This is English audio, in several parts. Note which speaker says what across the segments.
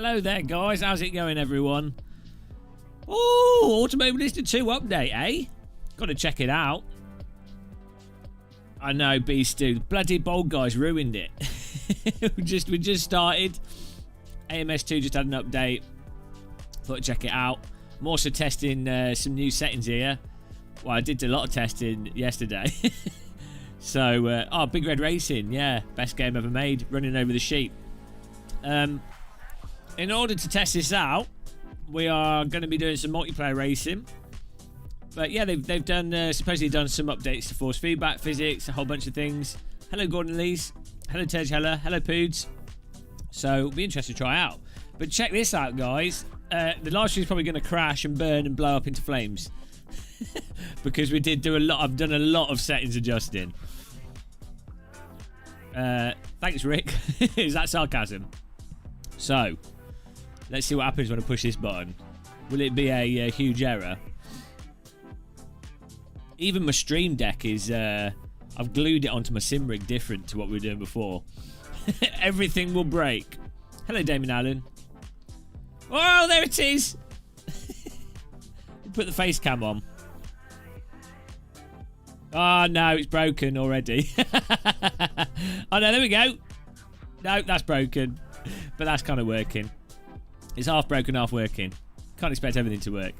Speaker 1: Hello there, guys. How's it going, everyone? Oh, Automobilista 2 update, eh? Got to check it out. I know, Beast Dude. Bloody bold guys ruined it. we just started. AMS2 just had an update. Thought I'd check it out. I'm also testing some new settings here. Well, I did a lot of testing yesterday. So, Big Red Racing, yeah, best game ever made, running over the sheep. In order to test this out, we are going to be doing some multiplayer racing. But yeah, they've done supposedly done some updates to force feedback, physics, a whole bunch of things. Hello, Gordon Lees. Hello, Tej Heller. Hello, Poods. So, it'll be interesting to try out. But check this out, guys. The live stream is probably going to crash and burn and blow up into flames. Because we did do a lot. I've done a lot of settings adjusting. Thanks, Rick. Is that sarcasm? So, let's see what happens when I push this button. Will it be a huge error? Even my stream deck is... I've glued it onto my sim rig different to what we were doing before. Everything will break. Hello, Damon Allen. Oh, there it is. Put the face cam on. Oh, no, it's broken already. Oh, no, there we go. No, that's broken. But that's kind of working. It's half broken, half working. Can't expect everything to work.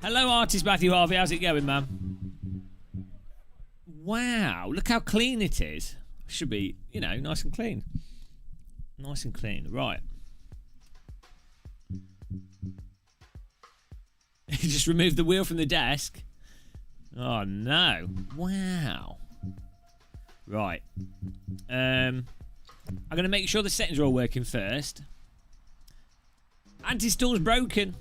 Speaker 1: Hello, artist Matthew Harvey. How's it going, man? Wow, look how clean it is. Should be, you know, nice and clean. Nice and clean. Right. Just remove the wheel from the desk. Oh, no. Wow. Right. I'm going to make sure the settings are all working first. Anti-stall's broken.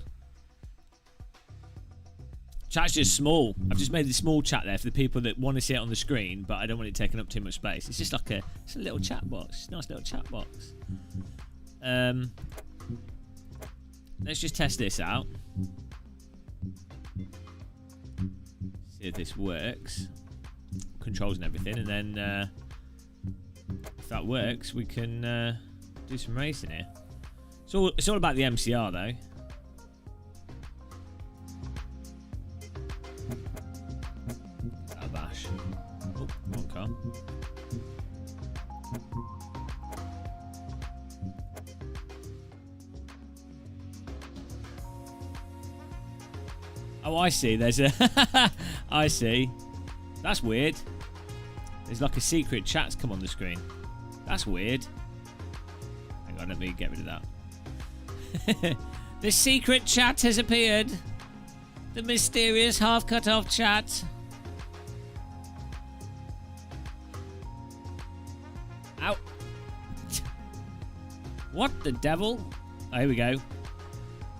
Speaker 1: Chat's just small. I've just made the small chat there for the people that want to see it on the screen, but I don't want it taking up too much space. It's just like it's a little chat box. Nice little chat box. Let's just test this out. See if this works. Controls and everything, and then if that works, we can do some racing here. It's all about the MCR though. A bash. Oh, one car. Oh, I see. There's a... I see. That's weird. There's like a secret chat's come on the screen. That's weird. Hang on, let me get rid of that. The secret chat has appeared. The mysterious half-cut-off chat. Ow. What the devil? Oh, here we go.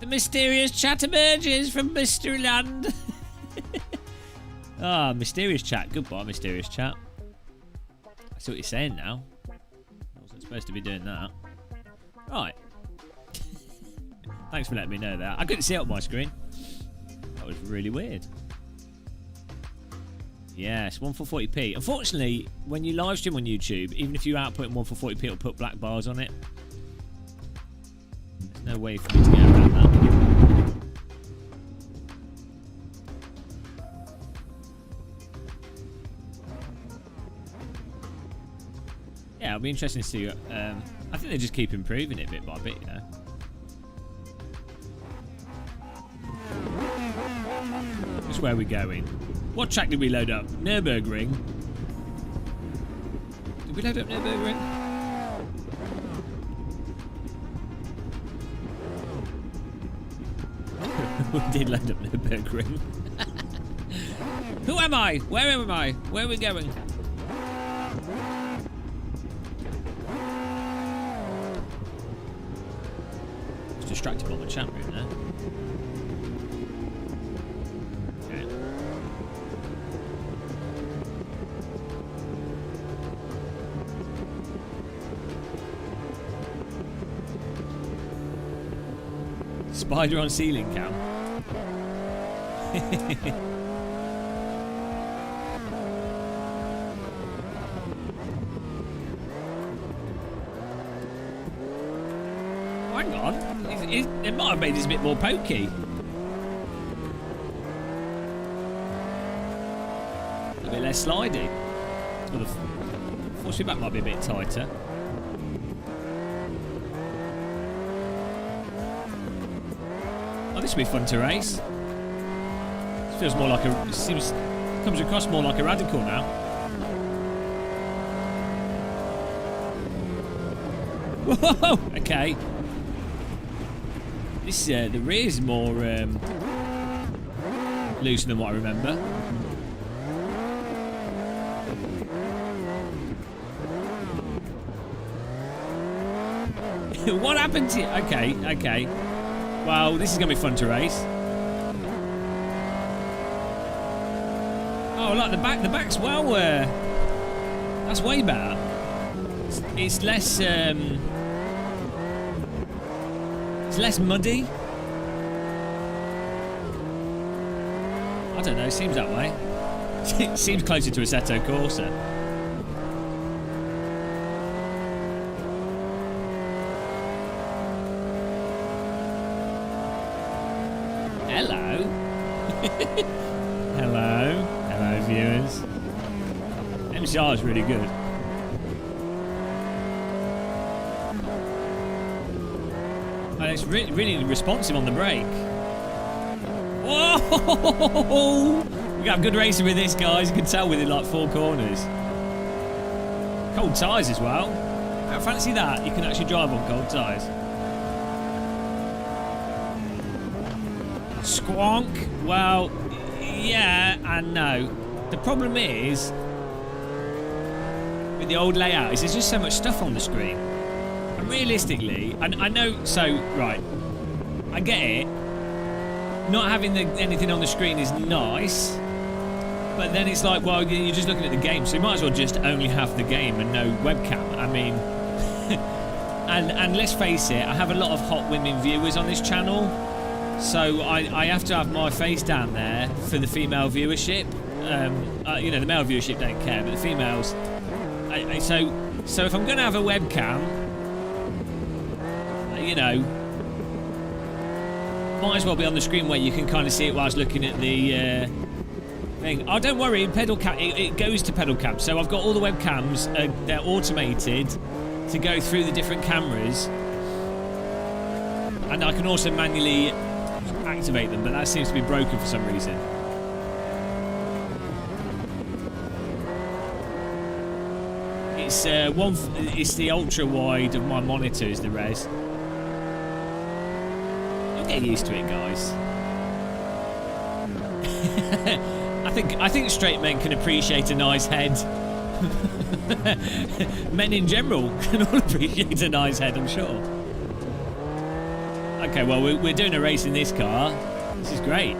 Speaker 1: The mysterious chat emerges from Mystery Land. Ah, mysterious chat. Goodbye, mysterious chat. I see what you're saying now. I wasn't supposed to be doing that. Right. Thanks for letting me know that. I couldn't see it on my screen. That was really weird. Yes, 1440p. Unfortunately, when you live stream on YouTube, even if you output in 1440p, it'll put black bars on it. There's no way for me to get around that. Yeah, it'll be interesting to see. I think they just keep improving it bit by bit, you know. That's where we're going. What track did we load up? Nurburgring. Did we load up Nurburgring? We did load up Nurburgring. Who am I? Where am I? Where are we going? It's distracted by my chat room there. Spider on ceiling cam. Why it might have made this a bit more pokey. A bit less slidey. Well, the force feedback might be a bit tighter. Oh, this will be fun to race. This feels more like a... comes across more like a radical now. Whoa! Okay. This the rear is more loose than what I remember. What happened to you? Okay, okay. Well, this is gonna be fun to race. Oh, look, the back's well. That's way better. It's less. It's less muddy. I don't know. It seems that way. It seems closer to Assetto Corsa. Hello. Hello, viewers. MCR is really good. And it's really responsive on the brake. Whoa! We got good racing with this, guys. You can tell within like 4 corners. Cold tyres as well. I fancy that. You can actually drive on cold tyres. Squonk. Well, yeah and no. The problem is with the old layout is there's just so much stuff on the screen. And realistically, and I know, so right, I get it. Not having anything on the screen is nice, but then it's like, well, you're just looking at the game, so you might as well just only have the game and no webcam. I mean, and let's face it, I have a lot of hot women viewers on this channel. So I have to have my face down there for the female viewership. You know, the male viewership don't care, but the females. So if I'm going to have a webcam, you know, might as well be on the screen where you can kind of see it whilst looking at the thing. Oh, don't worry, pedal cam. It goes to pedal cam. So I've got all the webcams. They're automated to go through the different cameras, and I can also manually activate them, but that seems to be broken for some reason. It's the ultra wide of my monitor is the res. You'll get used to it, guys. I think straight men can appreciate a nice head. Men in general can all appreciate a nice head, I'm sure. Okay, well, we're doing a race in this car. This is great.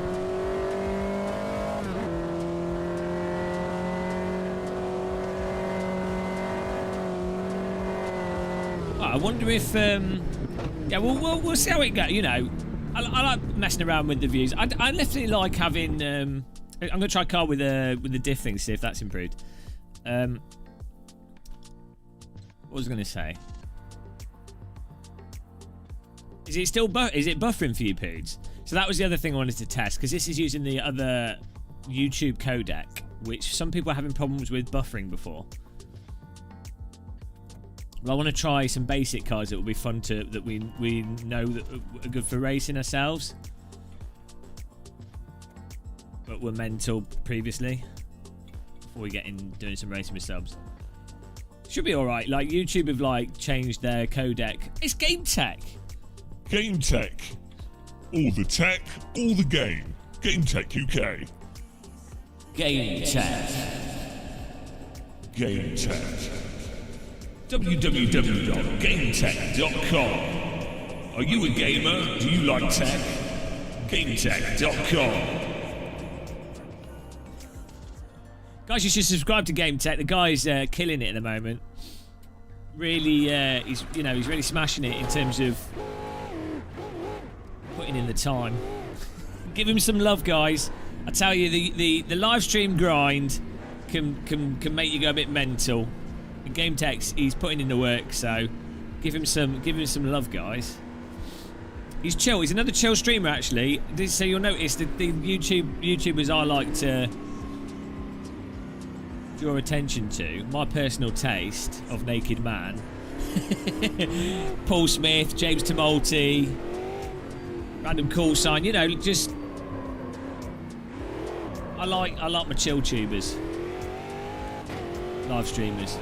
Speaker 1: I wonder if... yeah, we'll see how it goes, you know. I like messing around with the views. I definitely like having... I'm going to try a car with the diff thing, see if that's improved. What was I going to say? Is it still buffering for you, Poods? So that was the other thing I wanted to test, because this is using the other YouTube codec, which some people are having problems with buffering before. Well, I want to try some basic cars that will be fun to that we know that are good for racing ourselves, but were mental previously before we get in doing some racing with subs. Should be all right. Like YouTube have like changed their codec. It's Game Tech.
Speaker 2: Game Tech. All the tech, all the game. Game Tech UK.
Speaker 1: Game Tech.
Speaker 2: Game Tech. www.gametech.com. Are you a gamer? Do you like tech? GameTech.com.
Speaker 1: Guys, you should subscribe to Game Tech. The guy's killing it at the moment. Really, he's really smashing it in terms of putting in the time. Give him some love, guys. I tell you, the live stream grind can make you go a bit mental. And Game Tech's, he's putting in the work, so give him some love, guys. He's chill. He's another chill streamer, actually. So you'll notice that the YouTubers I like to draw attention to, my personal taste of naked man. Paul Smith, James Tumulty, random call sign. You know, just I like my chill tubers, live streamers.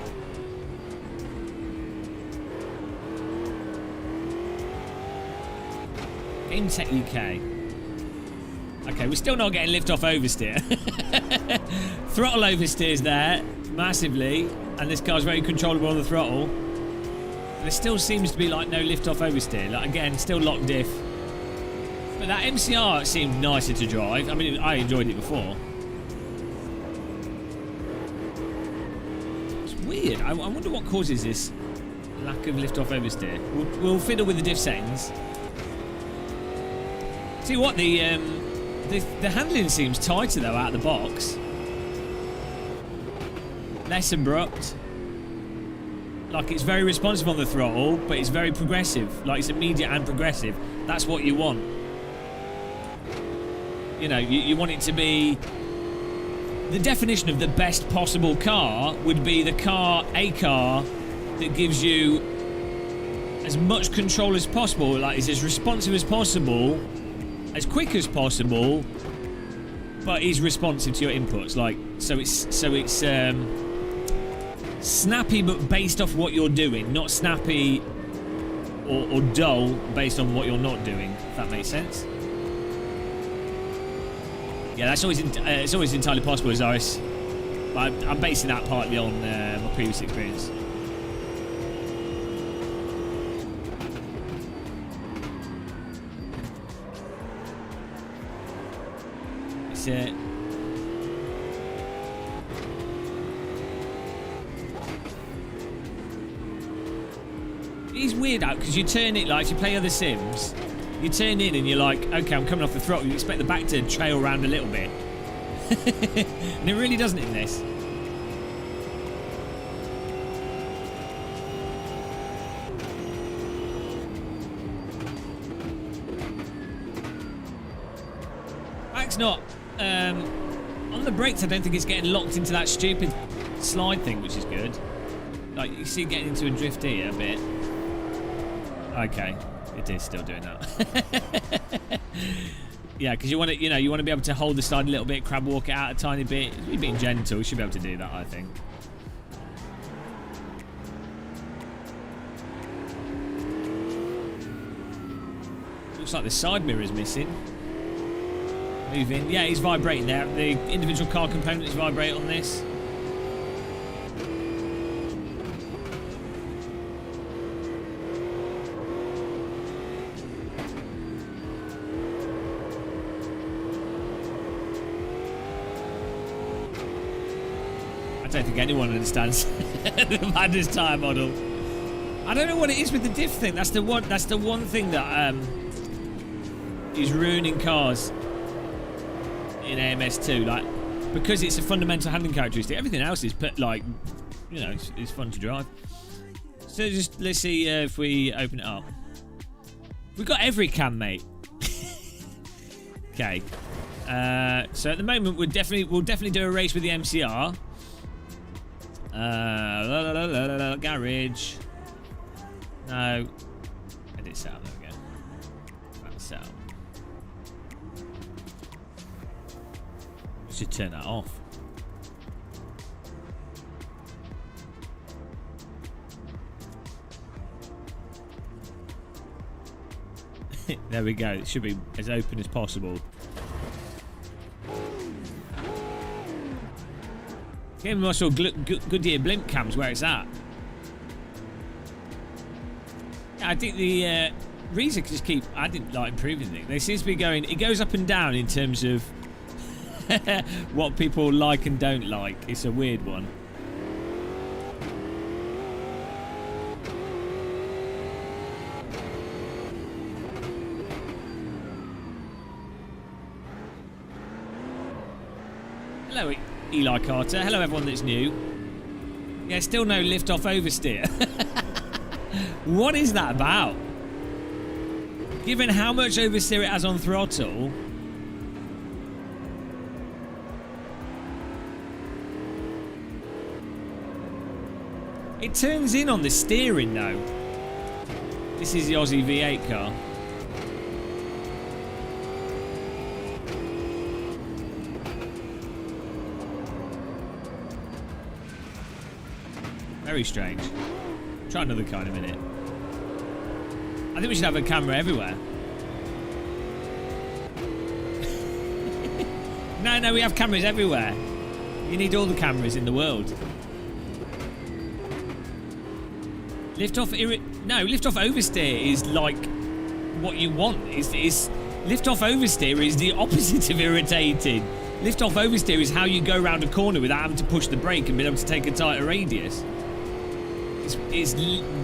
Speaker 1: GameTech UK. Okay, we're still not getting lift off oversteer. Throttle oversteers there massively, and this car's very controllable on the throttle. There still seems to be like no lift off oversteer. Like, again, still lock diff. But that MCR seemed nicer to drive. I mean, I enjoyed it before. It's weird. I wonder what causes this lack of lift off oversteer. We'll fiddle with the diff settings. See what, the handling seems tighter though out of the box. Less abrupt. Like, it's very responsive on the throttle, but it's very progressive. Like, it's immediate and progressive. That's what you want. You know, you want it to be... The definition of the best possible car would be a car that gives you as much control as possible, like, is as responsive as possible, as quick as possible, but is responsive to your inputs. Like, so it's snappy but based off what you're doing, not snappy or dull based on what you're not doing, if that makes sense. Yeah, that's always it's always entirely possible, Zoris. But I'm basing that partly on my previous experience. It's it. It's weird out because you turn it, like, if you play other Sims, you turn in and you're like, okay, I'm coming off the throttle. You expect the back to trail around a little bit. And it really doesn't in this. Back's not... on the brakes, I don't think it's getting locked into that stupid slide thing, which is good. Like, you see it getting into a drift here a bit. Okay, it is still doing that. Yeah, because you want to, you want to be able to hold the slide a little bit, crab walk it out a tiny bit. You're being gentle, you should be able to do that, I think. Looks like the side mirror is missing. Moving, yeah, he's vibrating there. The individual car components vibrate on this. I don't think anyone understands the Madness tyre model. I don't know what it is with the diff thing. That's the one thing that is ruining cars in AMS2. Like, because it's a fundamental handling characteristic. Everything else is like, it's fun to drive. So just let's see if we open it up. We've got every cam, mate. Okay. So at the moment we'll definitely do a race with the MCR. Garage. No. Edit setup, there we go. That's setup. We should turn that off. There we go. It should be as open as possible. Give me also Goodyear blimp cams where it's at. Yeah, I think the Reza can just keep improving things. They seem to be going. It goes up and down in terms of what people like and don't like. It's a weird one. Hello, Eli Carter. Hello, everyone that's new. Yeah, still no lift off oversteer. What is that about? given how much oversteer it has on throttle, it turns in on the steering though. This is the Aussie V8 car. Very strange. Try another car in a minute. I think we should have a camera everywhere. No, we have cameras everywhere. You need all the cameras in the world. Lift off oversteer is like what you want. Lift off oversteer is the opposite of irritating. Lift off oversteer is how you go around a corner without having to push the brake and being able to take a tighter radius. It's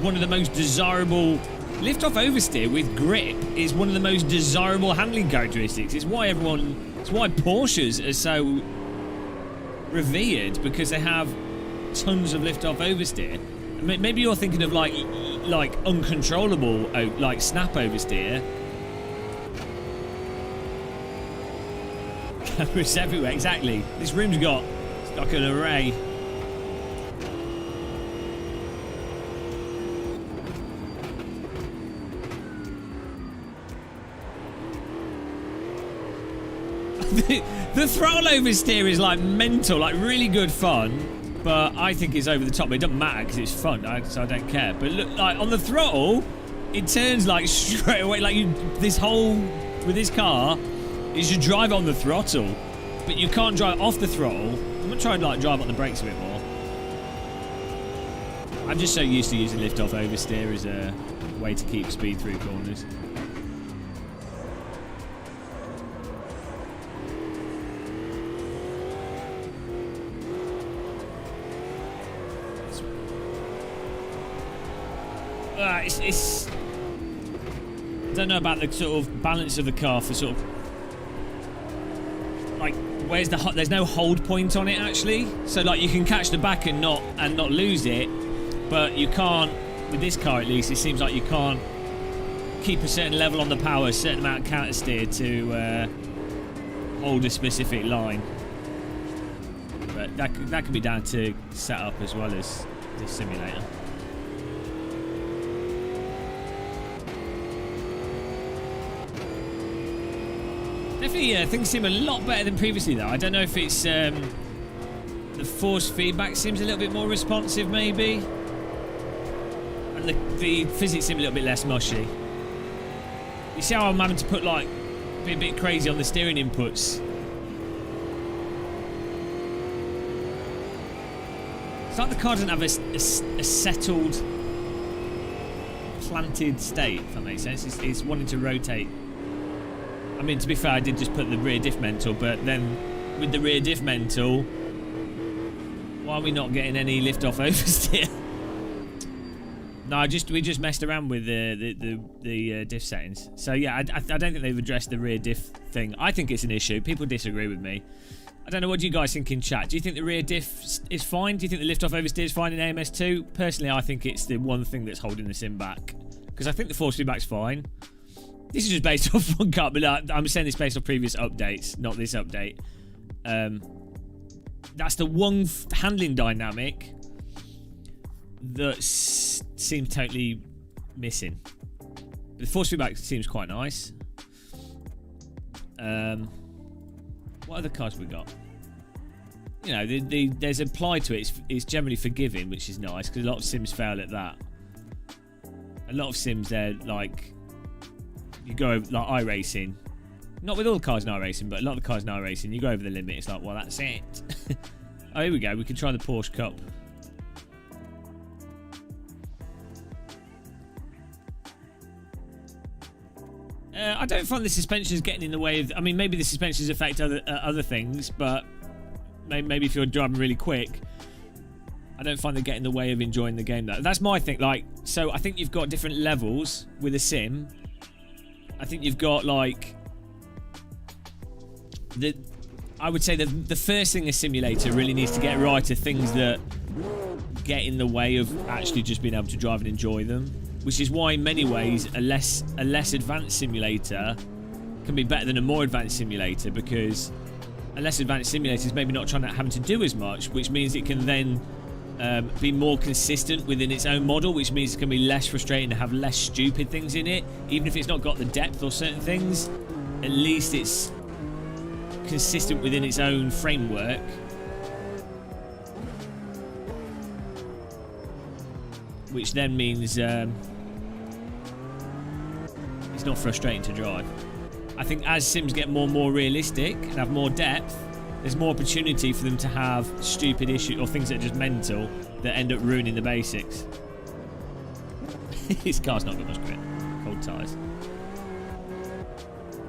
Speaker 1: one of the most desirable. Lift off oversteer with grip is one of the most desirable handling characteristics. It's why Porsches are so revered, because they have tons of lift off oversteer. Maybe you're thinking of like uncontrollable, like snap oversteer. Cameras everywhere, exactly. This room's got like an array. The throttle oversteer is like mental, like really good fun, but I think it's over the top. But it doesn't matter because it's fun, so I don't care. But look, like on the throttle, it turns like straight away. Like this whole with this car is you drive on the throttle, but you can't drive off the throttle. I'm gonna try and like drive on the brakes a bit more. I'm just so used to using lift off oversteer as a way to keep speed through corners. It's I don't know about the sort of balance of the car for sort of like there's no hold point on it actually, so like you can catch the back and not lose it, but you can't with this car at least. It seems like you can't keep a certain level on the power, a certain amount of counter steer to hold a specific line, but that could be down to setup as well as the simulator. Definitely, things seem a lot better than previously, though. I don't know if it's the force feedback seems a little bit more responsive, maybe, and the physics seem a little bit less mushy. You see how I'm having to put be a bit crazy on the steering inputs. It's like the car doesn't have a settled, planted state. If that makes sense, it's wanting to rotate. I mean, to be fair, I did just put the rear diff mental, but then with the rear diff mental, why are we not getting any lift-off oversteer? No, we just messed around with the diff settings. So yeah, I don't think they've addressed the rear diff thing. I think it's an issue. People disagree with me. I don't know. What do you guys think in chat? Do you think the rear diff is fine? Do you think the lift-off oversteer is fine in AMS2? Personally, I think it's the one thing that's holding the sim back, because I think the force feedback's fine. This is just based off one car, but I'm saying this based off previous updates, not this update. That's the one handling dynamic that seems totally missing. The force feedback seems quite nice. What other cars have we got? You know, there's applied to it. It's generally forgiving, which is nice, because a lot of sims fail at that. A lot of sims, they're like, you go over, like iRacing. Not with all the cars in iRacing, but a lot of the cars in iRacing, you go over the limit. It's like, well, that's it. Oh, here we go. We can try the Porsche Cup. I don't find the suspensions getting in the way of. I mean, maybe the suspensions affect other things, but maybe if you're driving really quick, I don't find they get in the way of enjoying the game. That's my thing. Like, so I think you've got different levels with a sim. I think you've got like I would say the first thing a simulator really needs to get right are things that get in the way of actually just being able to drive and enjoy them. which is why in many ways a less advanced simulator can be better than a more advanced simulator, because a less advanced simulator is maybe not having to do as much, which means it can then be more consistent within its own model, which means it can be less frustrating to have less stupid things in it. Even if it's not got the depth or certain things, at least it's consistent within its own framework. Which then means it's not frustrating to drive. I think as sims get more and more realistic and have more depth, there's more opportunity for them to have stupid issues or things that are just mental that end up ruining the basics. This car's not got much grip. Cold tyres.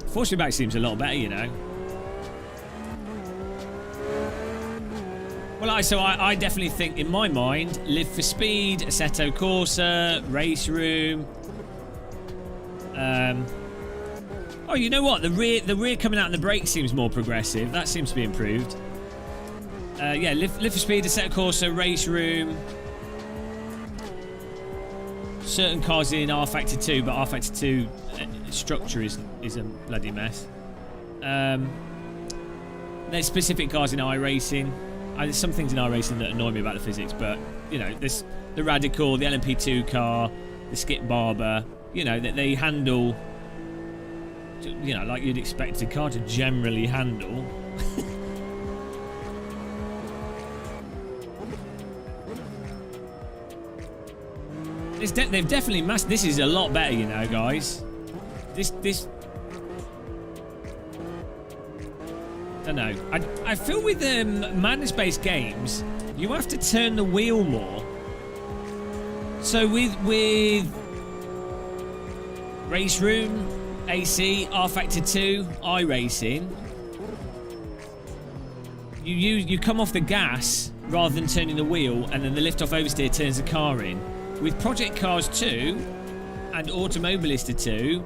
Speaker 1: Force feedback seems a lot better, you know. Well, I definitely think, in my mind, Live for Speed, Assetto Corsa, Race Room. Oh, you know what? The rear coming out and the brake seems more progressive. That seems to be improved. Yeah, Live for Speed, Assetto Corsa, Race Room. Certain cars in R Factor 2, but R Factor 2 structure is a bloody mess. There's specific cars in iRacing. There's some things in iRacing that annoy me about the physics, but, you know, there's the Radical, the LMP2 car, the Skip Barber, you know, that they handle, you know, like you'd expect a car to generally handle. They've definitely mastered. This is a lot better, you know, guys. This I don't know. I feel with madness-based games, you have to turn the wheel more. So with Race Room, AC, R Factor 2, iRacing, you come off the gas rather than turning the wheel, and then the lift-off oversteer turns the car in. With Project Cars 2 and Automobilista 2,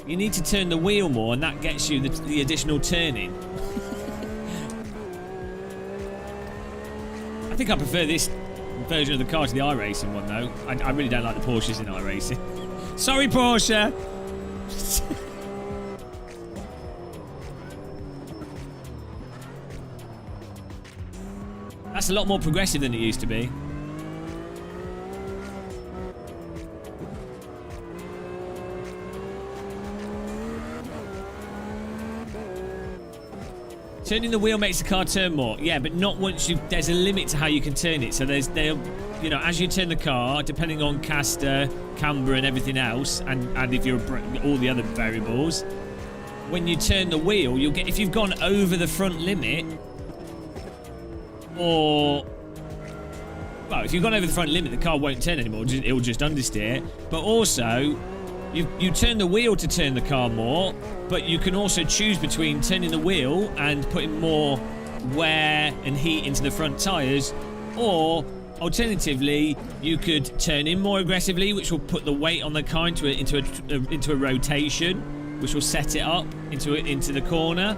Speaker 1: you need to turn the wheel more, and that gets you the additional turning. I think I prefer this version of the car to the iRacing one, though. I really don't like the Porsches in iRacing. Sorry, Porsche! That's a lot more progressive than it used to be. Turning the wheel makes the car turn more. Yeah, but not once you... There's a limit to how you can turn it. So you know, as you turn the car, depending on caster, camber and everything else, and if you're all the other variables, when you turn the wheel, you'll get... If you've gone over the front limit, or... Well, if you've gone over the front limit, the car won't turn anymore. It'll just understeer. But also... You turn the wheel to turn the car more, but you can also choose between turning the wheel and putting more wear and heat into the front tyres, or alternatively, you could turn in more aggressively, which will put the weight on the car into a rotation, which will set it up into the corner.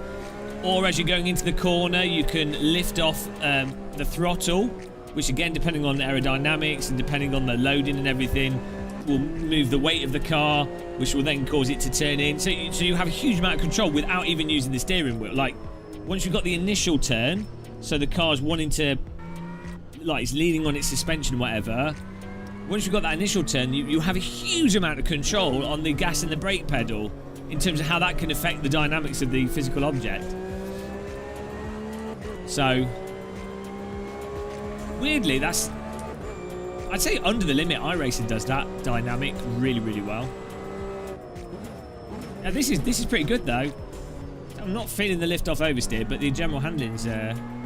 Speaker 1: Or as you're going into the corner, you can lift off the throttle, which again, depending on the aerodynamics and depending on the loading and everything, will move the weight of the car, which will then cause it to turn in. So you have a huge amount of control without even using the steering wheel. Like, once you've got the initial turn, so the car's wanting to, like, it's leaning on its suspension or whatever, once you've got that initial turn, you have a huge amount of control on the gas and the brake pedal in terms of how that can affect the dynamics of the physical object. So, weirdly, that's... I'd say under the limit, iRacing does that dynamic really, really well. Now this is pretty good though. I'm not feeling the lift off oversteer, but the general handling's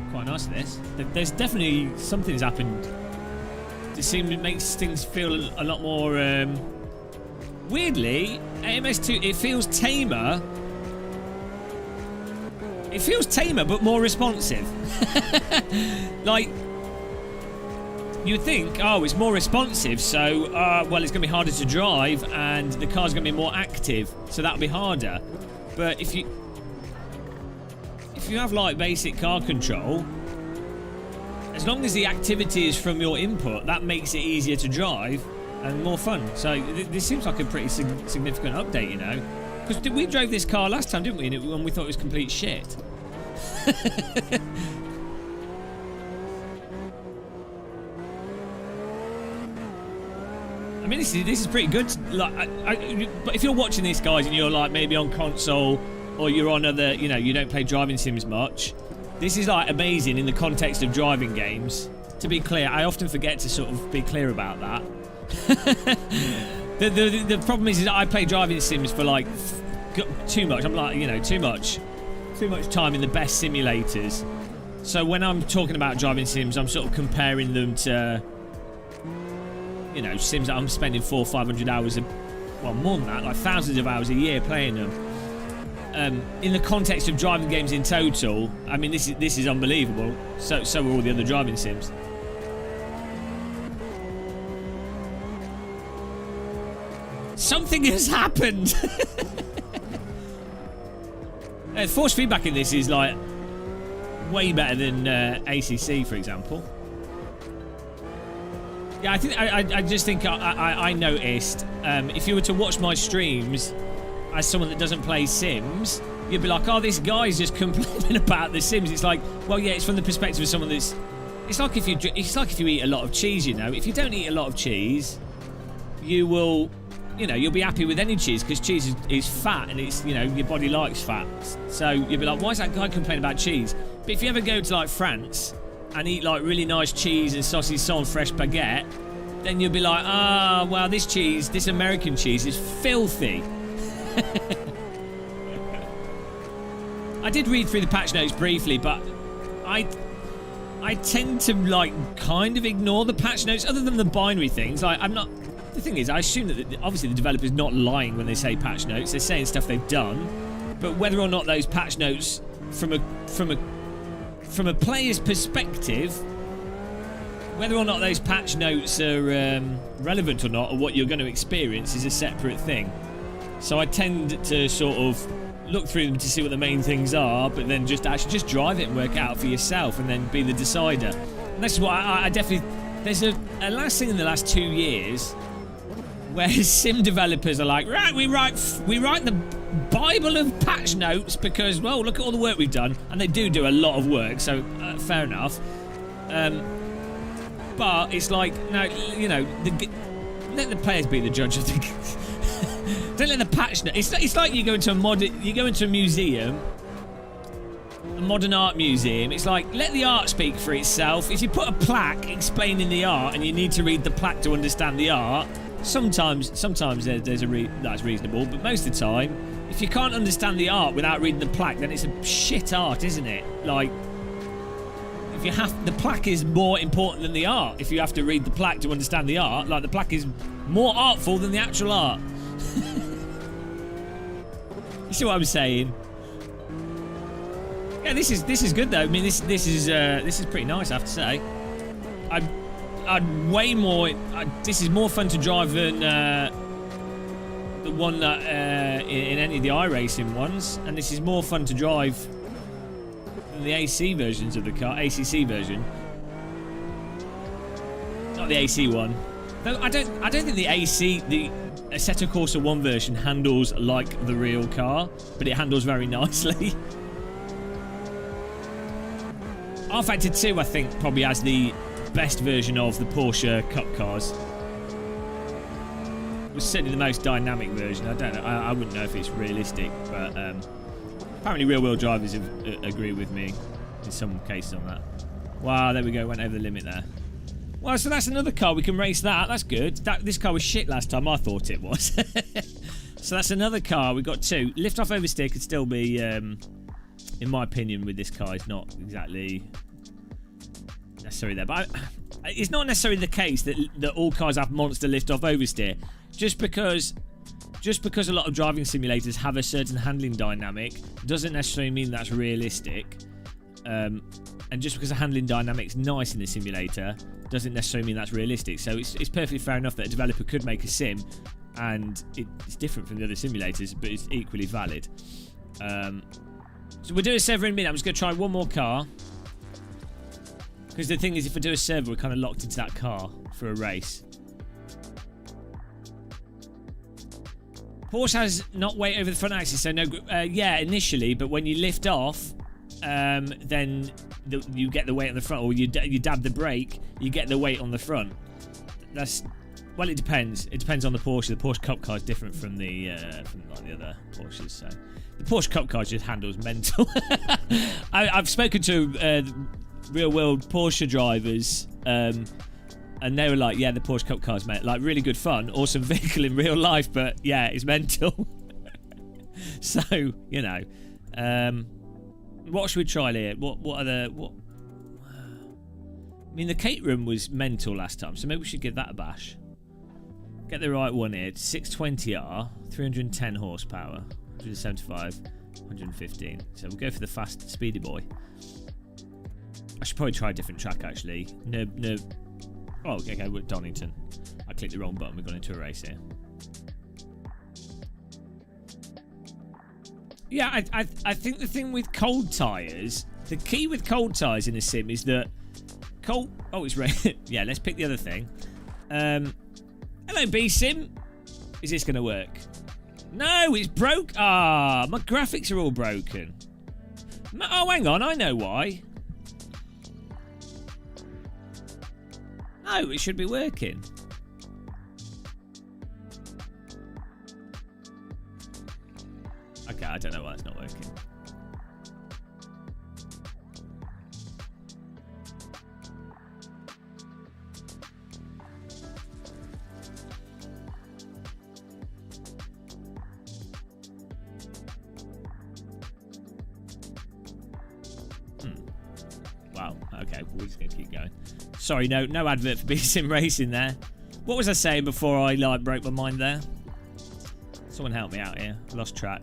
Speaker 1: quite nice for this. There's definitely something's happened. It makes things feel a lot more. Weirdly, AMS2 it feels tamer. It feels tamer, but more responsive. Like. You would think, oh, it's more responsive, so, well, it's going to be harder to drive, and the car's going to be more active, so that'll be harder. But if you have, like, basic car control, as long as the activity is from your input, that makes it easier to drive. and more fun. So this seems like a pretty significant update, you know. Because we drove this car last time, didn't we? When we thought it was complete shit. I mean, this is pretty good. Like, but if you're watching this, guys, and you're like maybe on console or you're on other, you know, you don't play driving sims much, this is like amazing in the context of driving games. To be clear, I often forget to sort of be clear about that. the problem is that I play driving sims for like too much. I'm like, you know, too much time in the best simulators. So when I'm talking about driving sims, I'm sort of comparing them to, you know, sims that I'm spending 400 or 500 hours, well, more than that, like thousands of hours a year playing them. In the context of driving games in total, I mean, this is unbelievable. So are all the other driving sims. Something has happened. Force feedback in this is like way better than ACC, for example. Yeah, I just think I noticed if you were to watch my streams as someone that doesn't play Sims, you'd be like, oh, this guy's just complaining about the Sims. It's like, well, yeah, it's from the perspective of someone that's. It's like if you eat a lot of cheese, you know. If you don't eat a lot of cheese, you will, you know, you'll be happy with any cheese because cheese is fat and it's, you know, your body likes fat. So you'll be like, why is that guy complaining about cheese? But if you ever go to like France and eat like really nice cheese and saucisson and fresh baguette, then you'll be like, ah, well, this cheese, this American cheese is filthy. I did read through the patch notes briefly, but I tend to like kind of ignore the patch notes, other than the binary things. Like, I'm not. The thing is, I assume that obviously the developer's not lying when they say patch notes. They're saying stuff they've done, but whether or not those patch notes, from a player's perspective, whether or not those patch notes are relevant or not, or what you're going to experience, is a separate thing. So I tend to sort of look through them to see what the main things are, but then just drive it and work it out for yourself, and then be the decider. And that's what I definitely. There's a last thing in the last 2 years where sim developers are like, right, we write the Bible of patch notes because, well, look at all the work we've done, and they do a lot of work. So fair enough. But it's like, no, you know, let the players be the judge of the. Don't let the patch note. It's like you go into a museum, a modern art museum. It's like, let the art speak for itself. If you put a plaque explaining the art and you need to read the plaque to understand the art, sometimes that's reasonable. But most of the time, if you can't understand the art without reading the plaque, then it's a shit art, isn't it? Like, the plaque is more important than the art. If you have to read the plaque to understand the art, like, the plaque is more artful than the actual art. You see what I'm saying? Yeah, this is good though. I mean, this is pretty nice, I have to say. I'd way more. This is more fun to drive than the one that in any of the iRacing ones, and this is more fun to drive than the AC versions of the car. ACC version, not the AC one. No, I don't think the Assetto Corsa 1 version handles like the real car, but it handles very nicely. R-Factor 2, I think, probably has the best version of the Porsche Cup cars. It was certainly the most dynamic version. I don't know. I wouldn't know if it's realistic, but apparently real-world drivers agree with me in some cases on that. Wow, there we go. Went over the limit there. Well, so that's another car. We can race that. That's good. This car was shit last time. I thought it was. So that's another car. We've got two. Lift off oversteer could still be, in my opinion, with this car, it's not exactly necessary there. But it's not necessarily the case that all cars have monster lift off oversteer. Just because a lot of driving simulators have a certain handling dynamic doesn't necessarily mean that's realistic. And just because the handling dynamic's nice in the simulator doesn't necessarily mean that's realistic. So it's perfectly fair enough that a developer could make a sim and it's different from the other simulators, but it's equally valid. So we'll do a server in a minute. I'm just going to try one more car. Because the thing is, if I do a server, we're kind of locked into that car for a race. Porsche has not weight over the front axis, so no. Yeah, initially, but when you lift off, then you get the weight on the front, or you dab the brake, you get the weight on the front. That's, well, it depends. It depends on the Porsche. The Porsche Cup car is different from the like the other Porsches. So the Porsche Cup car just handles mental. I've spoken to real world Porsche drivers. And they were like, yeah, the Porsche Cup car's like really good fun, awesome vehicle in real life, but yeah, it's mental. So, you know, what should we try here? What are the I mean, the Caterham was mental last time, so maybe we should give that a bash. Get the right one here. 620R, 310 horsepower, 175, 115. So we'll go for the fast, speedy boy. I should probably try a different track actually. Oh, okay, we're at Donington. I clicked the wrong button. We've gone into a race here. Yeah, I think the thing with cold tyres, the key with cold tyres in a sim is that cold... Oh, it's red. Yeah, let's pick the other thing. Hello, B-Sim. Is this going to work? No, it's broke. Ah, my graphics are all broken. Oh, hang on. I know why. No, it should be working. Okay, I don't know why it's not working. Wow, okay, we're just going to keep going. Sorry, no advert for SimRace in there. What was I saying before I broke my mind there? Someone help me out here. I lost track.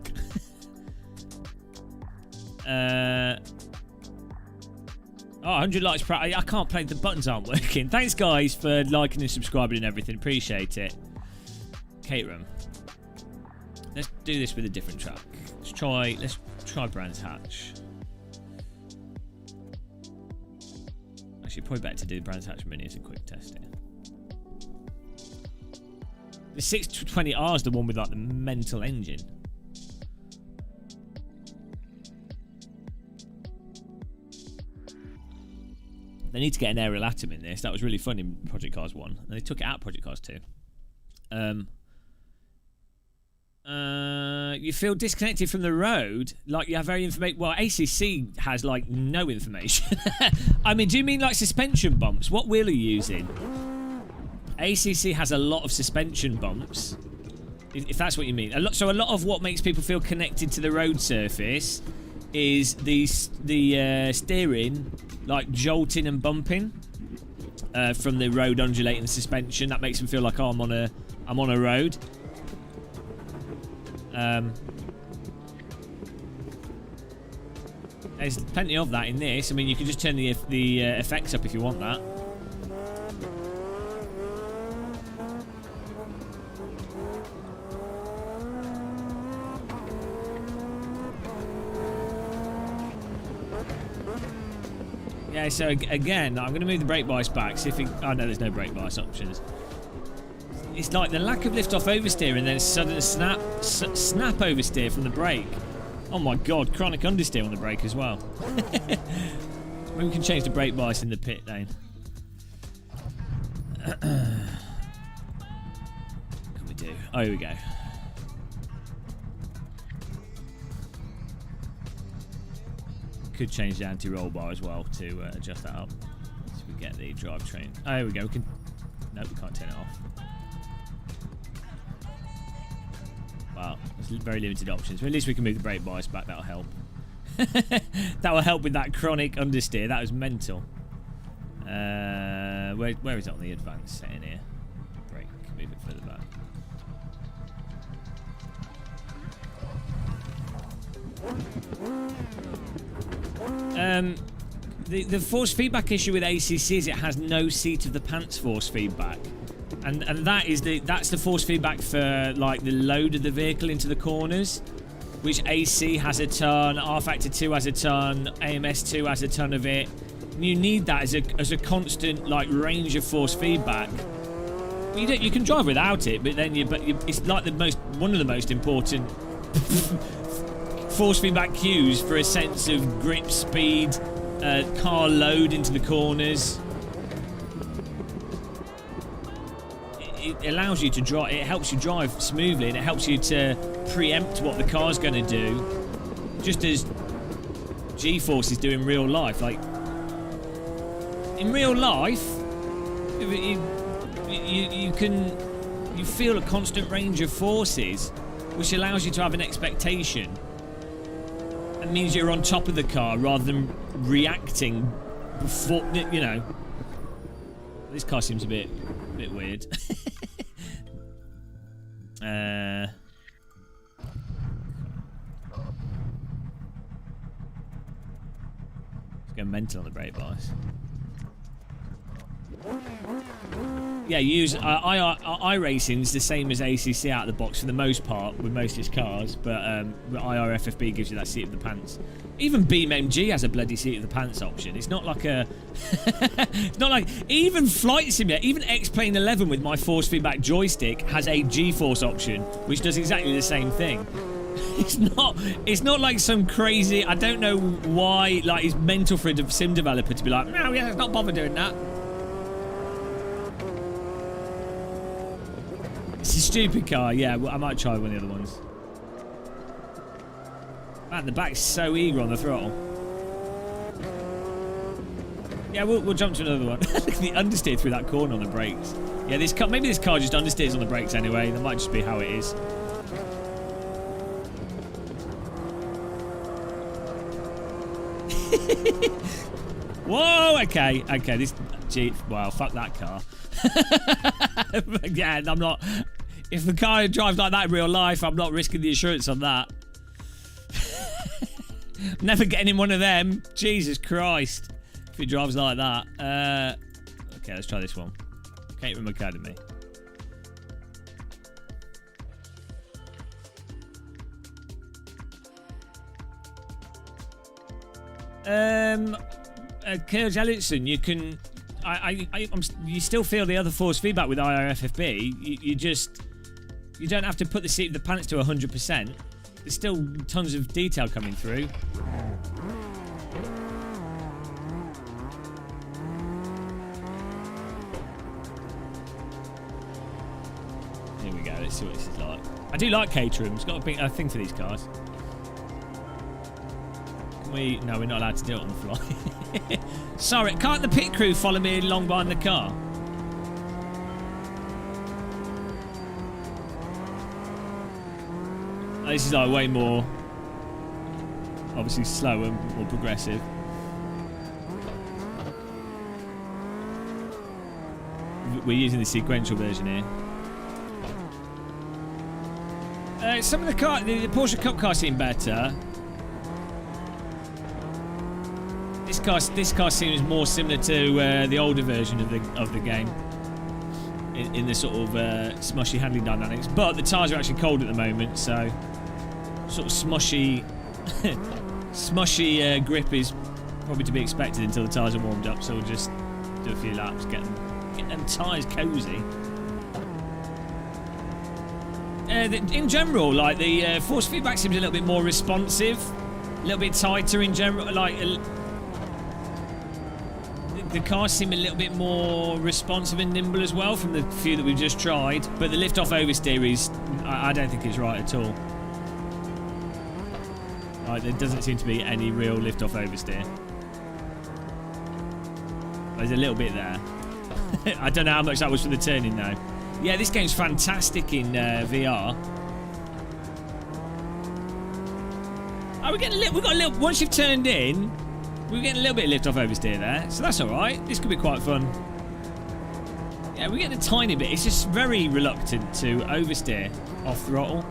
Speaker 1: Oh, 100 likes per... I can't play. The buttons aren't working. Thanks, guys, for liking and subscribing and everything. Appreciate it. Caterham. Let's do this with a different track. Let's try Brands Hatch. Actually, probably better to do Brands Hatch Mini as a quick test here. The 620R is the one with like the mental engine. They need to get an aerial atom in this. That was really fun in Project Cars 1. And they took it out of Project Cars 2. You feel disconnected from the road, like you have very information. Well, ACC has like no information. I mean, do you mean like suspension bumps? What wheel are you using? ACC has a lot of suspension bumps, if that's what you mean. So a lot of what makes people feel connected to the road surface is the steering, like jolting and bumping from the road undulating the suspension. That makes them feel like, oh, I'm on a road. There's plenty of that in this. I mean, you can just turn the effects up if you want that. Yeah, so again, I'm going to move the brake bias back. See if it... Oh, no, there's no brake bias options. It's like the lack of lift-off oversteer and then sudden snap oversteer from the brake. Oh my god, chronic understeer on the brake as well. Maybe we can change the brake bias in the pit lane. What can we do? Oh, here we go. Could change the anti-roll bar as well to adjust that up. So we get the drivetrain. Oh, here we go. We can... No, we can't turn it off. Wow, there's very limited options. But at least we can move the brake bias back. That'll help. That will help with that chronic understeer. That was mental. Where is it on the advanced setting here? Brake. Move it further back. The force feedback issue with ACC is it has no seat of the pants force feedback. And that's the force feedback for like the load of the vehicle into the corners, which AC has a ton, R-Factor 2 has a ton, AMS2 has a ton of it. And you need that as a constant like range of force feedback You can drive without it, but then it's like one of the most important force feedback cues for a sense of grip speed, car load into the corners. It allows you to drive. It helps you drive smoothly, and it helps you to preempt what the car's going to do, just as G-forces do in real life. Like in real life, you feel a constant range of forces, which allows you to have an expectation. It means you're on top of the car rather than reacting before. You know, this car seems a bit weird. Let's go mental on the brake bars. Yeah, use iRacing's the same as ACC out of the box for the most part with most of its cars, but IRFFB gives you that seat of the pants. Even BMG has a bloody seat of the pants option. It's not like a... it's not like... Even Flight Simulator, even X-Plane 11 with my force feedback joystick has a G-force option, which does exactly the same thing. It's not like some crazy... I don't know why, like, it's mental for a sim developer to be like, no, yeah, let's not bother doing that. It's a stupid car, yeah. Well, I might try one of the other ones. Man, the back's so eager on the throttle. Yeah, we'll jump to another one. Look at the understeer through that corner on the brakes. Yeah, maybe this car just understeers on the brakes anyway. That might just be how it is. Whoa, okay. Gee, wow, fuck that car. Yeah, I'm not... If the car drives like that in real life, I'm not risking the insurance on that. Never getting in one of them. Jesus Christ. If it drives like that. Okay, let's try this one. Caterham Academy. Kurz Ellison, you can... you still feel the other force feedback with IRFFB. You don't have to put the seat of the pants to 100%. There's still tons of detail coming through. Here we go. Let's see what this is like. I do like Caterham. It's got a thing for these cars. Can we? No, we're not allowed to do it on the fly. Sorry, can't the pit crew follow me along behind the car? This is like way more, obviously slower, more progressive. We're using the sequential version here. Some of the Porsche Cup cars seem better. This car seems more similar to the older version of the game. In the sort of smushy handling dynamics, but the tyres are actually cold at the moment, so sort of smushy grip is probably to be expected until the tyres are warmed up. So we'll just do a few laps, get them tyres cozy. In general, like the force feedback seems a little bit more responsive, a little bit tighter in general. Like the cars seem a little bit more responsive and nimble as well from the few that we've just tried. But the lift-off oversteer is, I don't think it's right at all. Right, there doesn't seem to be any real lift-off oversteer. There's a little bit there. I don't know how much that was for the turning though. Yeah, this game's fantastic in VR. Oh, we've got a little. Once you've turned in, we're getting a little bit of lift-off oversteer there, so that's all right. This could be quite fun. Yeah, we're getting a tiny bit. It's just very reluctant to oversteer off throttle.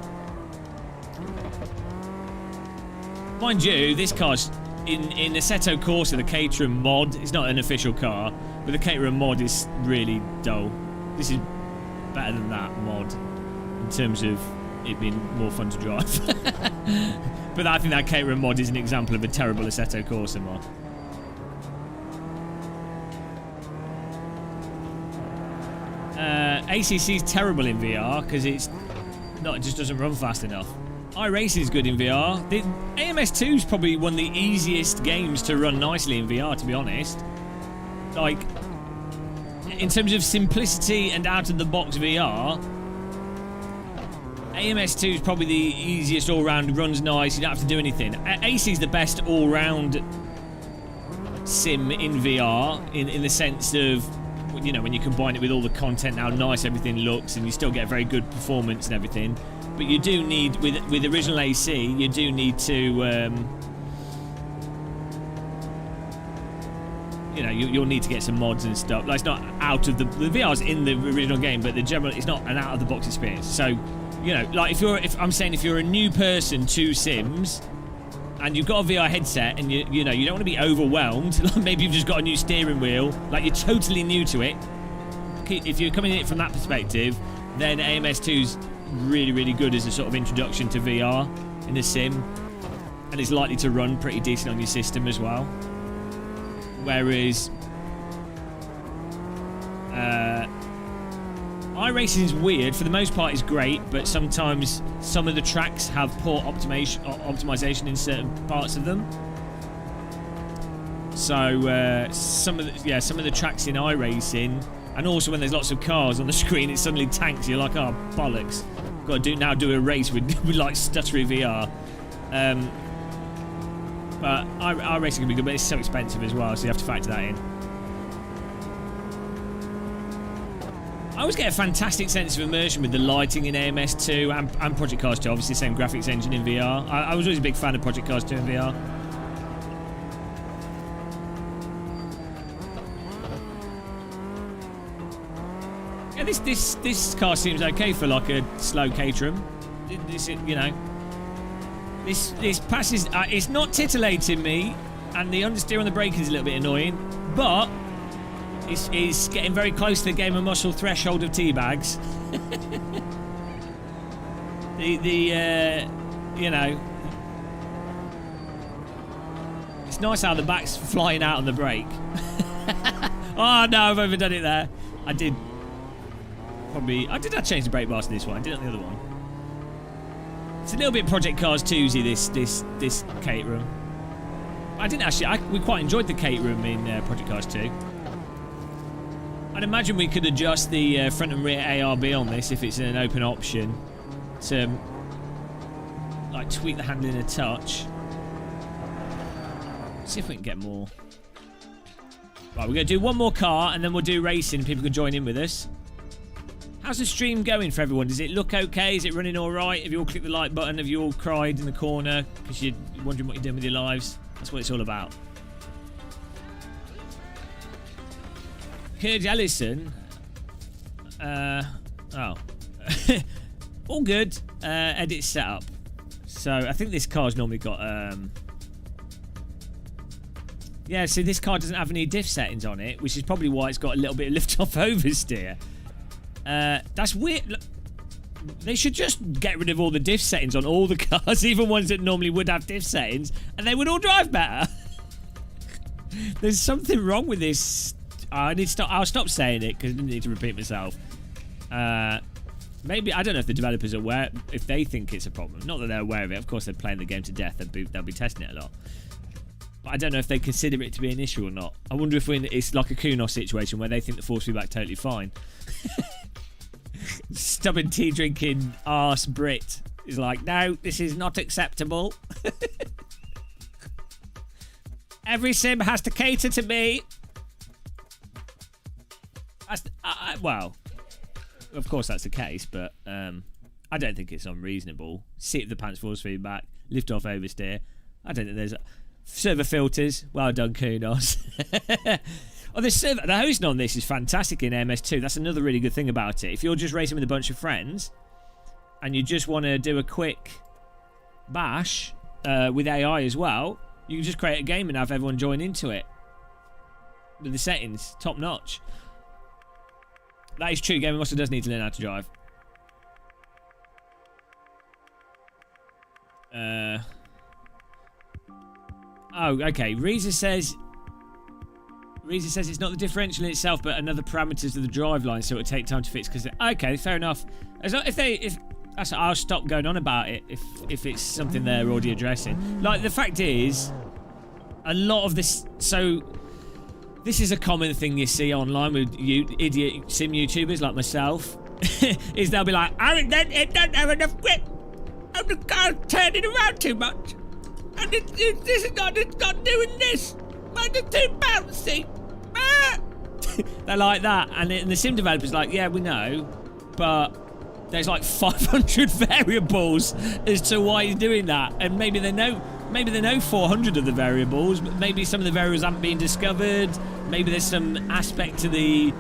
Speaker 1: Mind you, this car's in Assetto Corsa, the Caterham mod. It's not an official car, but the Caterham mod is really dull. This is better than that mod in terms of it being more fun to drive. But I think that Caterham mod is an example of a terrible Assetto Corsa mod. ACC is terrible in VR because it just doesn't run fast enough. iRacing is good in VR. The AMS2 is probably one of the easiest games to run nicely in VR, to be honest. Like, in terms of simplicity and out-of-the-box VR, AMS2 is probably the easiest all-round. Runs nice. You don't have to do anything. AC is the best all-round sim in VR in the sense of, you know, when you combine it with all the content, how nice everything looks, and you still get very good performance and everything. But you do need, with original AC, you do need to, you know, you'll need to get some mods and stuff. Like, it's not out of the VR's in the original game, but the general, it's not an out-of-the-box experience. So, you know, like if you're a new person to Sims, and you've got a VR headset, and you know you don't want to be overwhelmed. Like maybe you've just got a new steering wheel, like you're totally new to it. If you're coming in it from that perspective, then AMS2's really, really good as a sort of introduction to VR in a sim, and it's likely to run pretty decent on your system as well. Whereas iRacing is weird. For the most part, it's great, but sometimes some of the tracks have poor optimization in certain parts of them. So some of the tracks in iRacing, and also when there's lots of cars on the screen, it suddenly tanks. You're like, oh bollocks! Got to do a race with like stuttery VR. But iRacing can be good, but it's so expensive as well, so you have to factor that in. I always get a fantastic sense of immersion with the lighting in AMS2 and Project Cars 2, obviously the same graphics engine in VR. I was always a big fan of Project Cars 2 in VR. Yeah, this car seems okay for like a slow Caterham. You know, this passes. It's not titillating me, and the understeer on the brake is a little bit annoying, but it's getting very close to the game of muscle threshold of teabags. You know, it's nice how the back's flying out on the brake. Oh no, I've overdone it there. I did I change the brake bars to this one. I did it on the other one. It's a little bit Project Cars 2-y, this Caterham. I didn't actually. We quite enjoyed the Caterham in Project Cars 2. I'd imagine we could adjust the front and rear ARB on this if it's an open option to like tweak the handling a touch. See if we can get more. Right, we're going to do one more car and then we'll do racing. People can join in with us. How's the stream going for everyone? Does it look okay? Is it running all right? Have you all clicked the like button? Have you all cried in the corner because you're wondering what you're doing with your lives? That's what it's all about. Kurt Ellison. All good. Edit setup. So I think this car's normally got yeah, see this car doesn't have any diff settings on it, which is probably why it's got a little bit of lift off oversteer. That's weird. Look, they should just get rid of all the diff settings on all the cars, even ones that normally would have diff settings, and they would all drive better. There's something wrong with this. I'll stop saying it because I didn't need to repeat myself. Maybe, I don't know if the developers are aware, if they think it's a problem. Not that they're aware of it. Of course, they're playing the game to death. They'll be testing it a lot. But I don't know if they consider it to be an issue or not. I wonder if it's like a Kunos situation where they think the force feedback totally fine. Stubborn tea drinking arse Brit is like, no, this is not acceptable. Every sim has to cater to me. Well, of course that's the case, but I don't think it's unreasonable. Seat of the pants force feedback, lift off oversteer. I don't think there's server filters. Well done, Kunos. Oh, the hosting on this is fantastic in MS2. That's another really good thing about it. If you're just racing with a bunch of friends and you just want to do a quick bash with AI as well, you can just create a game and have everyone join into it. With the settings, top notch. That is true. Game of Muscle does need to learn how to drive. Oh, okay. Reza says Reason says it's not the differential in itself, but another parameters of the driveline, so it would take time to fix. Because okay, fair enough. As long, if that's, I'll stop going on about it if it's something they're already addressing. Like the fact is, a lot of this. So this is a common thing you see online with idiot sim YouTubers like myself. Is they'll be like, it doesn't have enough grip, and the car's turning around too much, and it's not doing this. It's too bouncy. They're like that, and the sim developer's like, yeah, we know, but there's like 500 variables as to why he's doing that, and maybe they know 400 of the variables, but maybe some of the variables haven't been discovered. Maybe there's some aspect to the,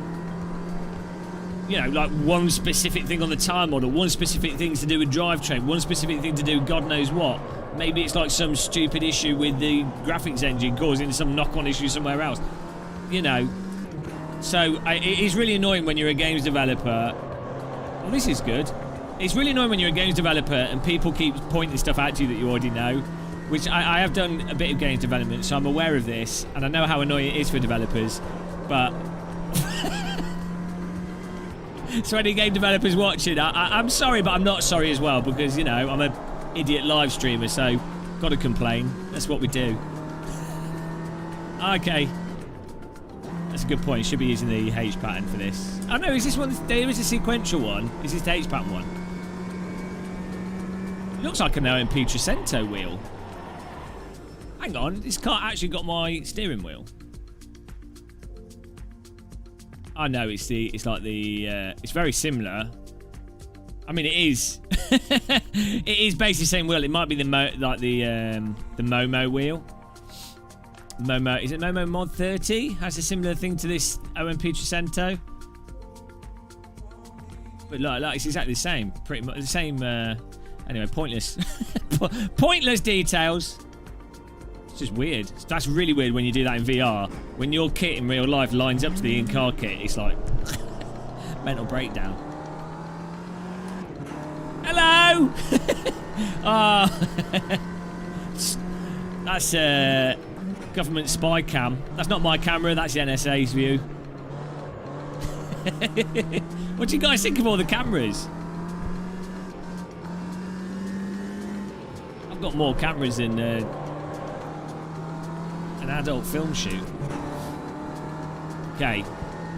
Speaker 1: you know, like one specific thing on the tire model, one specific thing to do with drivetrain, one specific thing to do with God knows what. Maybe it's like some stupid issue with the graphics engine causing some knock-on issue somewhere else. You know. So, it is really annoying when you're a games developer. Oh, this is good. It's really annoying when you're a games developer and people keep pointing stuff out to you that you already know. Which I have done a bit of games development, so I'm aware of this. And I know how annoying it is for developers. But... so any game developers watching, I'm sorry, but I'm not sorry as well. Because, you know, I'm an idiot live streamer, so got to complain. That's what we do. Okay. That's a good point. Should be using the H pattern for this. Oh no, is this one? There is a sequential one. Is this the H pattern one? It looks like an OMP Trecento wheel. Hang on, this car actually got my steering wheel. Oh no, it's like the it's very similar. I mean, it is. It is basically the same wheel. It might be the Momo wheel. Momo, is it Momo Mod 30? Has a similar thing to this OMP Trecento. But look, it's exactly the same. Pretty much the same. Anyway, pointless. Pointless details. It's just weird. That's really weird when you do that in VR. When your kit in real life lines up to the in-car kit, it's like mental breakdown. Hello. Oh, that's government spy cam. That's not my camera. That's the NSA's view. What do you guys think of all the cameras? I've got more cameras than an adult film shoot. Okay,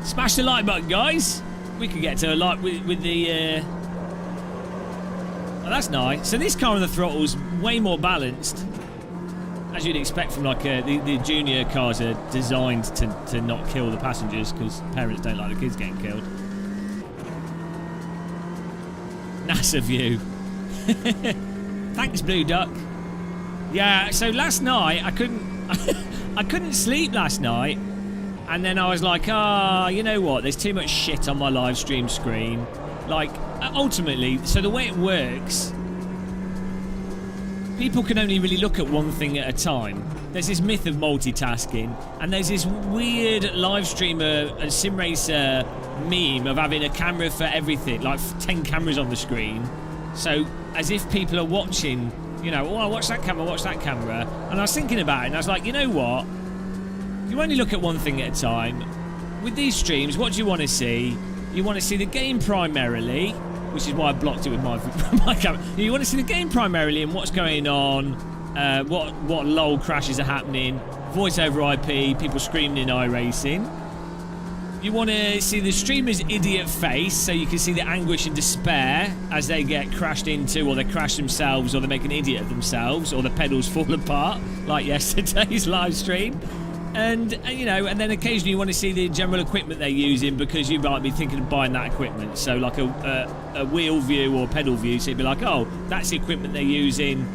Speaker 1: smash the like button, guys. We could get to a like with the. Oh, that's nice. So this car on the throttle's way more balanced, as you'd expect from like the junior cars are designed to not kill the passengers because parents don't like the kids getting killed. NASA view. Thanks, Blue Duck. Yeah. So last night I couldn't sleep last night, and then I was like, you know what? There's too much shit on my live stream screen. Like, ultimately, so the way it works, people can only really look at one thing at a time. There's this myth of multitasking, and there's this weird live streamer and sim racer meme of having a camera for everything, like 10 cameras on the screen. So, as if people are watching, you know, oh, watch that camera. And I was thinking about it, and I was like, you know what? You only look at one thing at a time. With these streams, what do you want to see? You want to see the game primarily, which is why I blocked it with my camera. You want to see the game primarily and what's going on, what LOL crashes are happening, voice over IP, people screaming in iRacing. You want to see the streamer's idiot face, so you can see the anguish and despair as they get crashed into, or they crash themselves, or they make an idiot of themselves, or the pedals fall apart, like yesterday's live stream. And you know, and then occasionally you want to see the general equipment they're using because you might be thinking of buying that equipment. So like a wheel view or pedal view, so you'd be like, oh, that's the equipment they're using.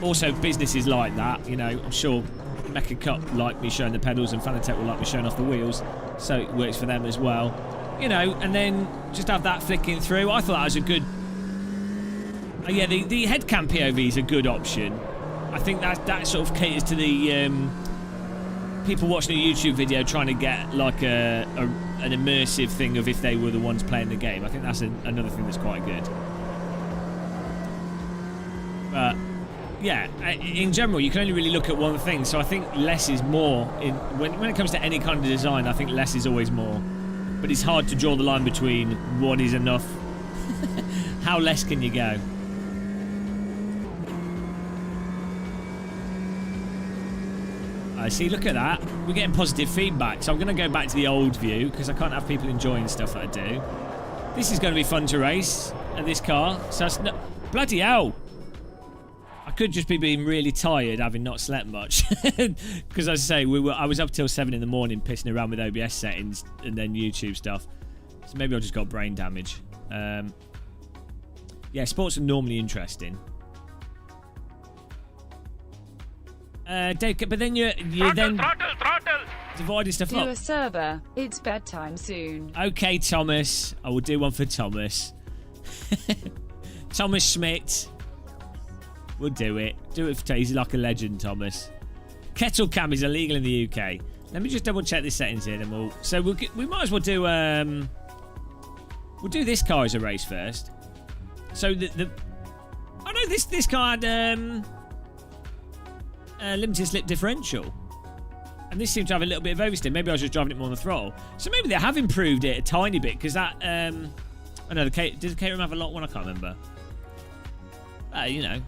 Speaker 1: Also, businesses like that, you know, I'm sure Mecha Cup like me showing the pedals, and Fanatec will like me showing off the wheels, so it works for them as well. You know, and then just have that flicking through. I thought that was a good. Yeah, the headcam POV is a good option. I think that sort of caters to the. People watching a YouTube video trying to get like an immersive thing of if they were the ones playing the game. I think that's another thing that's quite good. But yeah, in general, you can only really look at one thing. So I think less is more. When it comes to any kind of design, I think less is always more. But it's hard to draw the line between what is enough. How less can you go? I see, look at that. We're getting positive feedback. So I'm going to go back to the old view because I can't have people enjoying stuff that I do. This is going to be fun to race at this car. So it's bloody hell. I could just be being really tired having not slept much. Because as I say, I was up till 7 in the morning pissing around with OBS settings and then YouTube stuff. So maybe I just got brain damage. Yeah, sports are normally interesting. Dave, but then you then dividing stuff up.
Speaker 3: Do a server. It's bedtime soon.
Speaker 1: Okay, Thomas. I will do one for Thomas. Thomas Schmidt. We'll do it. Do it for He's like a legend, Thomas. Kettle cam is illegal in the UK. Let me just double check the settings here, then we'll. So we might as well do we'll do this car as a race first. So I know this car had limited slip differential, and this seemed to have a little bit of oversteer. Maybe I was just driving it more on the throttle. So maybe they have improved it a tiny bit because that I know did the Caterham have a lot one? I can't remember. You know,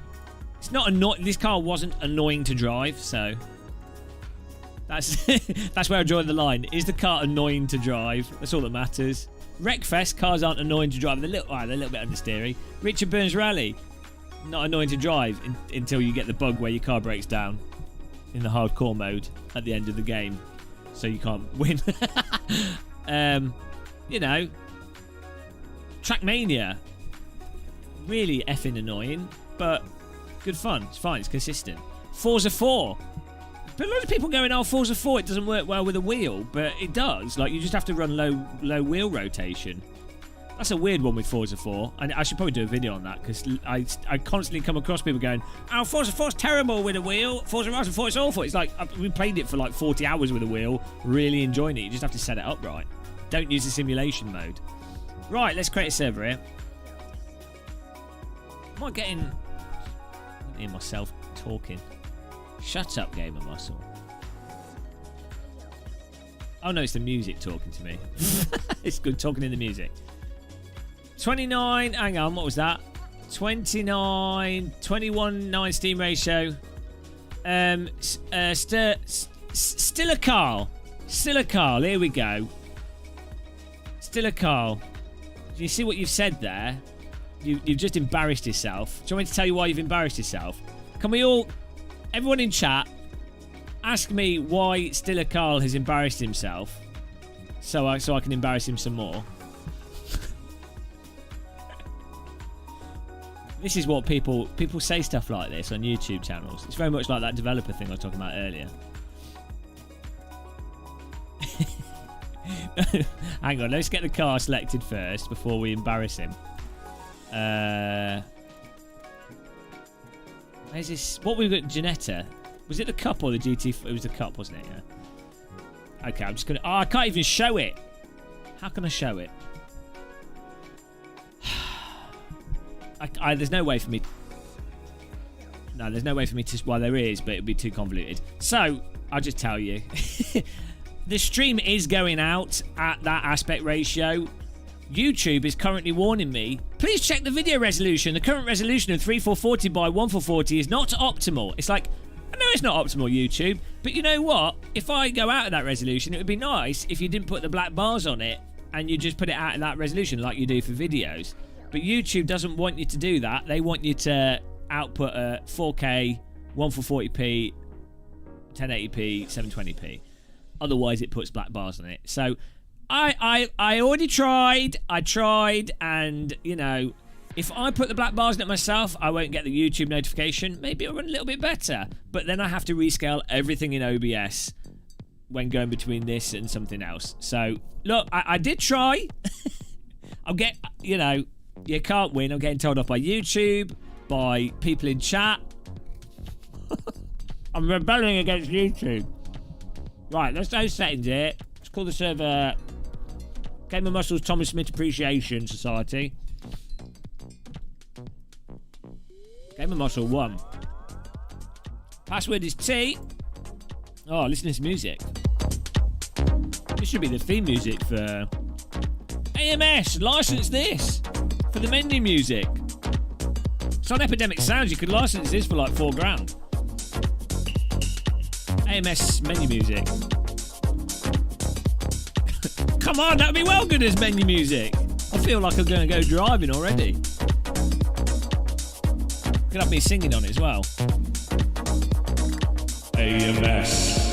Speaker 1: it's not annoying. This car wasn't annoying to drive, so that's that's where I draw the line. Is the car annoying to drive? That's all that matters. Wreckfest, cars aren't annoying to drive. They're a little bit understeery. Richard Burns Rally, not annoying to drive until you get the bug where your car breaks down in the hardcore mode at the end of the game, so you can't win. You know, Trackmania, really effing annoying, but good fun. It's fine. It's consistent. Forza 4. But a lot of people going, oh, Forza 4, it doesn't work well with a wheel, but it does. Like, you just have to run low wheel rotation. That's a weird one with Forza 4, and I should probably do a video on that because I constantly come across people going, oh, Forza 4's terrible with a wheel. Forza Horizon 4, it's awful. It's like, we played it for like 40 hours with a wheel, really enjoying it. You just have to set it up right. Don't use the simulation mode. Right, let's create a server here. Am I getting... I can hear myself talking. Shut up, Gamer Muscle. Oh no, it's the music talking to me. It's good talking in the music. 29, hang on, what was that? 29, 21-9 steam ratio. Still a Carl. Still a Carl, here we go. Still a Carl. Do you see what you've said there? You've just embarrassed yourself. Do you want me to tell you why you've embarrassed yourself? Can we all... Everyone in chat, ask me why Stiller Carl has embarrassed himself, so I can embarrass him some more. This is what people say stuff like this on YouTube channels. It's very much like that developer thing I was talking about earlier. Hang on, let's get the car selected first before we embarrass him. Where's this? What we've got, Janetta. Was it the Cup or the GT? It was the Cup, wasn't it? Yeah. Okay, I'm just gonna. Oh, I can't even show it. How can I show it? There's no way for me. No, there's no way for me to. Well, there is, but it'd be too convoluted. So I'll just tell you. The stream is going out at that aspect ratio. YouTube is currently warning me, please check the video resolution. The current resolution of 3440 by 1440 is not optimal. It's like, I know it's not optimal, YouTube, but you know what? If I go out of that resolution, it would be nice if you didn't put the black bars on it and you just put it out in that resolution like you do for videos. But YouTube doesn't want you to do that. They want you to output a 4K, 1440p, 1080p, 720p. Otherwise, it puts black bars on it. So... I already tried. I tried, and you know, if I put the black bars in it myself, I won't get the YouTube notification. Maybe it'll run a little bit better, but then I have to rescale everything in OBS when going between this and something else. So look, I did try. I'll get, you know, you can't win. I'm getting told off by YouTube, by people in chat. I'm rebelling against YouTube. Right, let's do settings here. Let's call the server Gamer Muscles Thomas Smith Appreciation Society. Gamer Muscle 1. Password is T. Oh, listening to music. This should be the theme music for AMS. License this for the menu music. It's on Epidemic Sounds. You could license this for like $4,000. AMS menu music. Come on, that'd be well good as menu music. I feel like I'm going to go driving already. Could have me singing on it as well.
Speaker 2: AMS.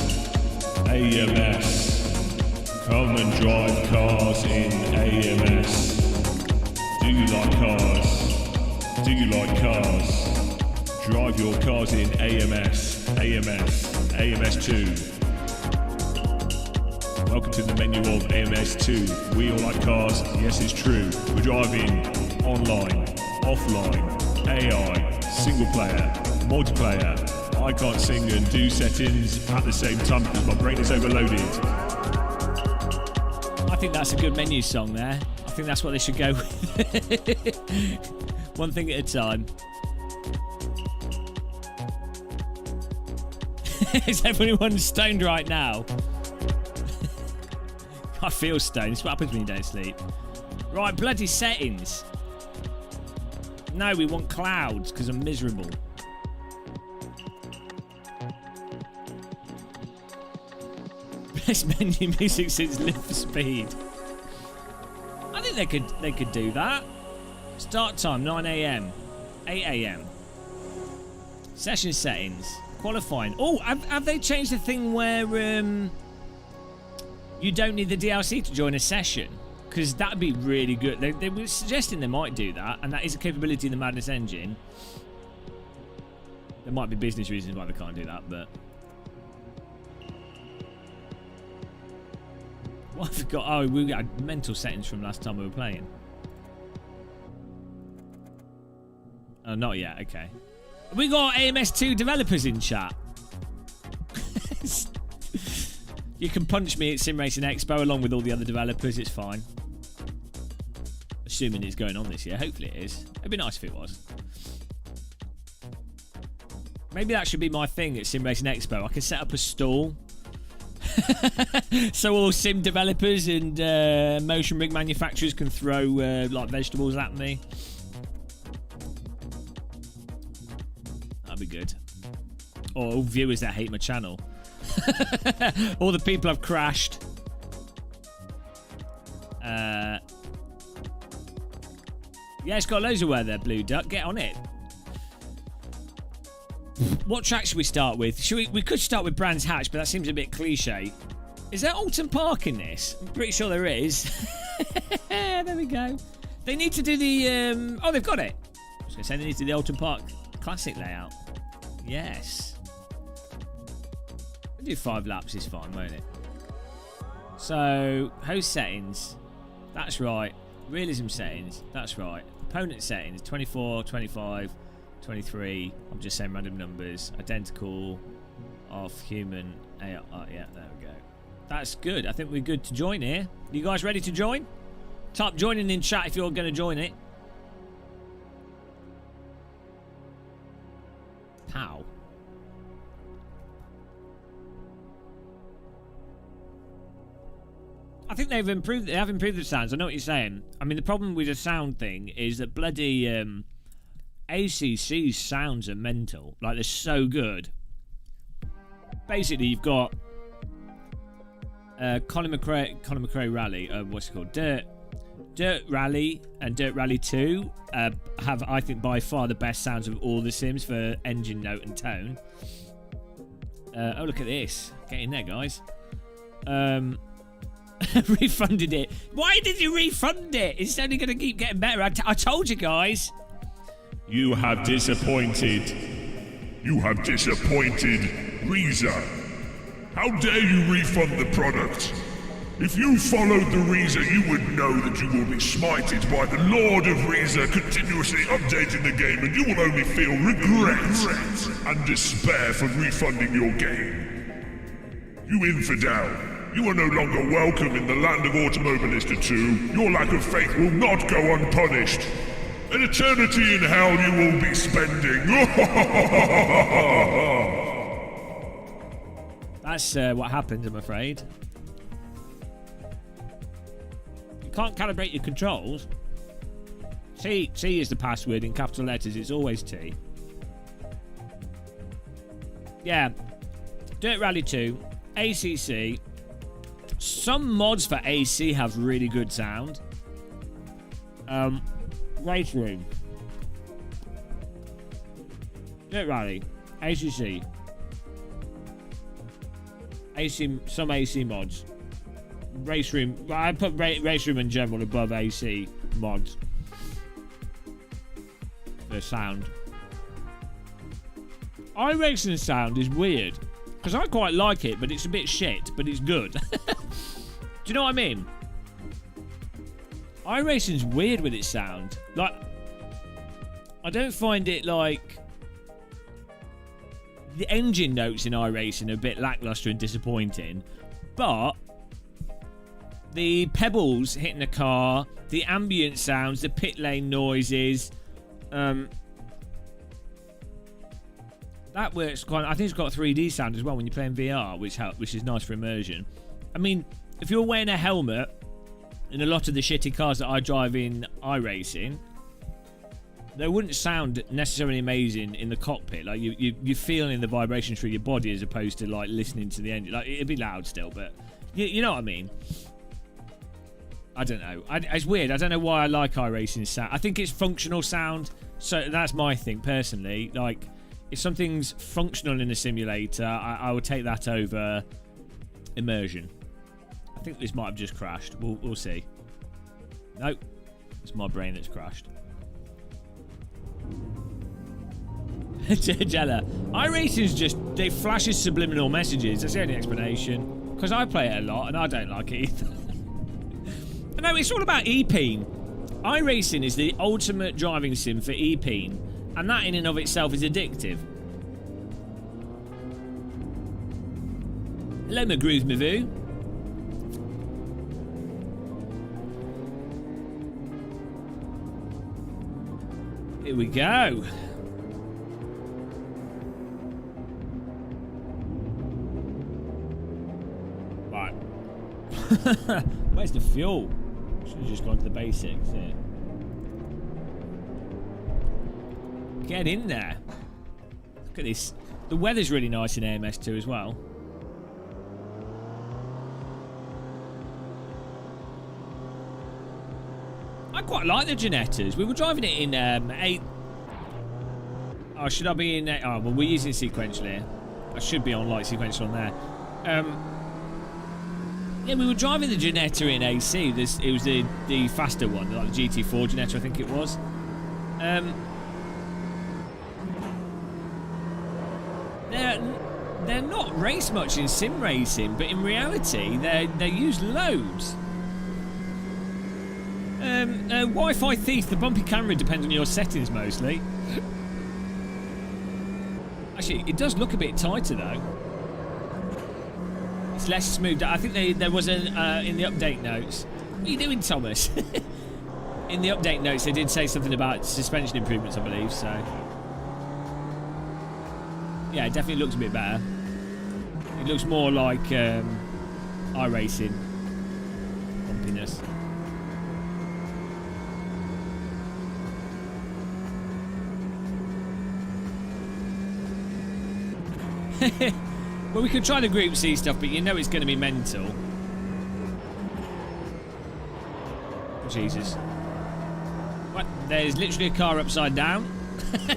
Speaker 2: Come and drive cars in AMS. Do you like cars? Do you like cars? Drive your cars in AMS 2. Welcome to the menu of AMS 2. We all like cars, yes it's true. We're driving online, offline, AI, single player, multiplayer. I can't sing and do settings at the same time because my brain is overloaded.
Speaker 1: I think that's a good menu song there. I think that's what they should go with. One thing at a time. Is everyone stoned right now? I feel stoned. It's what happens when you don't sleep. Right, bloody settings. No, we want clouds because I'm miserable. Best menu music since Live for Speed. I think they could do that. Start time 9 AM, 8 AM. Session settings, qualifying. Oh, have they changed the thing where you don't need the DLC to join a session? Because that'd be really good. They were suggesting they might do that, and that is a capability in the Madness engine. There might be business reasons why they can't do that, but. What I forgot. Oh, we got mental settings from last time we were playing. Oh, not yet. Okay. We got AMS2 developers in chat. You can punch me at SimRacing Expo along with all the other developers. It's fine. Assuming it's going on this year. Hopefully it is. It'd be nice if it was. Maybe that should be my thing at SimRacing Expo. I can set up a stall. So all sim developers and motion rig manufacturers can throw like vegetables at me. That'd be good. Or all viewers that hate my channel. All the people I've crashed. Yeah, it's got loads of wear there, Blue Duck. Get on it. What track should we start with? We could start with Brands Hatch, but that seems a bit cliche. Is there Alton Park in this? I'm pretty sure there is. There we go. They need to do the... oh, they've got it. I was going to say they need to do the Alton Park Classic layout. Yes. We'll do 5 laps is fine, won't it? So, host settings. That's right. Realism settings. That's right. Opponent settings. 24, 25... 23, I'm just saying random numbers, identical, off, human, AR, yeah, there we go. That's good. I think we're good to join here. You guys ready to join? Type joining in chat if you're going to join it. Pow. I think they have improved the sounds. I know what you're saying. I mean, the problem with the sound thing is that bloody ACC's sounds are mental. Like, they're so good. Basically, you've got Colin McRae Rally. What's it called? Dirt Rally and Dirt Rally 2 have, I think, by far the best sounds of all the Sims for engine note and tone. Oh, look at this. Get in there, guys. Refunded it. Why did you refund it? It's only going to keep getting better. I told you guys.
Speaker 2: You have disappointed. You have disappointed Reza. How dare you refund the product? If you followed the Reza, you would know that you will be smited by the Lord of Reza continuously updating the game, and you will only feel regret and despair for refunding your game. You infidel. You are no longer welcome in the land of Automobilista 2. Your lack of faith will not go unpunished. An eternity in hell you will be spending.
Speaker 1: That's what happens, I'm afraid. You can't calibrate your controls. T is the password in capital letters. It's always T. Yeah. Dirt Rally 2. ACC. Some mods for AC have really good sound. Race Room. Dirt Rally. ACC. Some AC mods. Race Room. I put Race Room in general above AC mods. The sound. iRacing sound is weird. Because I quite like it, but it's a bit shit, but it's good. Do you know what I mean? iRacing's weird with its sound. Like, I don't find it like... The engine notes in iRacing are a bit lackluster and disappointing, but the pebbles hitting the car, the ambient sounds, the pit lane noises, that works quite. I think it's got 3D sound as well when you're playing VR, which is nice for immersion. I mean, if you're wearing a helmet in a lot of the shitty cars that I drive in iRacing, they wouldn't sound necessarily amazing in the cockpit. Like you're feeling the vibrations through your body as opposed to like listening to the engine. Like it'd be loud still, but you know what I mean. I don't know. It's weird. I don't know why I like iRacing sound. I think it's functional sound. So that's my thing personally. Like if something's functional in a simulator, I would take that over immersion. I think this might have just crashed. We'll see. Nope. It's my brain that's crashed. Jella, iRacing's just, they flashes subliminal messages. That's the only explanation. Because I play it a lot and I don't like it either. No, it's all about e-peen. iRacing is the ultimate driving sim for e-peen, and that in and of itself is addictive. Hello, McGroove Mavoo. Here we go. Right. Where's the fuel? Should have just gone to the basics. Yeah. Get in there. Look at this. The weather's really nice in AMS2 as well. I quite like the Ginettas. We were driving it in 8. Oh, should I be in? Oh, well, we're using it sequentially. I should be on light sequential on there. Yeah, we were driving the Ginetta in AC. It was the faster one, like the GT4 Ginetta, I think it was. They're not race much in sim racing, but in reality, they're used loads. Wi-Fi thief. The bumpy camera depends on your settings mostly. Actually, it does look a bit tighter though. It's less smooth. I think there was in the update notes. What are you doing, Thomas? In the update notes, they did say something about suspension improvements, I believe. So, yeah, it definitely looks a bit better. It looks more like iRacing bumpiness. Well, we could try the Group C stuff, but you know it's going to be mental. Jesus. What? There's literally a car upside down.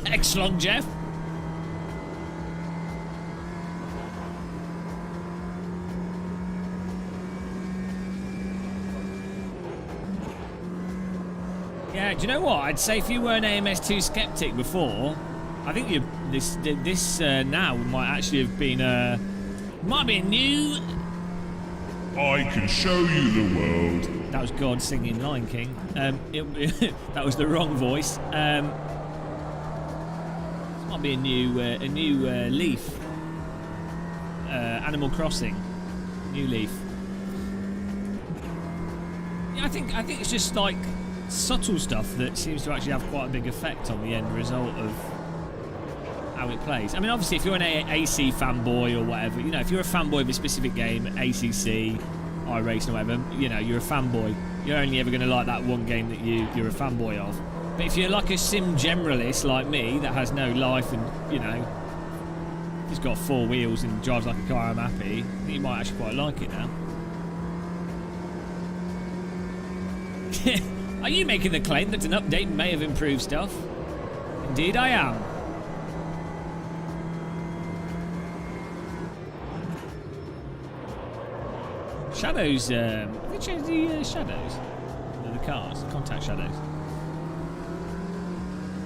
Speaker 1: X-Long Jeff. Yeah, do you know what? I'd say if you were an AMS2 skeptic before, I think this now might actually have been might be a new.
Speaker 2: I can show you the world.
Speaker 1: That was God singing Lion King. That was the wrong voice. This might be a new Leaf. Animal Crossing, new Leaf. Yeah, I think it's just like subtle stuff that seems to actually have quite a big effect on the end result of how it plays. I mean, obviously, if you're an AC fanboy or whatever, you know, if you're a fanboy of a specific game, ACC, iRacing or whatever, you know, you're a fanboy. You're only ever going to like that one game that you're a fanboy of. But if you're like a sim generalist like me that has no life and, you know, just got 4 wheels and drives like a car, I'm happy, I think you might actually quite like it now. Are you making the claim that an update may have improved stuff? Indeed I am. Shadows, have they changed the shadows of the cars? Contact shadows.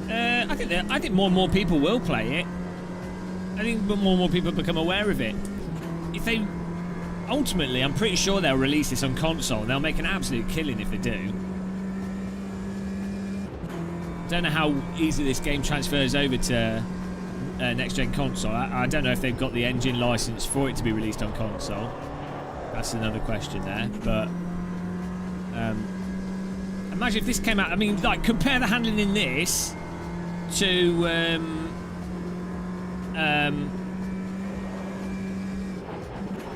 Speaker 1: I think more and more people will play it. I think more and more people become aware of it. If they... Ultimately, I'm pretty sure they'll release this on console. They'll make an absolute killing if they do. Don't know how easily this game transfers over to next-gen console. I don't know if they've got the engine license for it to be released on console. That's another question there. But imagine if this came out. I mean, like, compare the handling in this to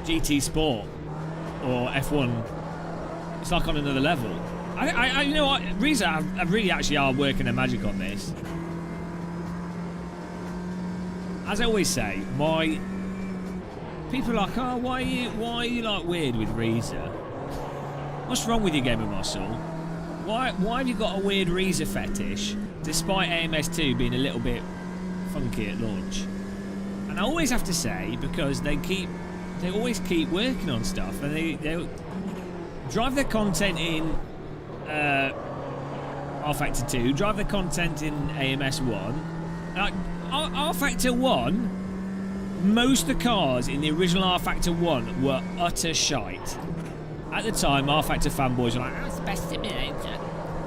Speaker 1: GT Sport or F1. It's like on another level. I you know what, Reza, I really actually are working their magic on this. As I always say, my people are like, oh, why are you like weird with Reza? What's wrong with you, Gamer Muscle? Why have you got a weird Reza fetish, despite AMS2 being a little bit funky at launch? And I always have to say, because they always keep working on stuff, and they drive their content in R-Factor 2, drive their content in AMS1. R-Factor 1, most of the cars in the original R-Factor 1 were utter shite. At the time, R-Factor fanboys were like, that's the best simulator.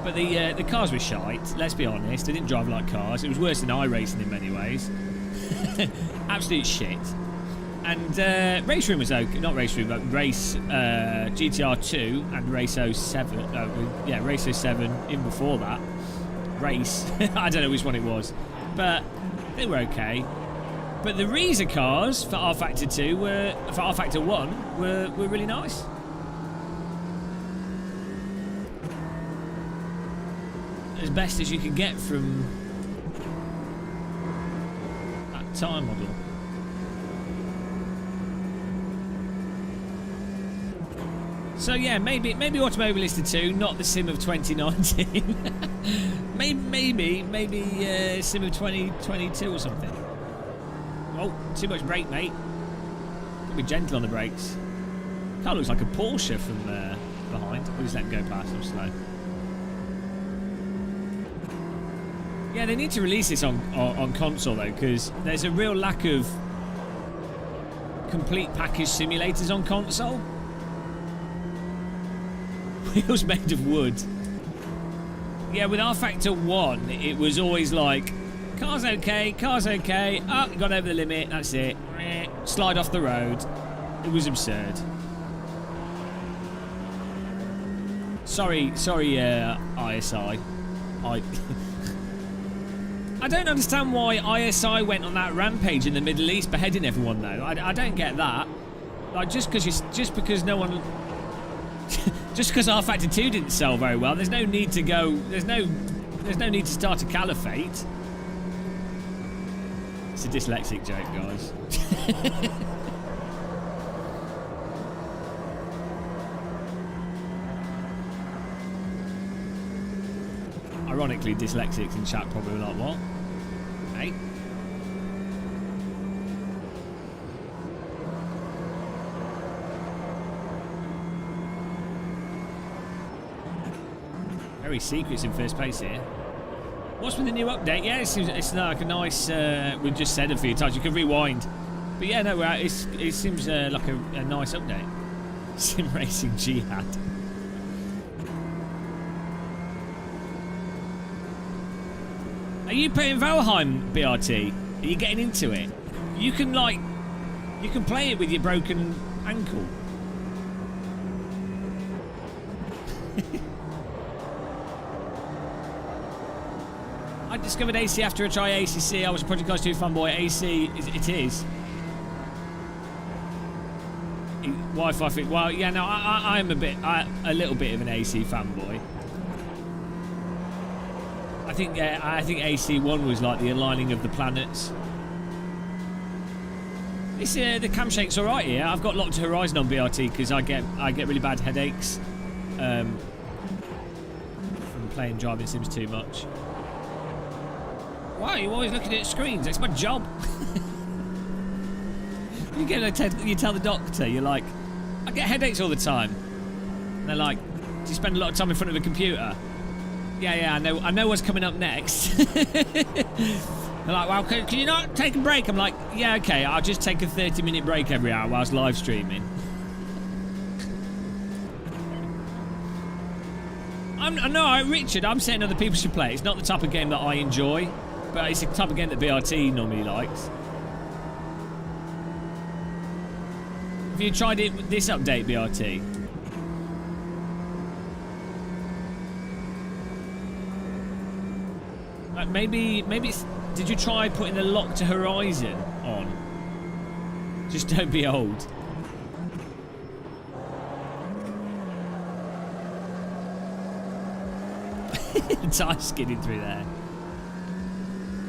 Speaker 1: But the cars were shite, let's be honest. They didn't drive like cars. It was worse than iRacing in many ways. Absolute shit. And Race Room was okay. Not Race Room, but Race GTR 2 and Race 07. Yeah, Race 07 in before that. Race. I don't know which one it was. But they were okay. But the Reza cars for R-Factor 2 for R-Factor 1 were really nice. As best as you can get from that time model. So yeah, maybe Automobilista 2, not the Sim of 2019. maybe Sim of 2022 or something. Oh, too much brake, mate. Gotta be gentle on the brakes. Car looks like a Porsche from behind. We'll just let him go past. I'm slow. Yeah, they need to release this on console though, because there's a real lack of complete package simulators on console. Wheels made of wood. Yeah, with R-Factor 1, it was always like, car's okay, oh, got over the limit, that's it. Slide off the road. It was absurd. Sorry, ISI. I don't understand why ISI went on that rampage in the Middle East beheading everyone though. I don't get that. Like, just because no one... Just because R-Factor 2 didn't sell very well, there's no need to go... There's no need to start a caliphate. It's a dyslexic joke, guys. Ironically, dyslexics in chat probably were like, what? Hey? Very secrets in first place here. What's with the new update? Yeah, it's like a nice... we've just said a few times. You can rewind. But yeah, no, it seems like a nice update. Sim Racing Jihad. Are you playing Valheim, BRT? Are you getting into it? You can play it with your broken ankle. discovered AC after I tried ACC. I was a Project Cars 2 fanboy. AC, it is. Wi-Fi fit. Well, yeah, no, I'm a little bit of an AC fanboy. I think AC1 was like the aligning of the planets. This the camshank's all right here. I've got locked to Horizon on BRT because I get really bad headaches from playing driving sims too much. Why are you always looking at screens? It's my job. You tell the doctor, you're like, I get headaches all the time. And they're like, do you spend a lot of time in front of a computer? Yeah, I know what's coming up next. They're like, well, can you not take a break? I'm like, yeah, okay, I'll just take a 30-minute break every hour whilst live streaming. Richard, I'm saying other people should play. It's not the type of game that I enjoy, but it's the type of game that BRT normally likes. Have you tried it with this update, BRT? Maybe it's... Did you try putting the lock to Horizon on? Just don't be old. Tire skidding through there.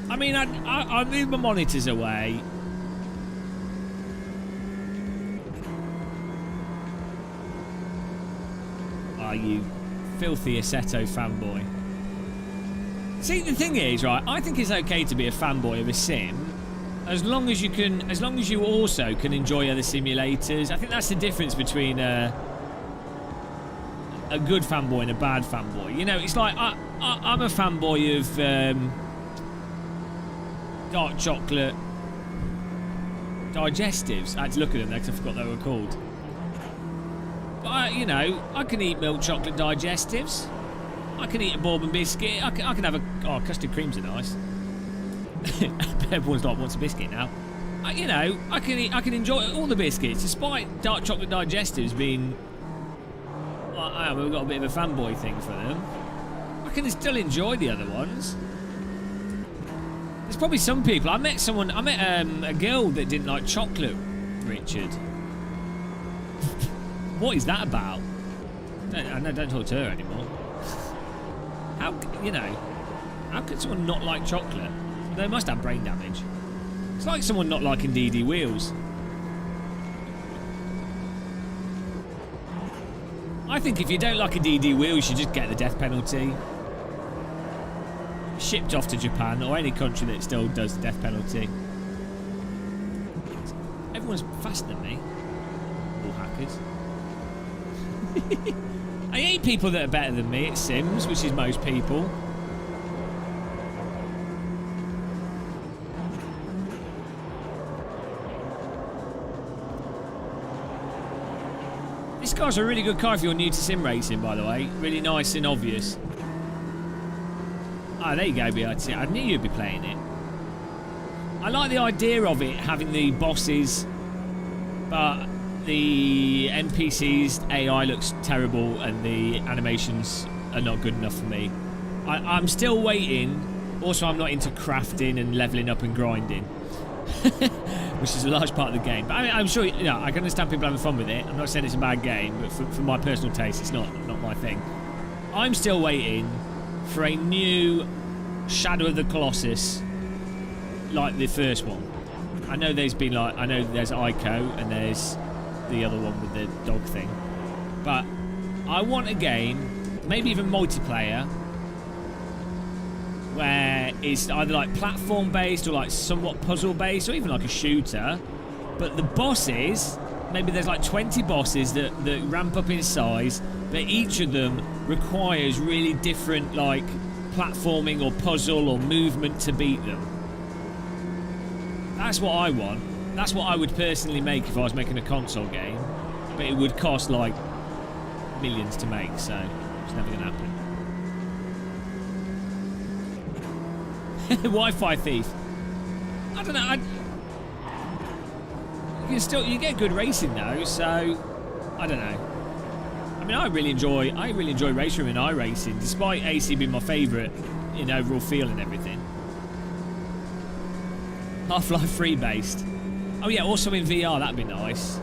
Speaker 1: I mean, I move my monitors away. Are you filthy Assetto fanboy? See, the thing is, right, I think it's okay to be a fanboy of a sim as long as you also can enjoy other simulators. I think that's the difference between a good fanboy and a bad fanboy. You know, it's like I'm a fanboy of dark chocolate digestives. I had to look at them there because I forgot they were called. But you know, I can eat milk chocolate digestives. I can eat a bourbon biscuit. I can have a... Oh, custard creams are nice. Everyone's like, wants a biscuit now. You know, I can enjoy all the biscuits, despite dark chocolate digestives being... Well, we've got a bit of a fanboy thing for them. I can still enjoy the other ones. There's probably some people... I met a girl that didn't like chocolate, Richard. What is that about? Don't talk to her anymore. How could someone not like chocolate? They must have brain damage. It's like someone not liking DD wheels. I think if you don't like a DD wheel, you should just get the death penalty. Shipped off to Japan or any country that still does the death penalty. Everyone's faster than me. All hackers. I hate people that are better than me at Sims, which is most people. This car's a really good car if you're new to sim racing, by the way. Really nice and obvious. Ah, there you go, BRT. I knew you'd be playing it. I like the idea of it having the bosses, but the NPCs AI looks terrible and the animations are not good enough for me. I'm still waiting. Also, I'm not into crafting and leveling up and grinding, which is a large part of the game. But I'm sure, you know, I can understand people having fun with it. I'm not saying it's a bad game, but for my personal taste, it's not my thing. I'm still waiting for a new Shadow of the Colossus like the first one. I know there's Ico and there's the other one with the dog thing, but I want a game, maybe even multiplayer, where it's either like platform based or like somewhat puzzle based or even like a shooter, but the bosses, maybe there's like 20 bosses that ramp up in size, but each of them requires really different like platforming or puzzle or movement to beat them. That's what I want. That's what I would personally make if I was making a console game, but it would cost like millions to make, so it's never going to happen. Wi-Fi thief. I don't know. You get good racing though, so I don't know. I mean, I really enjoy race room and iRacing, despite AC being my favourite in overall feel and everything. Half-Life 3 based. Oh yeah, also in VR, that'd be nice.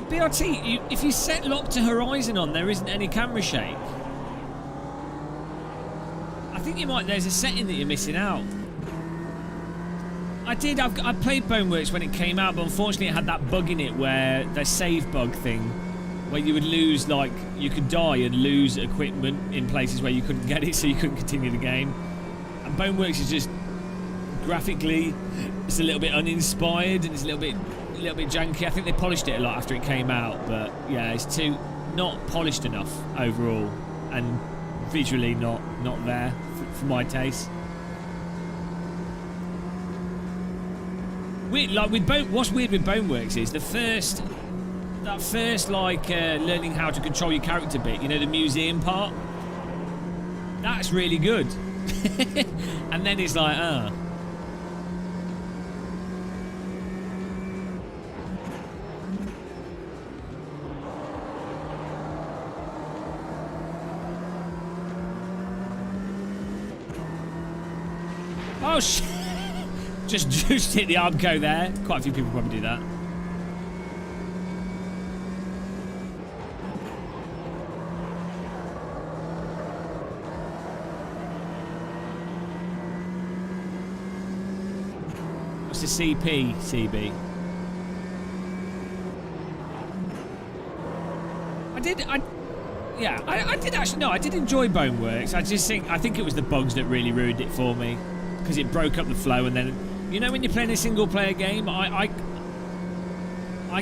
Speaker 1: BRT, if you set lock to horizon on, there isn't any camera shake. I think you might. There's a setting that you're missing out. I played Boneworks when it came out, but unfortunately it had that bug in it where the save bug thing, where you would lose, like, you could die and lose equipment in places where you couldn't get it, so you couldn't continue the game. And Boneworks is just graphically, it's a little bit uninspired and it's a little bit janky. I think they polished it a lot after it came out, but yeah, it's too not polished enough overall, and visually not there for my taste. Weird, like what's weird with Boneworks is that first like learning how to control your character bit, you know, the museum part, that's really good. And then it's like, oh shit. Just hit the Armco there. Quite a few people probably do that. What's the CB? I did actually, no, I did enjoy Boneworks. I think it was the bugs that really ruined it for me, because it broke up the flow. And then, you know, when you're playing a single player game, I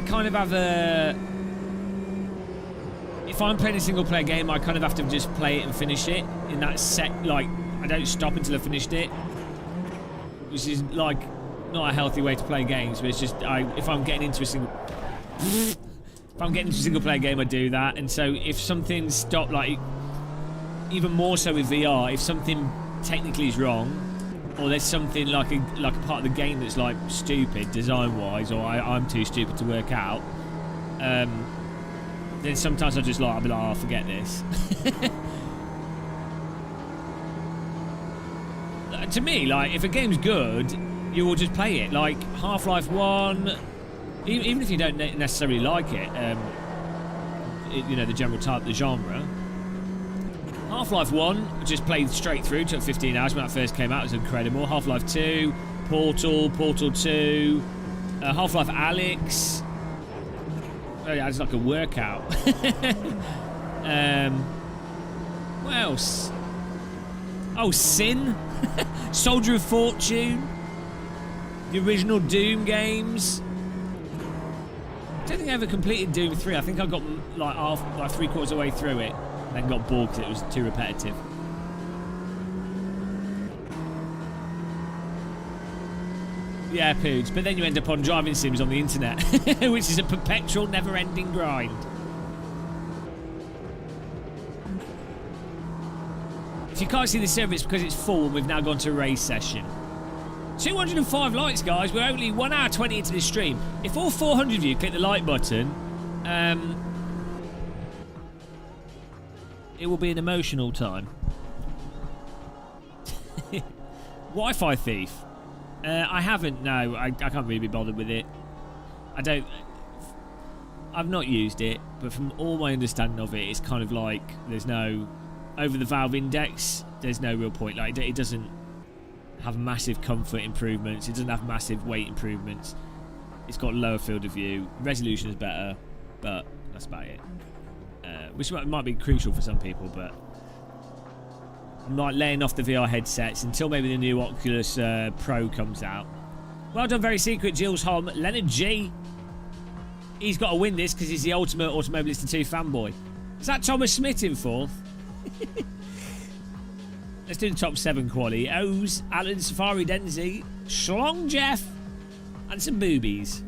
Speaker 1: kind of have a, if I'm playing a single player game, I kind of have to just play it and finish it in that set, like, I don't stop until I finished it, which is like not a healthy way to play games. But it's just, if I'm getting into a single player game, I do that. And so if something stopped, like, even more so with VR, if something technically is wrong, or there's something like a part of the game that's like stupid design-wise, or I'm too stupid to work out, then sometimes I'll be like, oh, forget this. To me, like, if a game's good, you will just play it. Like Half-Life 1, even if you don't necessarily like it, you know, the general type, the genre. Half-Life 1, just played straight through, took 15 hours when that first came out, it was incredible. Half-Life 2, Portal 2, Half-Life Alyx. Oh yeah, it's like a workout. What else? Oh, Sin, Soldier of Fortune, the original Doom games. I don't think I ever completed Doom 3. I think I got like three-quarters of the way through it, then got bored because it was too repetitive. Yeah, Poods. But then you end up on driving sims on the internet, which is a perpetual, never-ending grind. If you can't see the server, it's because it's full and we've now gone to a race session. 205 likes, guys. We're only 1 hour 20 into this stream. If all 400 of you click the like button, it will be an emotional time. Wi-Fi thief. I haven't, no. I can't really be bothered with it. I've not used it, but from all my understanding of it, it's kind of like there's no, over the valve index, there's no real point. Like, it doesn't have massive comfort improvements. It doesn't have massive weight improvements. It's got lower field of view. Resolution is better, but that's about it. Which might be crucial for some people, but I'm not laying off the VR headsets until maybe the new Oculus Pro comes out. Well done, Very Secret, Jill's Hom. Leonard G. He's got to win this because he's the ultimate Automobilista 2 fanboy. Is that Thomas Smith in fourth? Let's do the top 7 quality. O's, Alan, Safari, Denzi, Schlong Jeff, and some boobies.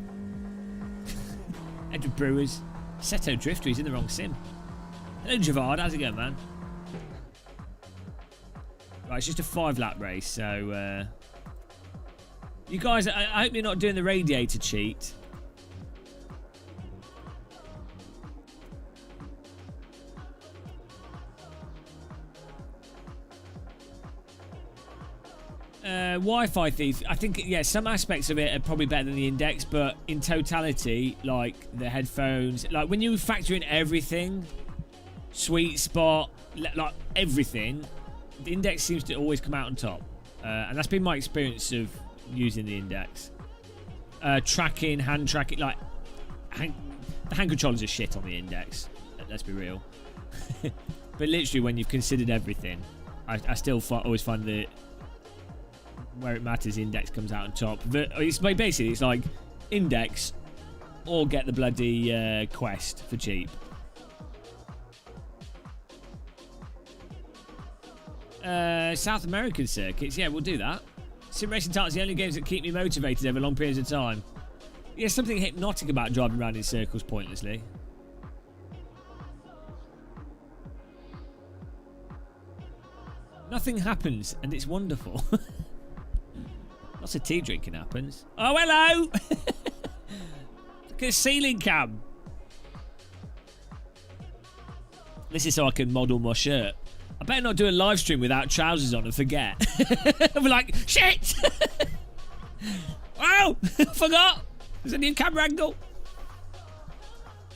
Speaker 1: Edward Brewers. Seto Drifter, he's in the wrong sim. Hello, Javard. How's it going, man? Right, it's just a 5-lap race, so... you guys, I hope you're not doing the radiator cheat. Wi-Fi thief. I think, yeah, some aspects of it are probably better than the Index, but in totality, like the headphones, like when you factor in everything, sweet spot, like everything, the Index seems to always come out on top. And that's been my experience of using the Index. Tracking, hand tracking, like the hand controllers are shit on the Index. Let's be real. But literally, when you've considered everything, I still always find that where it matters, Index comes out on top. But it's basically, it's like Index or get the bloody Quest for cheap. South American circuits, yeah, we'll do that. Sim racing titles are the only games that keep me motivated over long periods of time. Yeah, something hypnotic about driving around in circles pointlessly. Nothing happens, and it's wonderful. Lots of tea drinking happens. Oh, hello! Look at the ceiling cam. This is so I can model my shirt. I better not do a live stream without trousers on and forget. I'll be like, shit! Oh, forgot! There's a new camera angle.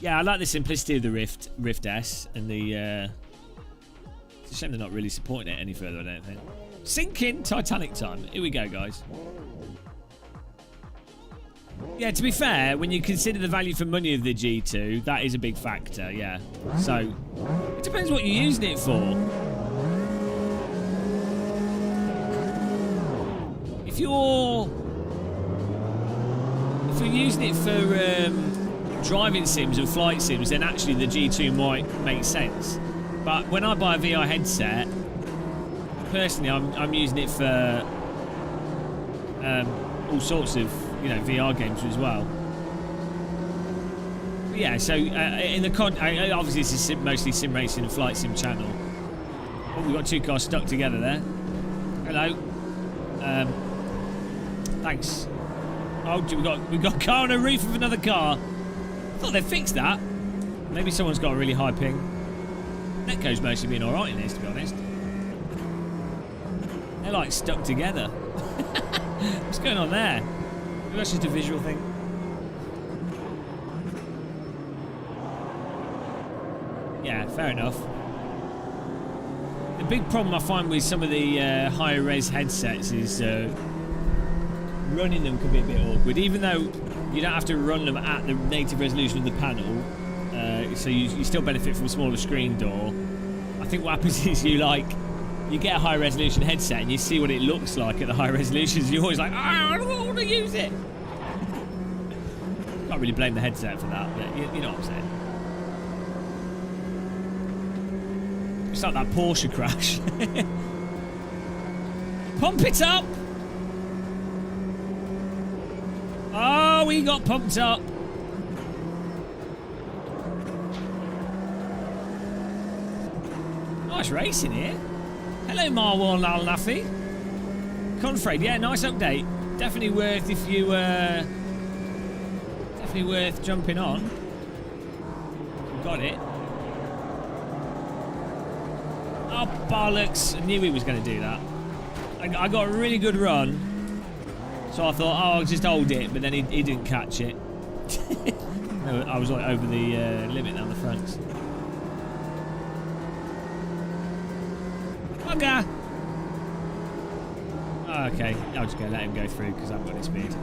Speaker 1: Yeah, I like the simplicity of the Rift S and the... It's a shame they're not really supporting it any further, I don't think. Sinking Titanic time. Here we go, guys. Yeah, to be fair, when you consider the value for money of the G2, that is a big factor, yeah. So, it depends what you're using it for. If you're using it for driving sims and flight sims, then actually the G2 might make sense. But when I buy a VR headset, personally, I'm using it for all sorts of, you know, VR games as well. But yeah, so in the obviously this is mostly sim racing and flight sim channel. Oh, we've got two cars stuck together there. Hello. Thanks. Oh, we've got a car on a roof of another car. I thought they'd fixed that. Maybe someone's got a really high ping. Netco's mostly been alright in this, to be honest. They're like stuck together. What's going on there? Maybe that's just a visual thing. Yeah, fair enough. The big problem I find with some of the higher res headsets is running them can be a bit awkward, even though you don't have to run them at the native resolution of the panel, so you still benefit from a smaller screen door. I think what happens is you get a high resolution headset and you see what it looks like at the high resolutions, you're always like, oh, I don't want to use it. Can't really blame the headset for that, but you know what I'm saying. It's like that Porsche crash. Pump it up! Oh, we got pumped up. Nice racing here. Hello, Marwan Al Nafi. Confraid, yeah, nice update. Definitely worth if you definitely worth jumping on. Got it. Oh, bollocks. I knew he was going to do that. I got a really good run. So I thought, oh, I'll just hold it, but then he didn't catch it. No, I was like over the limit down the front. Bugger! Oh, okay, I'll just go let him go through because I haven't got any speed.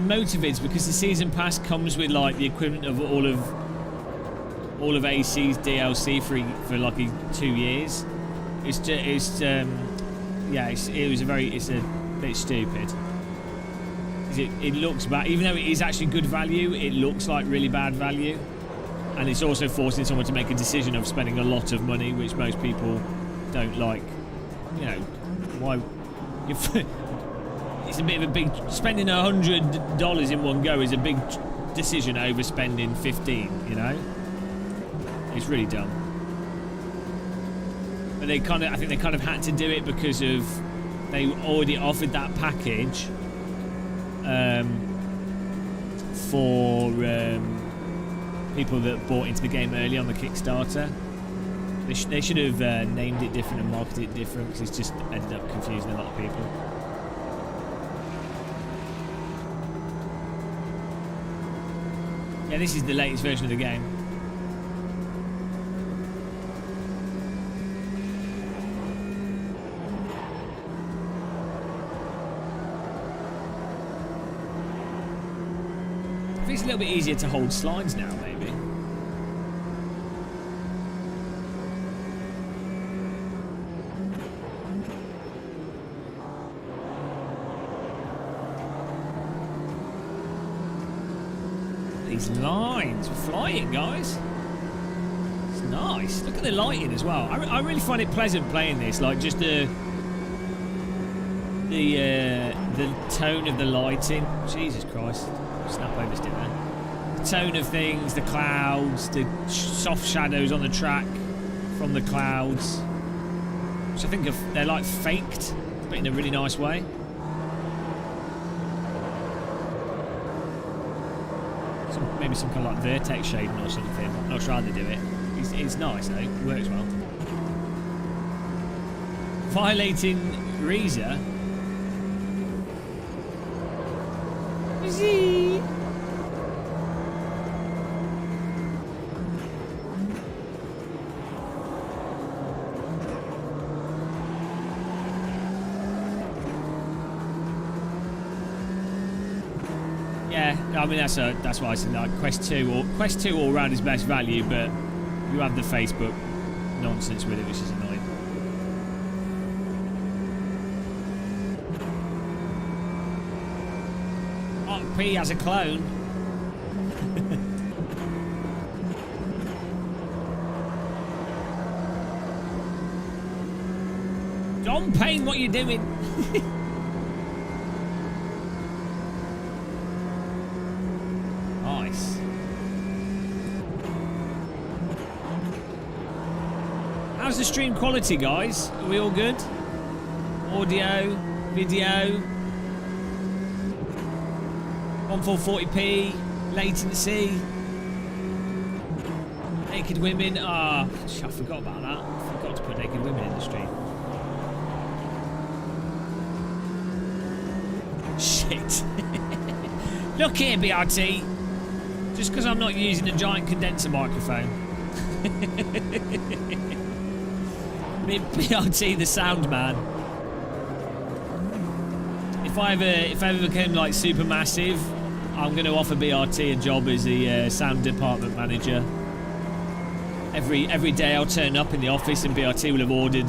Speaker 1: Motivids, because the season pass comes with like the equivalent of all of AC's DLC for like 2 years. It's a bit stupid. It looks bad, even though it is actually good value. It looks like really bad value, and it's also forcing someone to make a decision of spending a lot of money, which most people don't like. You know, why? It's a bit of a big spending $100 in one go is a big decision over spending 15. You know. It's really dumb. But I think they kind of had to do it because of they already offered that package for people that bought into the game early on the Kickstarter. They should have named it different and marketed it different, because it's just ended up confusing a lot of people. Yeah, this is the latest version of the game. I think it's a little bit easier to hold slides now, maybe. These lines, we're flying, guys. It's nice. Look at the lighting as well. I really find it pleasant playing this. Like just the tone of the lighting. Jesus Christ! Snap oversteer there. The tone of things, the clouds, the soft shadows on the track from the clouds, which I think they're like faked, but in a really nice way. Maybe some kind of like vertex shading or something. I'm not sure how they do it. It's nice though. It works well. Violating Reza. Yeah, I mean that's why I said like Quest 2 all round is best value, but you have the Facebook nonsense with it, which is annoying. P has a clone. Don Payne, what you doing? Nice. How's the stream quality, guys? Are we all good? Audio, video, 1440p, latency, naked women. Ah, I forgot about that. I forgot to put naked women in the stream. Shit. Look here, BRT. Just because I'm not using a giant condenser microphone. BRT, the sound man. If I ever became like super massive, I'm going to offer BRT a job as the sound department manager. Every day I'll turn up in the office and BRT will have ordered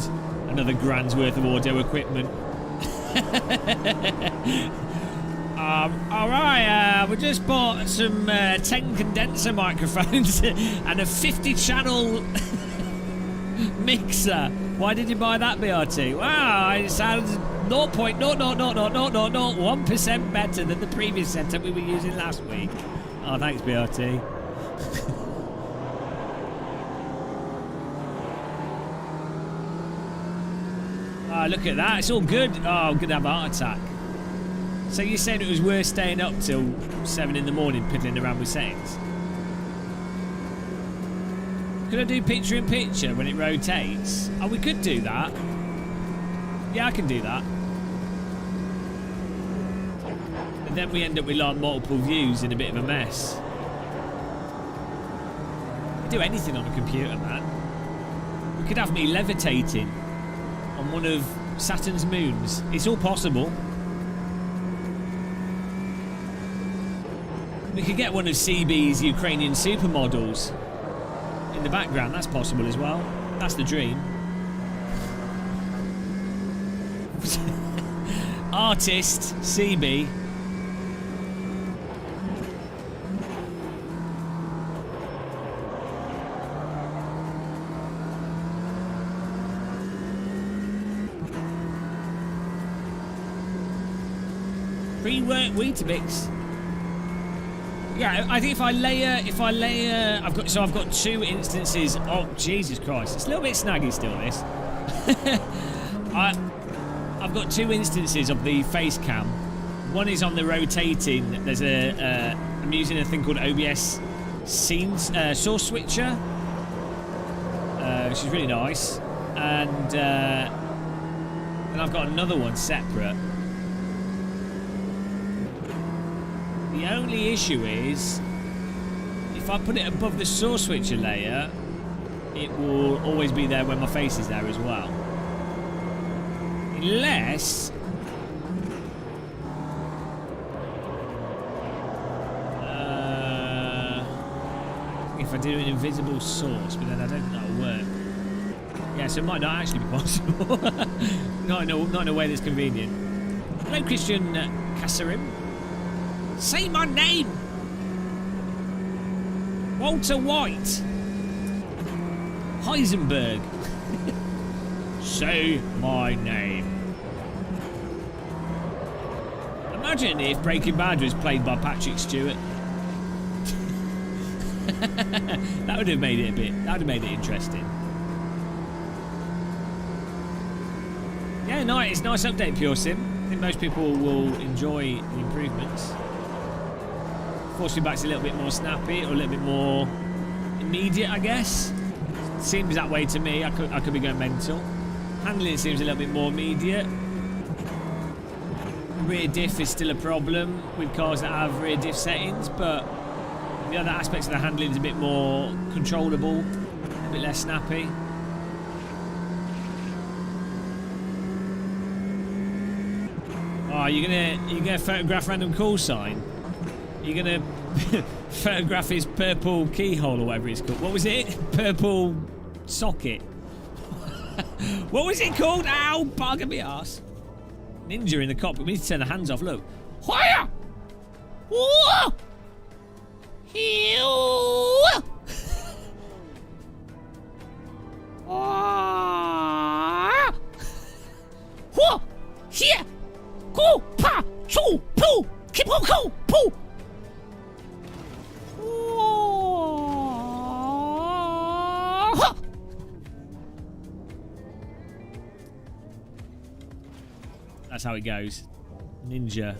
Speaker 1: another grand's worth of audio equipment. Alright, we just bought some 10 condenser microphones and a 50 channel mixer. Why did you buy that, BRT? Wow, it sounds 0.0000001% better than the previous setup we were using last week. Oh, thanks, BRT. Oh, look at that. It's all good. Oh, I'm going to have a heart attack. So you're saying it was worth staying up till 7 in the morning piddling around with settings? Could I do picture in picture when it rotates? Oh, we could do that. Yeah, I can do that. And then we end up with like multiple views in a bit of a mess. I could do anything on a computer, man. We could have me levitating on one of Saturn's moons. It's all possible. We could get one of CB's Ukrainian supermodels in the background. That's possible as well. That's the dream. Artist CB. Pre-work Weetabix. Yeah, I think if I layer, I've got 2 instances. Oh, Jesus Christ! It's a little bit snaggy still. This. I've got 2 instances of the face cam. One is on the rotating. There's I'm using a thing called OBS scenes source switcher. She's really nice, and then I've got another one separate. The only issue is if I put it above the source switcher layer, it will always be there when my face is there as well. Unless if I do an invisible source, but then I don't think that'll work. Yeah, so it might not actually be possible. not in a way that's convenient. Hello, Christian Kassarim. Say my name! Walter White. Heisenberg. Say my name. Imagine if Breaking Bad was played by Patrick Stewart. That would have made it that would have made it interesting. Yeah, nice. It's a nice update, Pure Sim. I think most people will enjoy the improvements. Force feedback's a little bit more snappy, or a little bit more immediate, I guess. Seems that way to me. I could be going mental. Handling seems a little bit more immediate. Rear diff is still a problem with cars that have rear diff settings, but the other aspects of the handling is a bit more controllable, a bit less snappy. Oh, you're gonna photograph random call sign? You're gonna photograph his purple keyhole or whatever it's called. What was it? Purple socket. What was it called? Ow, bugger me ass. Ninja in the cockpit. We need to turn the hands off. Look. Fire! Whoa! Here! Go! Pa! Choo! Poo! Keep on go! Poo! That's how it goes. Ninja.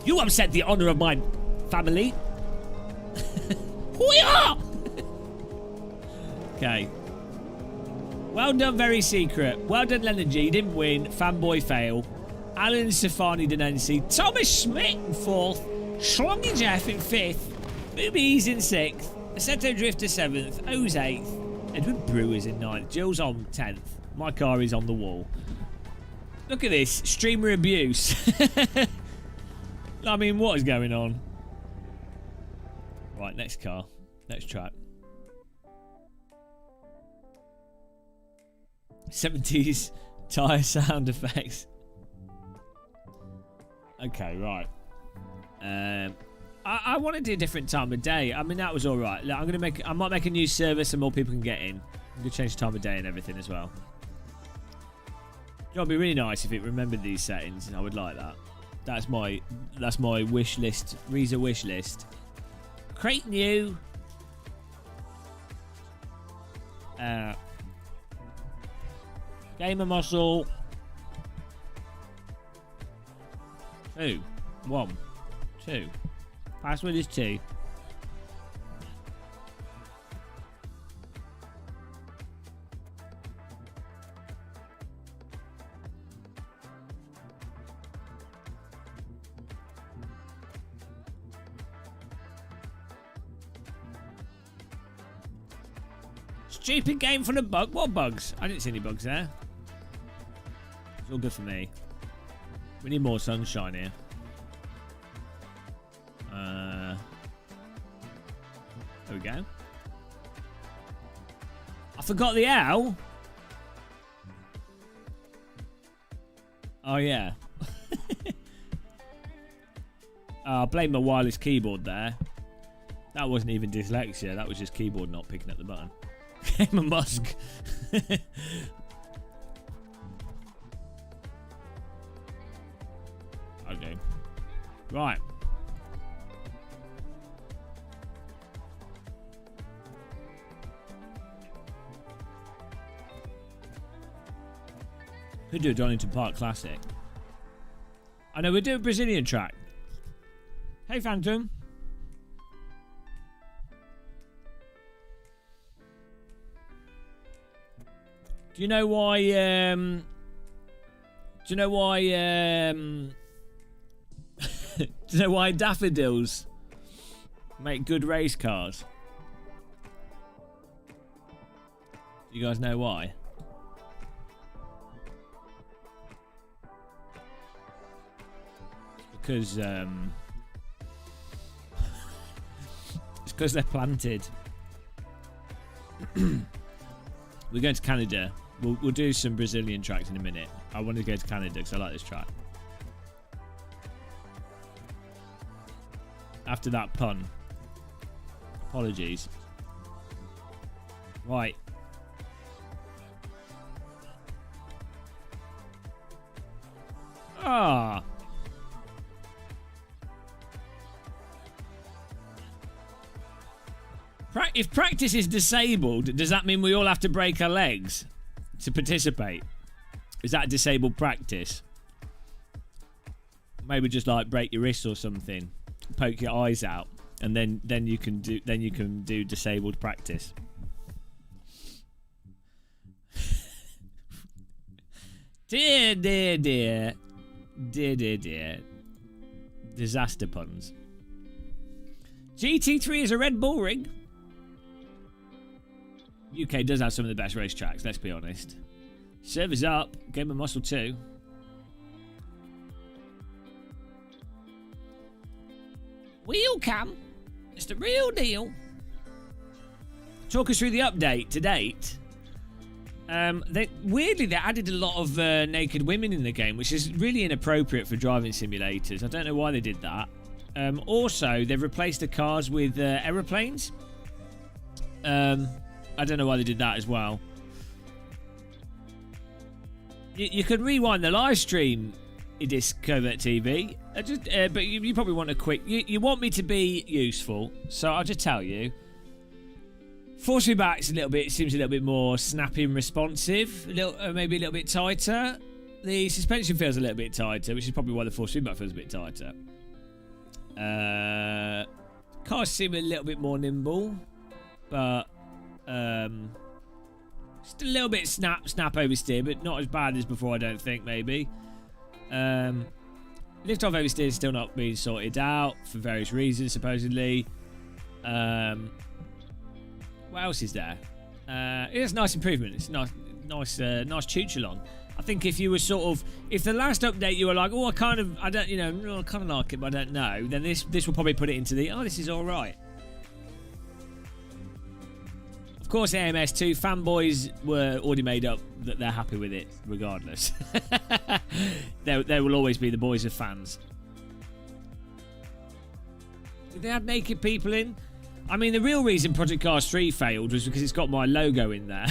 Speaker 1: You upset the honor of my family. Okay. Well done, Very Secret. Well done, Leonard G. You didn't win. Fanboy fail. Alan Stefani Denensi. Thomas Schmidt in 4th. Schlongy Jeff in 5th. Boobies in 6th. Assetto Drifter 7th. O's 8th. Edward Brewer's in 9th. Jill's on 10th. My car is on the wall. Look at this. Streamer abuse. I mean, what is going on? Right, next car. Next track. 70s tyre sound effects. Okay, right. I want to do a different time of day. I mean, that was all right. Look, I might make a new service so more people can get in. I'm gonna change the time of day and everything as well. It would be really nice if it remembered these settings, and I would like that. That's my wish list. Reza wish list. Create new. Gamer muscle. 2 1 2. Password is 2. Stupid game full of bugs. What bugs? I didn't see any bugs there. It's all good for me. We need more sunshine here. There we go. I forgot the L. Oh, yeah. I blame my wireless keyboard there. That wasn't even dyslexia. That was just keyboard not picking up the button. Gamer Musk. Okay. Right. Could do a Donington Park Classic. I know, we're doing Brazilian track. Hey, Phantom. Do you know why, do you know why, do you know why daffodils make good race cars? Do you guys know why? Because it's because they're planted. We're going to Canada. We'll do some Brazilian tracks in a minute. I want to go to Canada because I like this track. After that pun. Apologies. Right. Ah. If practice is disabled, does that mean we all have to break our legs to participate? Is that disabled practice? Maybe just like break your wrist or something, poke your eyes out, and then you can do disabled practice. Dear. Disaster puns. GT3 is a Red Bull ring. UK does have some of the best racetracks, let's be honest. Servers up. Game of Muscle 2. Wheel cam. It's the real deal. Talk us through the update to date. Weirdly, they added a lot of naked women in the game, which is really inappropriate for driving simulators. I don't know why they did that. Also, they've replaced the cars with aeroplanes. I don't know why they did that as well. You could rewind the live stream, Idis Covert TV. But you probably want a quick... You want me to be useful, so I'll just tell you. Force feedback seems a little bit more snappy and responsive. Maybe a little bit tighter. The suspension feels a little bit tighter, which is probably why the force feedback feels a bit tighter. Cars seem a little bit more nimble, but just a little bit snap oversteer, but not as bad as before, I don't think. Maybe lift off oversteer is still not being sorted out for various reasons, supposedly. What else is there? It's a nice improvement. It's nice chooch along. I think if you were if the last update you were like, oh, I kind of like it, but I don't know, then this will probably put it into the, oh, this is all right. Of course, AMS2 fanboys were already made up that they're happy with it, regardless. There will always be the boys of fans. Did they add naked people in? I mean, the real reason Project Cars 3 failed was because it's got my logo in there.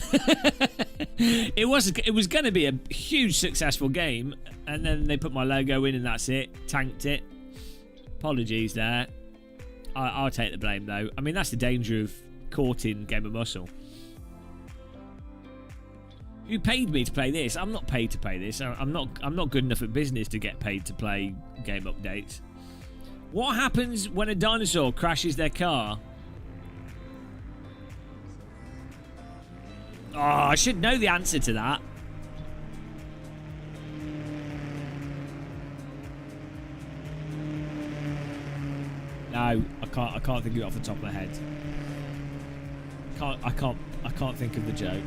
Speaker 1: It was going to be a huge successful game, and then they put my logo in, and that's it. Tanked it. Apologies there. I'll take the blame though. I mean, that's the danger of courting Game of Muscle. Who paid me to play this? I'm not paid to play this. I'm not good enough at business to get paid to play game updates. What happens when a dinosaur crashes their car? Oh, I should know the answer to that. No, I can't think of it off the top of my head. I can't think of the joke.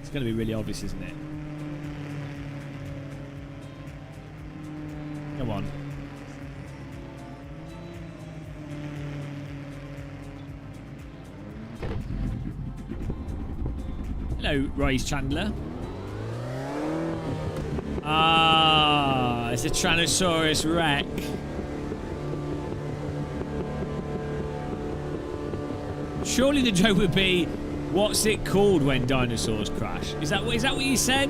Speaker 1: It's going to be really obvious, isn't it? Come on. Hello, Royce Chandler. Ah, it's a Tyrannosaurus Rex. Surely the joke would be, what's it called when dinosaurs crash? Is that what you said?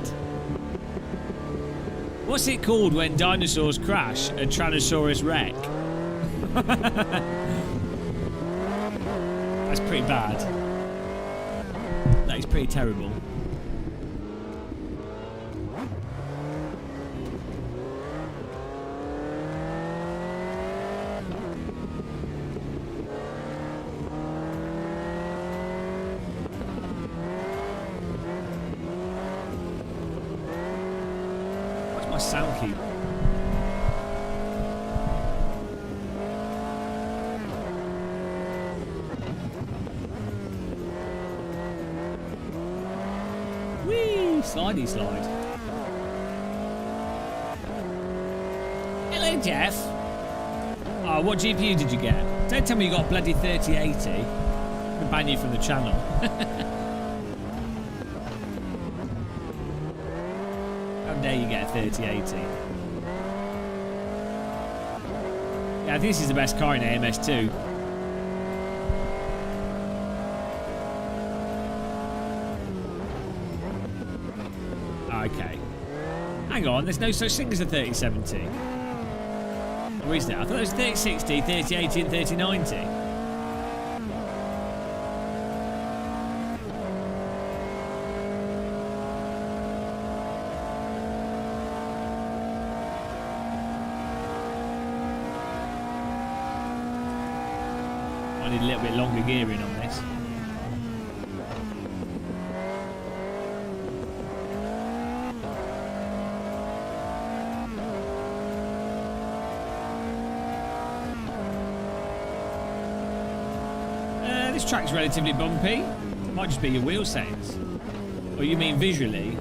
Speaker 1: What's it called when dinosaurs crash? A Tyrannosaurus Rex. That's pretty bad. That is pretty terrible. Nice sound keep. Whee! Slidey slide. Hello, Jeff. Oh, what GPU did you get? Don't tell me you got a bloody 3080. I'll ban you from the channel. How dare you get a 3080? Yeah, I think this is the best car in AMS2. Okay. Hang on, there's no such thing as a 3070. Or is there? I thought it was 3060, 3080 and 3090. I need a little bit longer gearing on this. This track's relatively bumpy. Might just be your wheel settings. Or you mean visually?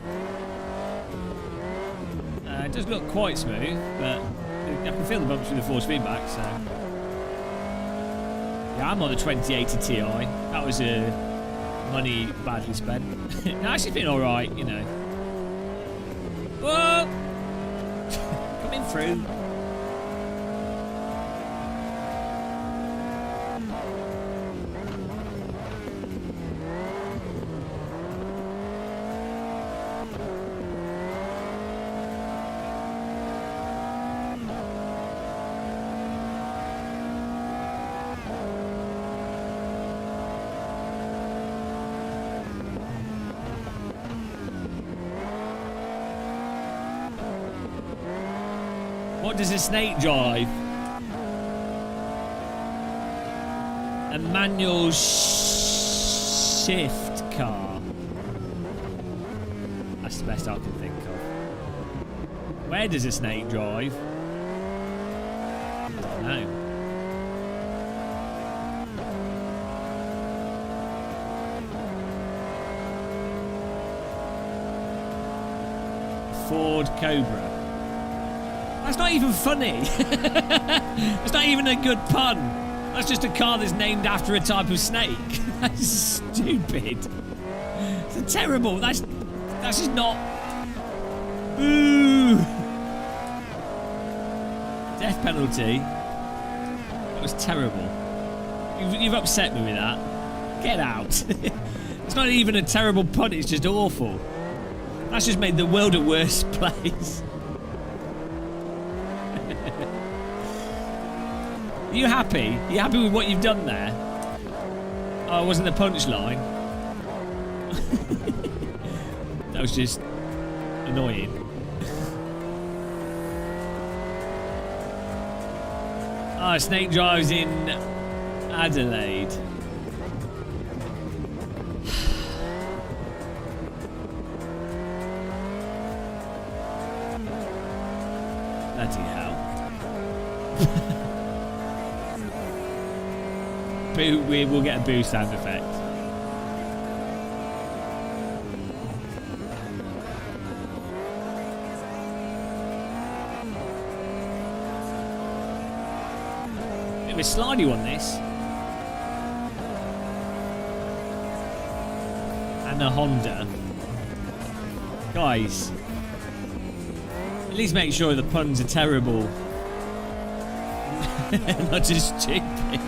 Speaker 1: It does look quite smooth, but I can feel the bumps with the force feedback, so... Yeah, I'm on the 2080 Ti. That was money badly spent. No, actually been alright, you know. Whoa! Coming through. What does a snake drive? A manual shift car. That's the best I can think of. Where does a snake drive? I don't know. Ford Cobra. That's not even funny. It's not even a good pun. That's just a car that's named after a type of snake. That's stupid. It's terrible. That's just not... Ooh. Death penalty. That was terrible. You've upset me with that. Get out. It's not even a terrible pun. It's just awful. That's just made the world a worse place. Are you happy? Are you happy with what you've done there? Oh, it wasn't the punchline. That was just annoying. Ah, snake drives in Adelaide. Bloody hell. We will get a boo sound effect. Bit of a slidey one, this. And a Honda. Guys, at least make sure the puns are terrible. Not just stupid.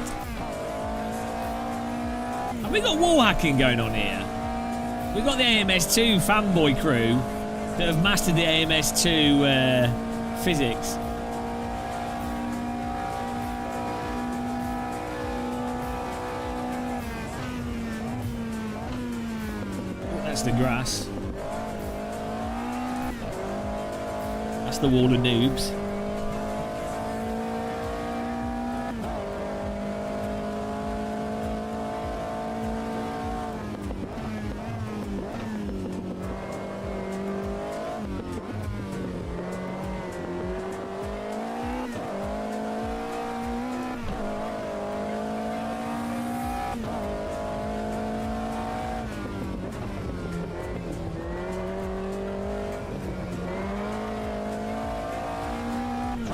Speaker 1: We got wall hacking going on here. We've got the AMS2 fanboy crew that have mastered the AMS2 physics. That's the grass. That's the wall of noobs.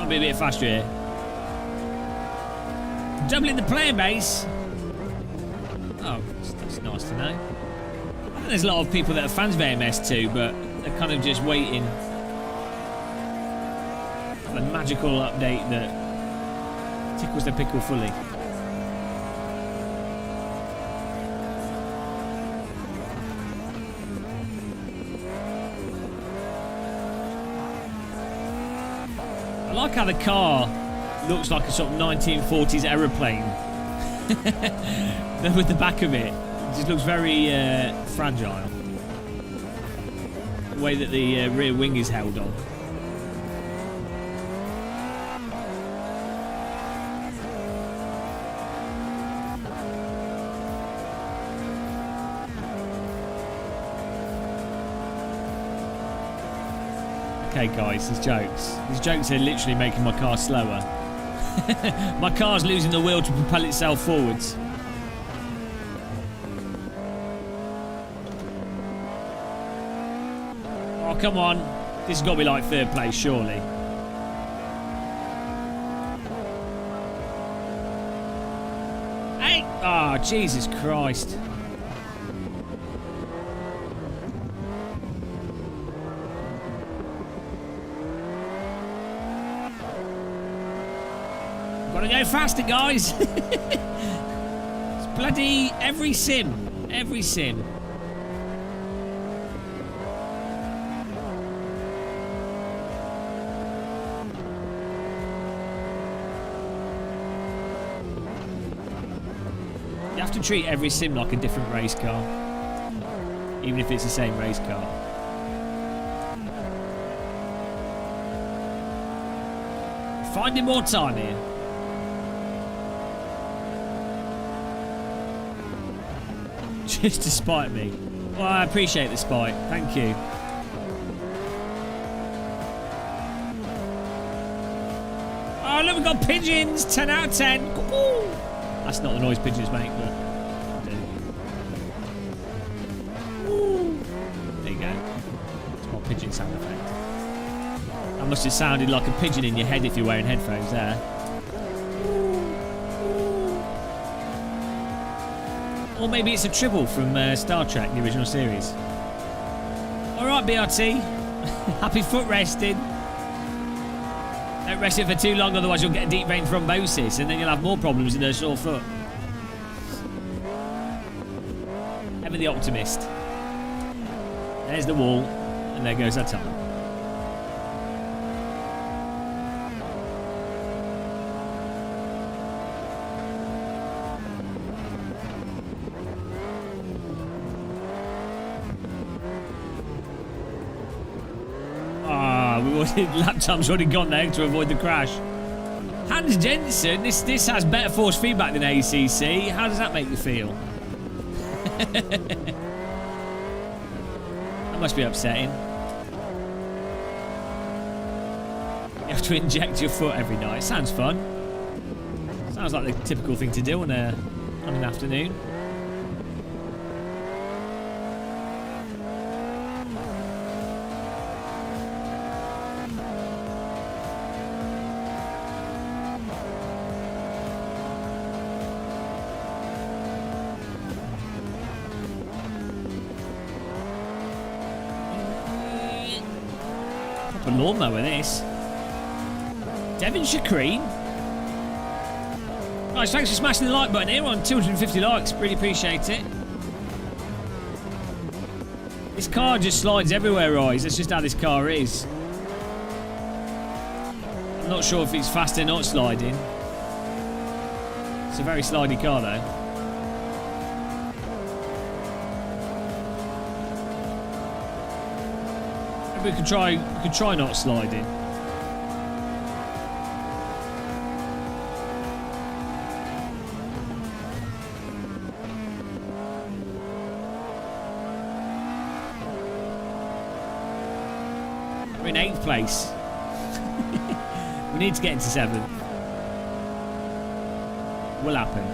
Speaker 1: Might be a bit faster here. Doubling the player base. Oh, that's nice to know. I think there's a lot of people that are fans of AMS2, but they're kind of just waiting for the magical update that tickles their pickle fully. I like how the car looks like a sort of 1940s aeroplane. With the back of it. It just looks very fragile. The way that the rear wing is held on. Okay guys, these jokes. These jokes are literally making my car slower. My car's losing the wheel to propel itself forwards. Oh, come on. This has got to be like third place, surely. Hey! Oh, Jesus Christ. Gotta go faster, guys. It's bloody every sim. Every sim. You have to treat every sim like a different race car. Even if it's the same race car. Finding more time here. Just to spite me. Well, I appreciate the spite. Thank you. Oh, look, we've got pigeons. 10 out of 10. Cuckoo. That's not the noise pigeons make, but... There you go. It's my pigeon sound effect. That must have sounded like a pigeon in your head if you're wearing headphones there. Or maybe it's a tribble from Star Trek, the original series. Alright, BRT. Happy foot resting. Don't rest it for too long, otherwise you'll get a deep vein thrombosis and then you'll have more problems in a sore foot. Ever the optimist. There's the wall, and there goes our time. Lap time's already gone there to avoid the crash. Hans Jensen, this has better force feedback than ACC. How does that make you feel? That must be upsetting. You have to inject your foot every night. Sounds fun. Sounds like the typical thing to do on an afternoon. A lawnmower this. Devonshire Cream. Guys, thanks for smashing the like button here. We're on 250 likes. Really appreciate it. This car just slides everywhere, Rise. That's just how this car is. I'm not sure if it's fast or not sliding. It's a very slidey car though. We could try not sliding. We're in 8th place. We need to get into 7th. Will happen.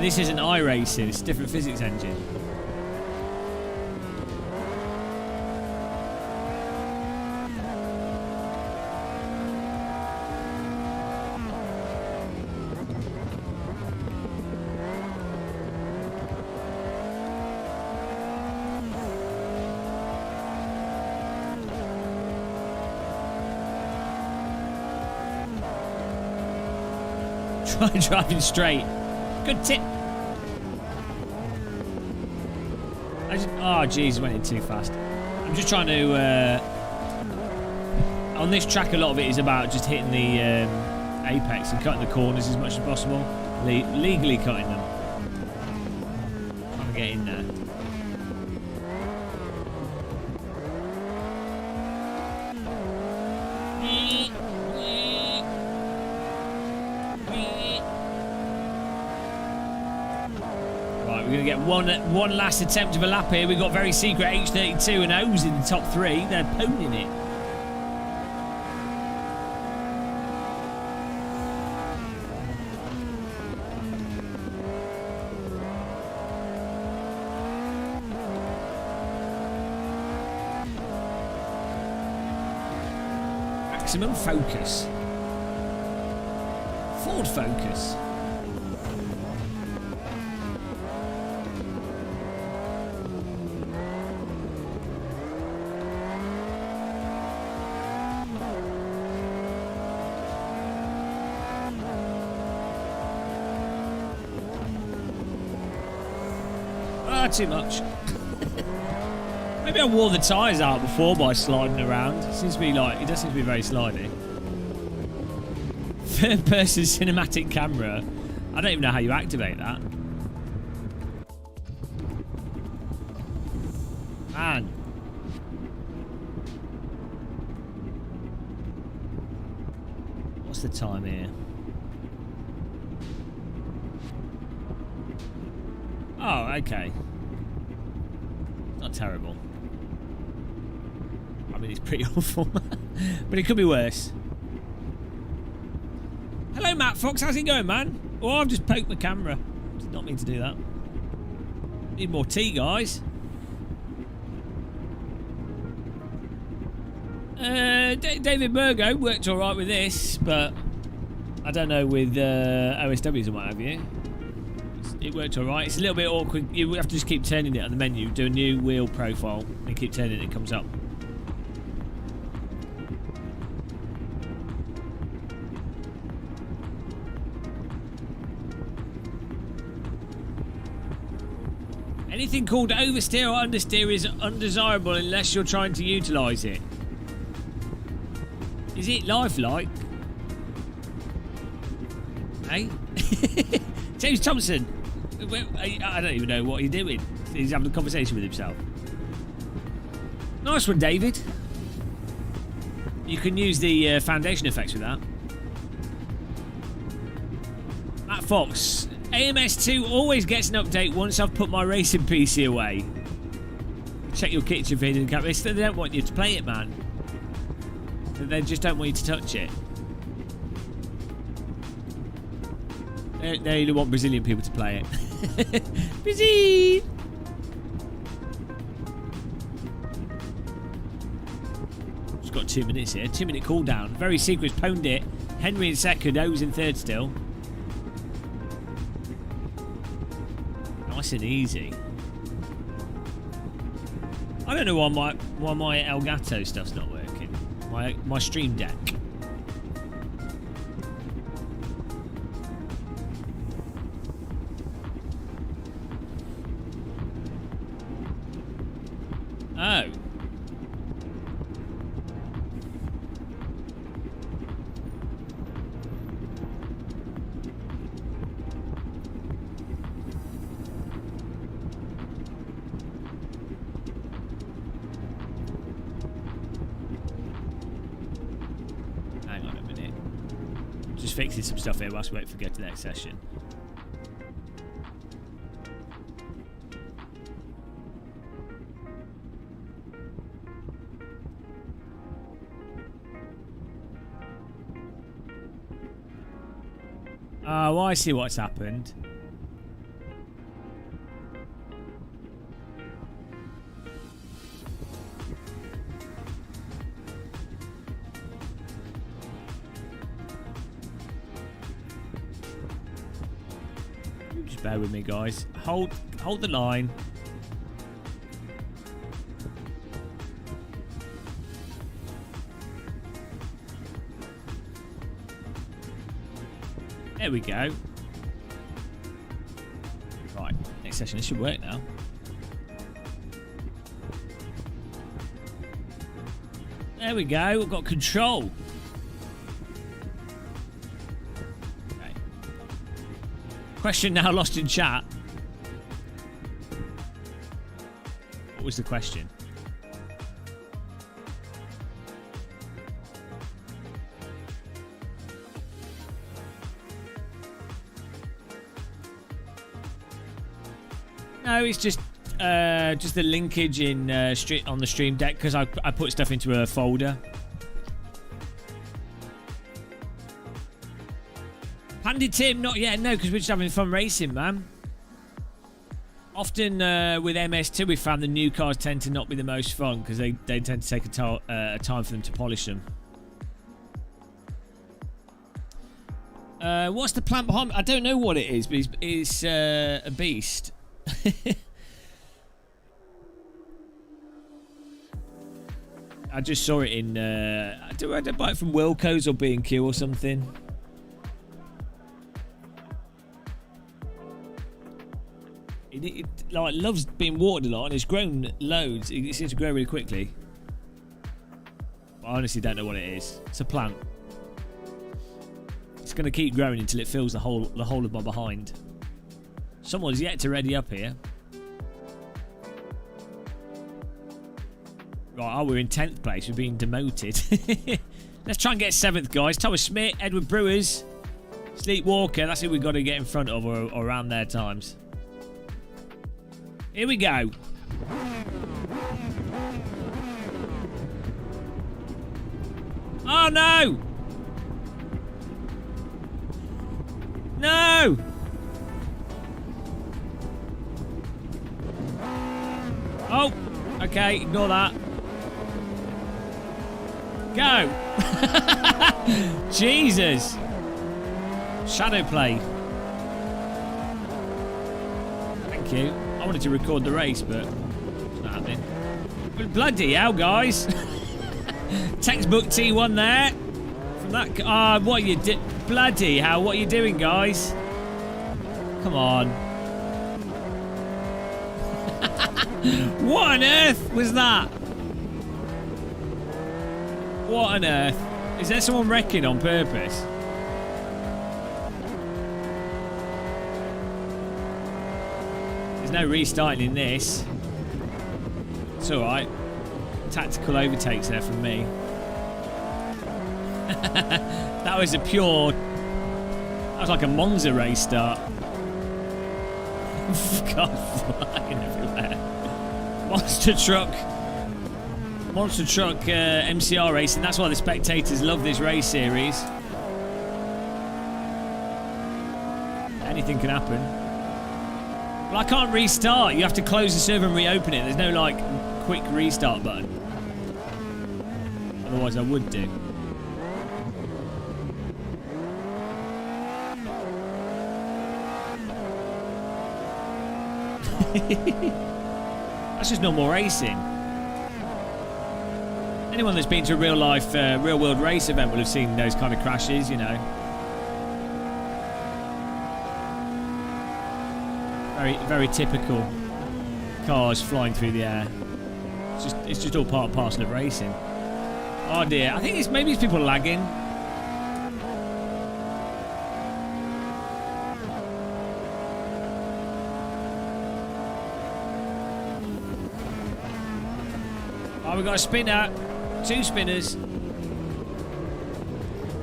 Speaker 1: This isn't iRacing, it's a different physics engine. Try driving straight. Good tip. Oh, jeez, went in too fast. I'm just trying to... on this track, a lot of it is about just hitting the apex and cutting the corners as much as possible. Legally cutting them. Trying to get in there. We're going to get one last attempt of a lap here. We've got very secret H32 and O's in the top 3. They're ponying it. Maximum focus. Ford Focus. Too much. Maybe I wore the tyres out before by sliding around. It seems to be like, it does seem to be very slidey. Third person cinematic camera. I don't even know how you activate that. Man. What's the time here? Oh, okay. Not terrible. I mean, it's pretty awful. But it could be worse. Hello, Matt Fox. How's it going, man? Oh, I've just poked the camera. Did not mean to do that. Need more tea, guys. David Burgo worked all right with this, but I don't know with OSWs and what have you. It worked alright. It's a little bit awkward. You have to just keep turning it on the menu, do a new wheel profile, and keep turning it, it comes up. Anything called oversteer or understeer is undesirable unless you're trying to utilise it. Is it lifelike? Hey? James Thompson. I don't even know what he's doing. He's having a conversation with himself. Nice one, David. You can use the foundation effects with that. Matt Fox. AMS2 always gets an update once I've put my racing PC away. Check your kitchen feed and camera. They don't want you to play it, man. They just don't want you to touch it. They only want Brazilian people to play it. Brazil! Just got 2 minutes here. 2 minute cooldown. Very secret. Pwned it. Henry in second. O's in third still. Nice and easy. I don't know why my Elgato stuff's not working. My Stream Deck. Oh. Hang on a minute. Just fixing some stuff here whilst we wait for get to the next session. Oh, I see what's happened. Bear with me, guys. Hold the line. There we go. Right, next session. This should work now. There we go. We've got control. Okay. Question now lost in chat. What was the question? No, it's just the linkage in on the stream deck because I put stuff into a folder. Pandy Tim, not yet, no, because we're just having fun racing, man. Often with MS2, we found the new cars tend to not be the most fun because they tend to take a time for them to polish them. What's the plan behind me? I don't know what it is, but it's a beast. I just saw it in I buy it from Wilco's or B&Q or something. It like loves being watered a lot and it's grown loads. It seems to grow really quickly. I honestly don't know what it is. It's a plant. It's going to keep growing until it fills the whole of my behind. Someone's yet to ready up here. Right, we're in 10th place. We're being demoted. Let's try and get 7th, guys. Thomas Smith, Edward Brewers, Sleepwalker. That's who we've got to get in front of or around their times. Here we go. Oh, no! No! Oh, okay, ignore that. Go! Jesus! Shadow play. Thank you. I wanted to record the race, but it's not happening. But bloody hell, guys! Textbook T1 there. From that. What you did? Bloody hell! What are you doing, guys? Come on. What on earth was that? What on earth? Is there someone wrecking on purpose? There's no restarting in this. It's alright. Tactical overtakes there from me. That was a pure... That was like a Monza race start. God, flying everywhere. Monster truck MCR racing. That's why the spectators love this race series. Anything can happen. Well, I can't restart. You have to close the server and reopen it. There's no like quick restart button. Otherwise I would do. That's just normal racing. Anyone that's been to a real world race event will have seen those kind of crashes, you know. Very, very typical. Cars flying through the air. It's just all part and parcel of racing. Oh dear, I think maybe it's people lagging. Oh, we've got a spinner. 2 spinners.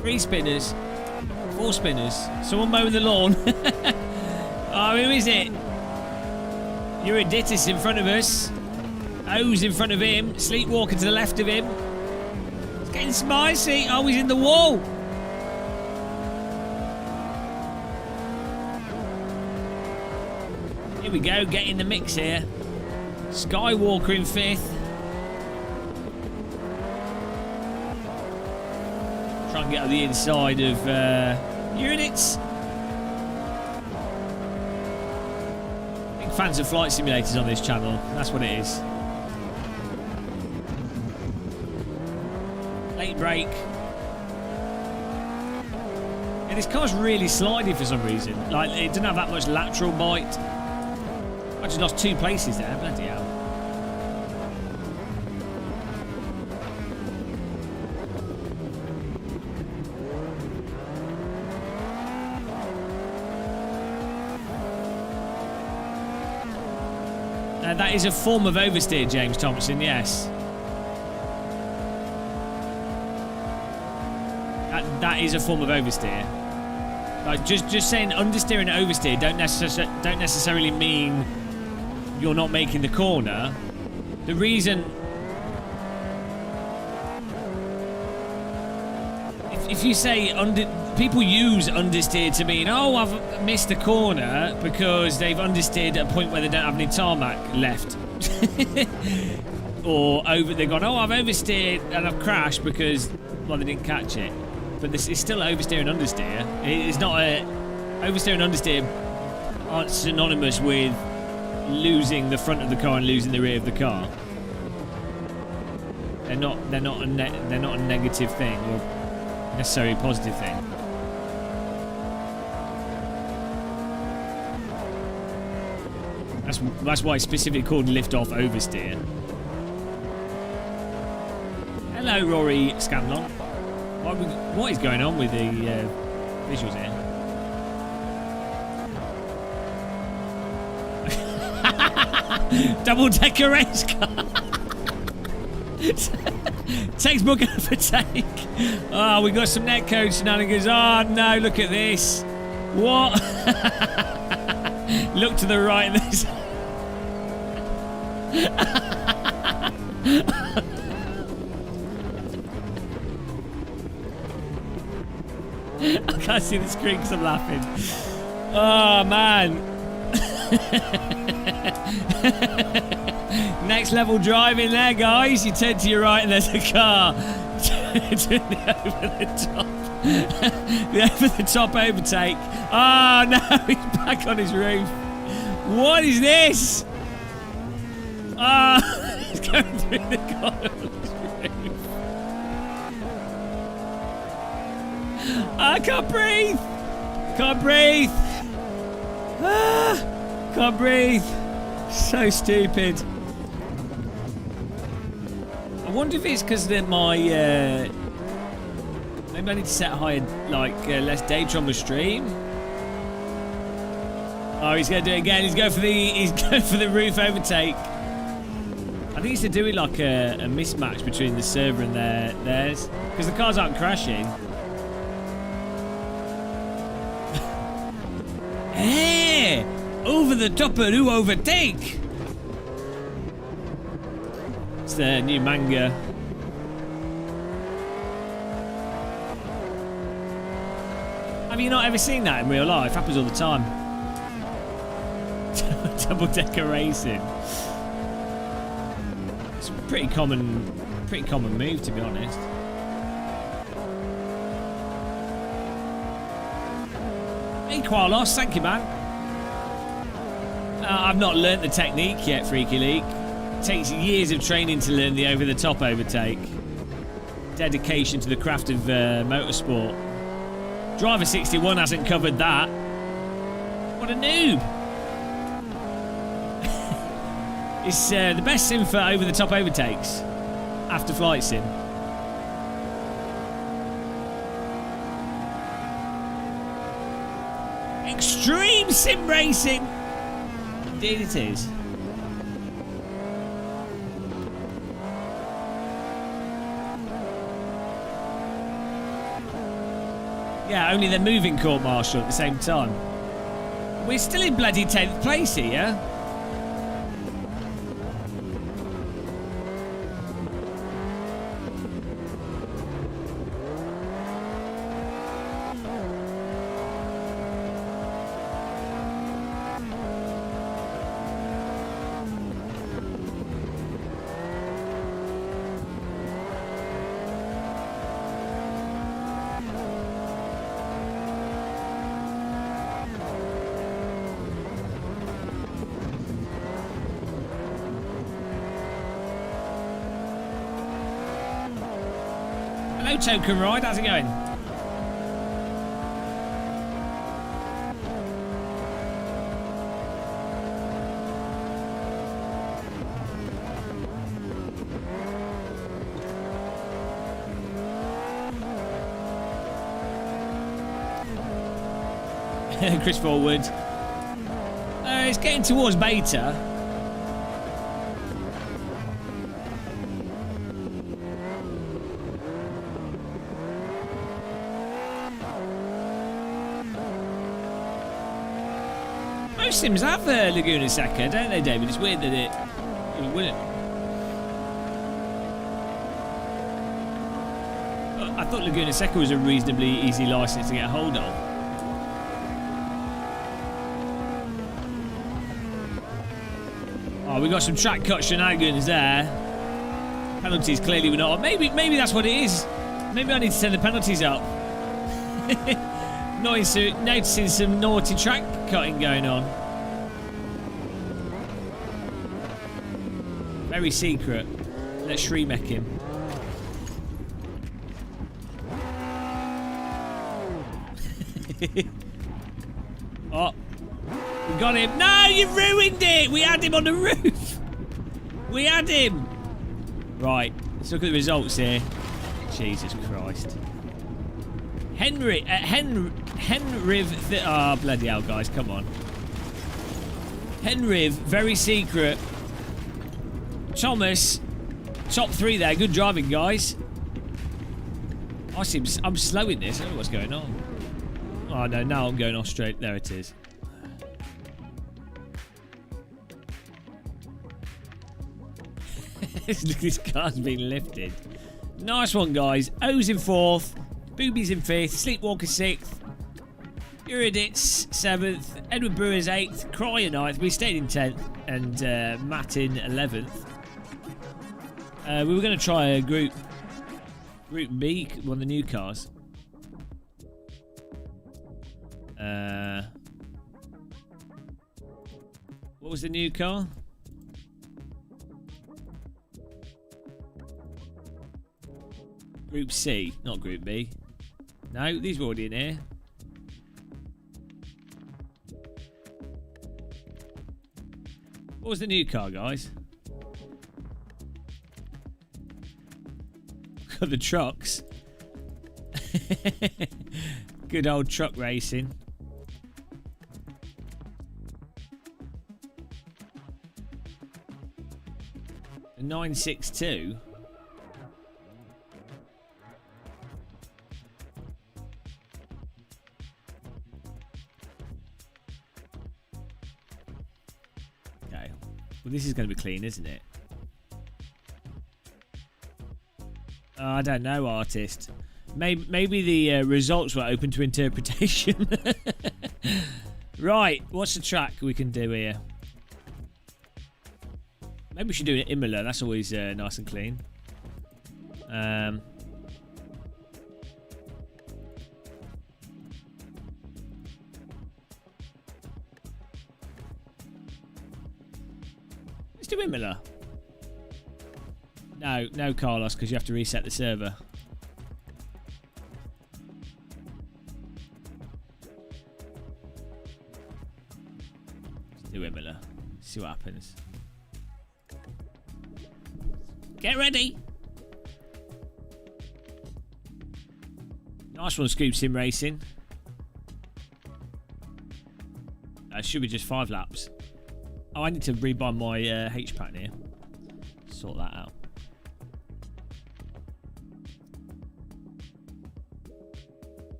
Speaker 1: 3 spinners. 4 spinners. Someone mowing the lawn. Oh, who is it? Euryditus in front of us. O's in front of him. Sleepwalker to the left of him. It's getting spicy. Oh, he's in the wall. Here we go. Get in the mix here. Skywalker in 5th. Try and get on the inside of Euryditus. fans of flight simulators on this channel. That's what it is. Late brake. Yeah, this car's really slidey for some reason. Like, it didn't have that much lateral bite. I just lost 2 places there. Bloody hell. That is a form of oversteer, James Thompson, yes. That is a form of oversteer. Like, just saying understeer and oversteer don't necessarily mean you're not making the corner. The reason... If you say people use understeer to mean, oh, I've missed the corner because they've understeered at a point where they don't have any tarmac left. Or they've gone, oh, I've oversteered and I've crashed because, well, they didn't catch it. But this is still oversteer and understeer. It's not a... Oversteer and understeer aren't synonymous with losing the front of the car and losing the rear of the car. They're not a negative thing or necessarily a positive thing. That's why it's specifically called lift-off oversteer. Hello, Rory Scanlon. What is going on with the visuals here? Double-decker race car. Textbook overtake. Oh, we got some netcode shenanigans. Oh no, look at this. What? Look to the right. This. I can't see the screen because I'm laughing. Oh man. Next level driving there, guys. You turn to your right and there's a car. Turn over the top. The over the top overtake. Oh no, he's back on his roof. What is this? Ah, oh, he's going through the corner of his roof. I can't breathe. Can't breathe. Ah, can't breathe. So stupid. I wonder if it's because my maybe I need to set higher, less data on the stream. Oh, he's going to do it again. He's going for the roof overtake. I think it's to do with like a mismatch between the server and theirs, because the cars aren't crashing. Hey, over the topper who overtake. It's the new manga. Have you not ever seen that in real life? Happens all the time. Double-decker racing. It's a pretty common move, to be honest. Hey, Qualos, thank you, man. I've not learnt the technique yet, Freaky Leak. It takes years of training to learn the over-the-top overtake. Dedication to the craft of motorsport. Driver 61 hasn't covered that. What a noob. It's the best sim for over-the-top overtakes after Flight Sim. Extreme sim racing. Indeed it is. Yeah, only they're moving court martial at the same time. We're still in bloody 10th place here. Token Ride. How's it going? Chris Forward. It's getting towards beta. Most sims have Laguna Seca, don't they, David? It's weird that it wouldn't. I thought Laguna Seca was a reasonably easy license to get a hold of. Oh, we got some track cut shenanigans there. Penalties clearly were not. Maybe that's what it is. Maybe I need to turn the penalties up. Noticing some naughty track cutting going on. Very secret. Let's Shremek him. Oh. We got him. No, you ruined it. We had him on the roof. We had him. Right. Let's look at the results here. Jesus Christ. Henriv. Oh, bloody hell, guys. Come on. Henriv. Very secret. Thomas. Top 3 there. Good driving, guys. I'm slowing this. I don't know what's going on. Oh, no. Now I'm going off straight. There it is. This car's been lifted. Nice one, guys. O's in 4th. Boobies in 5th. Sleepwalker 6th. Eurydice 7th. Edward Brewer's 8th. Cryer 9th. We stayed in 10th. And Matt in 11th. We were going to try a Group B, one of the new cars. What was the new car? Group C, not Group B. No, these were already in here. What was the new car, guys? Got the trucks. Good old truck racing. A 962. Well, this is going to be clean, isn't it? Oh, I don't know, artist. Maybe the results were open to interpretation. Right, what's the track we can do here? Maybe we should do it at Imola. That's always nice and clean. Let's do Imola. No, Carlos, because you have to reset the server. Let's do Imola. See what happens. Get ready. Nice one, Scoop Sim Racing. Should be just 5 laps. Oh, I need to rebuy my H-pattern here. Sort that out.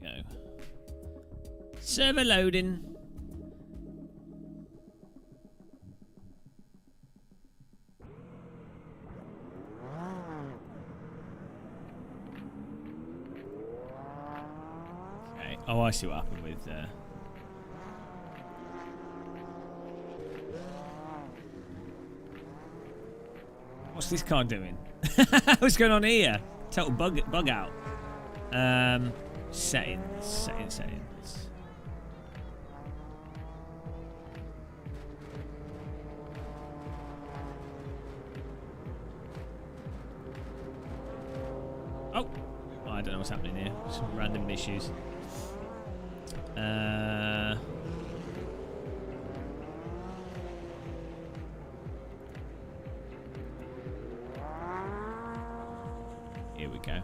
Speaker 1: Go. Server loading. Oh, I see what happened with... What's this car doing? What's going on here? Total bug out. Settings. Oh, I don't know what's happening here. Some random issues. Here we go.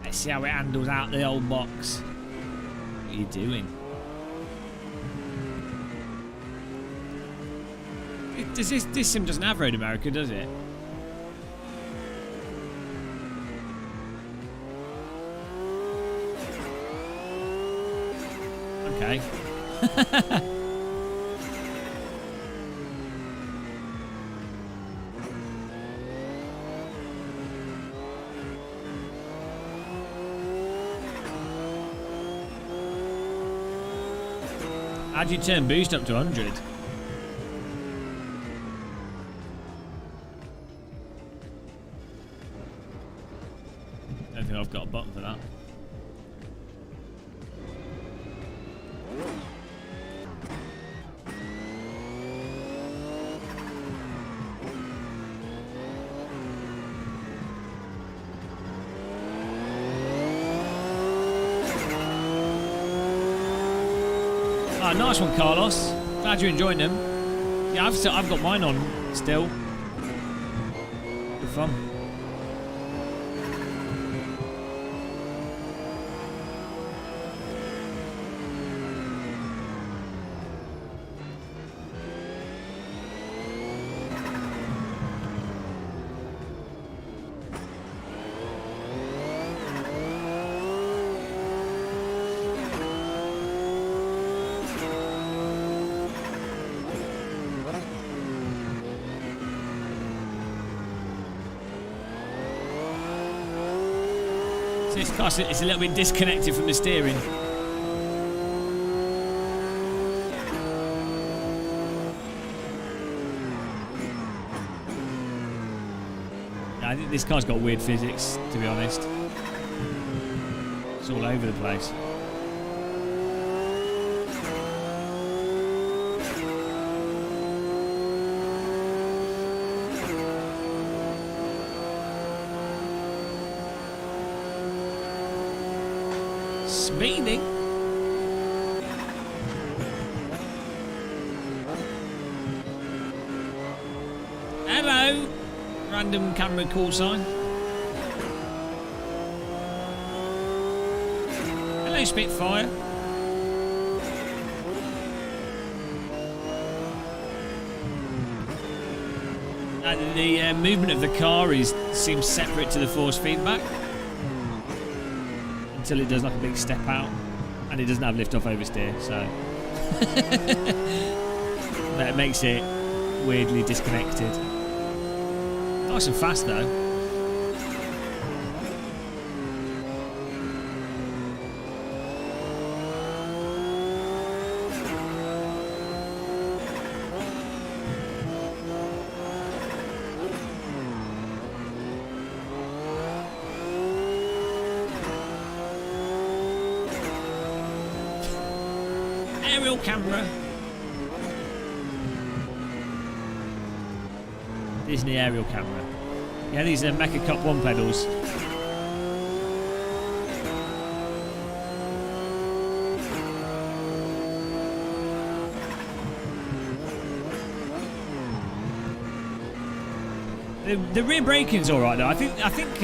Speaker 1: Let's see how it handles out the old box. What are you doing? This sim doesn't have Road America, does it? Okay. How'd you turn boost up to 100? Don't think I've got a button for that. Oh, nice one, Carlos. Glad you're enjoying them. Yeah, I've got mine on still. Good fun. This car is a little bit disconnected from the steering. Yeah, I think this car's got weird physics, to be honest. It's all over the place. Speeding. Hello, random camera call sign. Hello, Spitfire. And the movement of the car seems separate to the force feedback. Until it does like a big step out, and it doesn't have lift off oversteer, so that makes it weirdly disconnected. Nice and fast though. Aerial camera. Disney aerial camera. Yeah, these are Mecha Cup 1 pedals. The rear braking's alright though. I think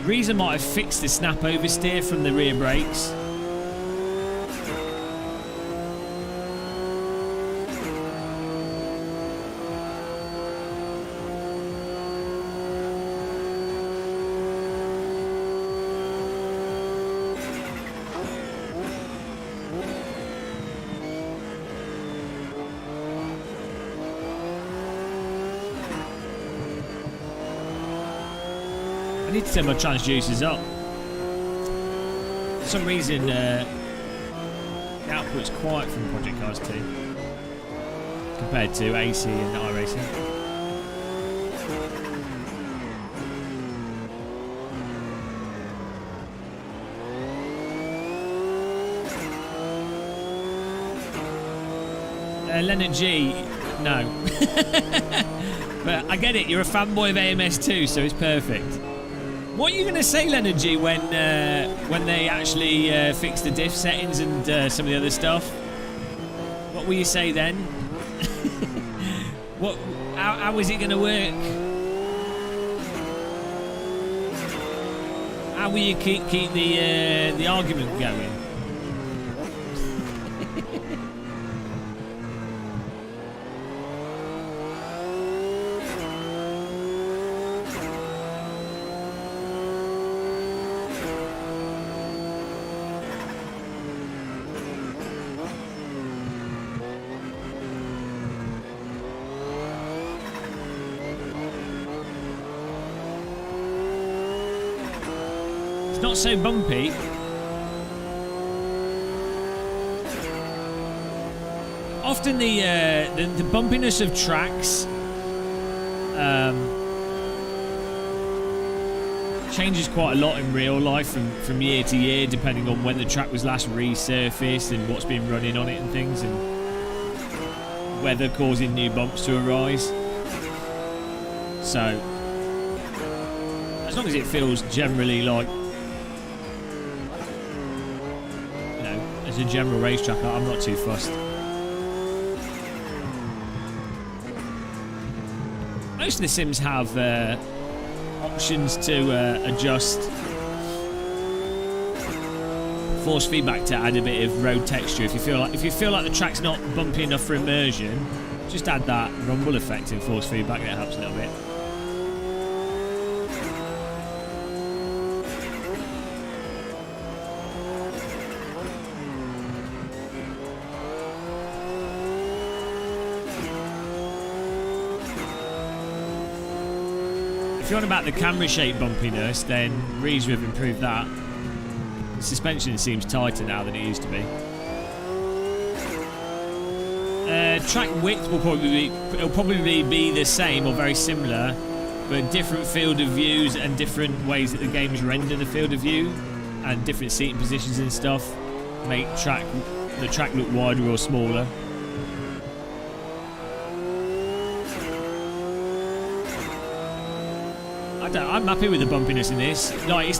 Speaker 1: Reza might have fixed the snap oversteer from the rear brakes. need to turn my transducers up. For some reason, the output's quiet from Project Cars 2 compared to AC and iRacing. Leonard G, no. But I get it, you're a fanboy of AMS2, so it's perfect. What are you going to say, Leonard G, when they actually fix the diff settings and some of the other stuff? What will you say then? How is it going to work? How will you keep the argument going? Not so bumpy. Often the bumpiness of tracks changes quite a lot in real life from year to year, depending on when the track was last resurfaced and what's been running on it and things, and weather causing new bumps to arise. So as long as it feels generally like, as a general racetrack, I'm not too fussed. Most of the sims have options to adjust force feedback to add a bit of road texture. If you feel like the track's not bumpy enough for immersion, just add that rumble effect in force feedback. It helps a little bit. If you're on about the camera shape bumpiness, then Reeves have improved that. The suspension seems tighter now than it used to be. Track width will probably be the same or very similar, but different field of views and different ways that the games render the field of view and different seating positions and stuff make the track look wider or smaller. I'm happy with the bumpiness in this. Like,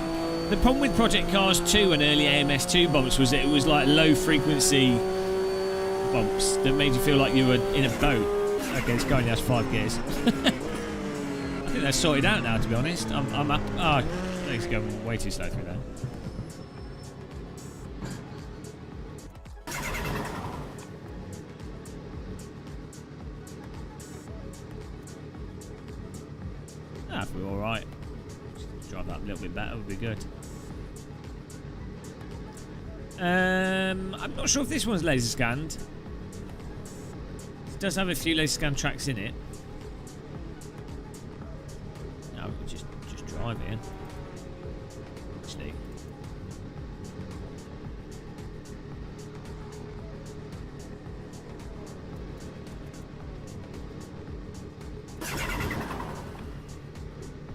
Speaker 1: the problem with Project Cars 2 and early AMS2 bumps was that it was like low frequency bumps that made you feel like you were in a boat. Okay, this guy only has 5 gears. I think they're sorted out now, to be honest. I'm up. Oh, I think it's going way too slow through there. If we're alright, drive that a little bit better would be good. I'm not sure if this one's laser scanned. It does have a few laser scan tracks in it. No, we can just drive it in. Actually.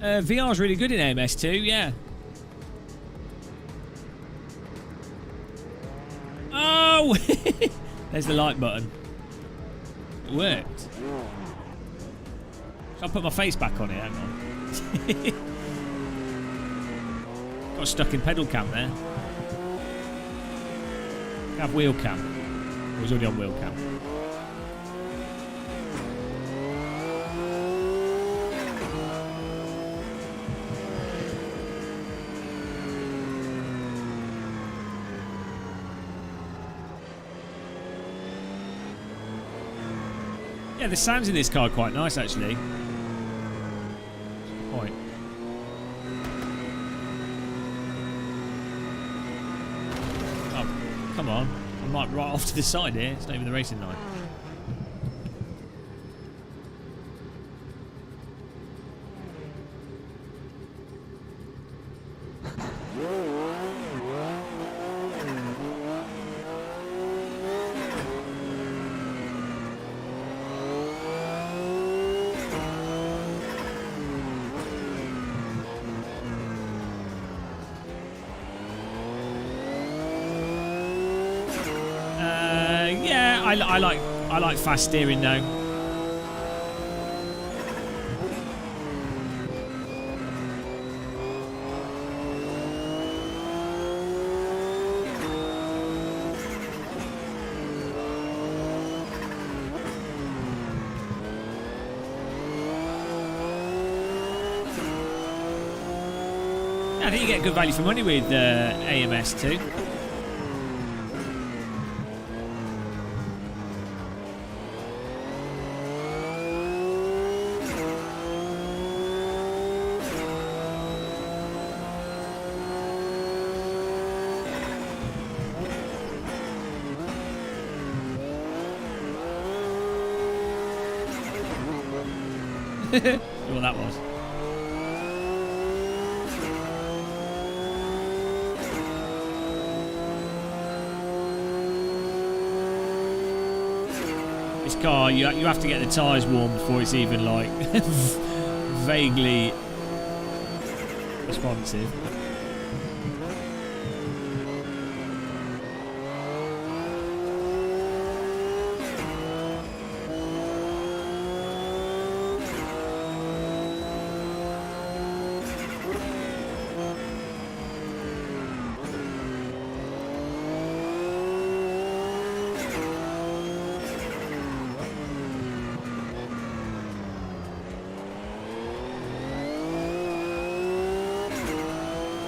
Speaker 1: VR's really good in AMS2, yeah. Oh! There's the like button. It worked. So I'll put my face back on it, hang on. Got stuck in pedal cam there. Have wheel cam. I was already on wheel cam. Yeah, the sounds in this car are quite nice, actually. Point. Oh, come on. I'm like right off to the side here. It's not even the racing line. I like fast steering though. I think you get good value for money with AMS too. What that was. This car, you have to get the tyres warm before it's even like vaguely responsive.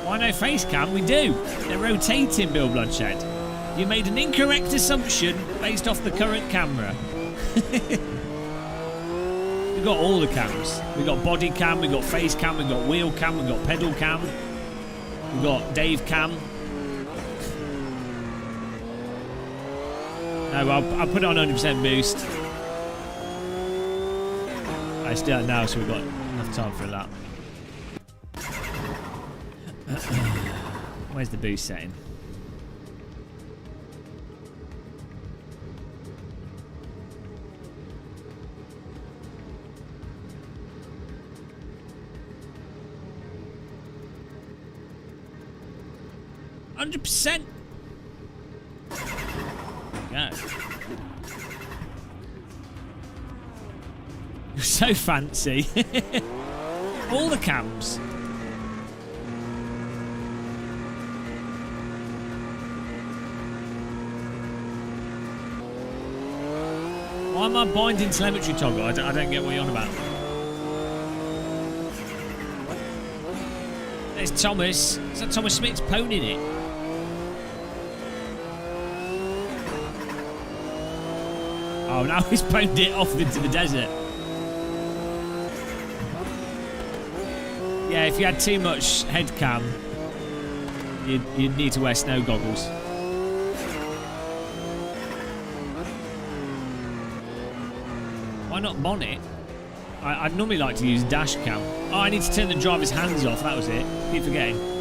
Speaker 1: Why no face cam? We do. They're rotating, Bill Bloodshed. You made an incorrect assumption based off the current camera. We've got all the cams. We've got body cam, we've got face cam, we've got wheel cam, we've got pedal cam. We've got Dave cam. No, I'll put it on 100% boost. Let's do it now so we've got enough time for a lap. Where's the boost setting? %. Go. You're so fancy. All the cams. Why am I binding telemetry toggle? I don't get what you're on about. There's Thomas. Is that Thomas Smith's ponying it? Oh, now he's pwned it off into the desert. Yeah, if you had too much head cam, you'd need to wear snow goggles. Why not bonnet? I'd normally like to use dash cam. Oh, I need to turn the driver's hands off. That was it. Keep forgetting.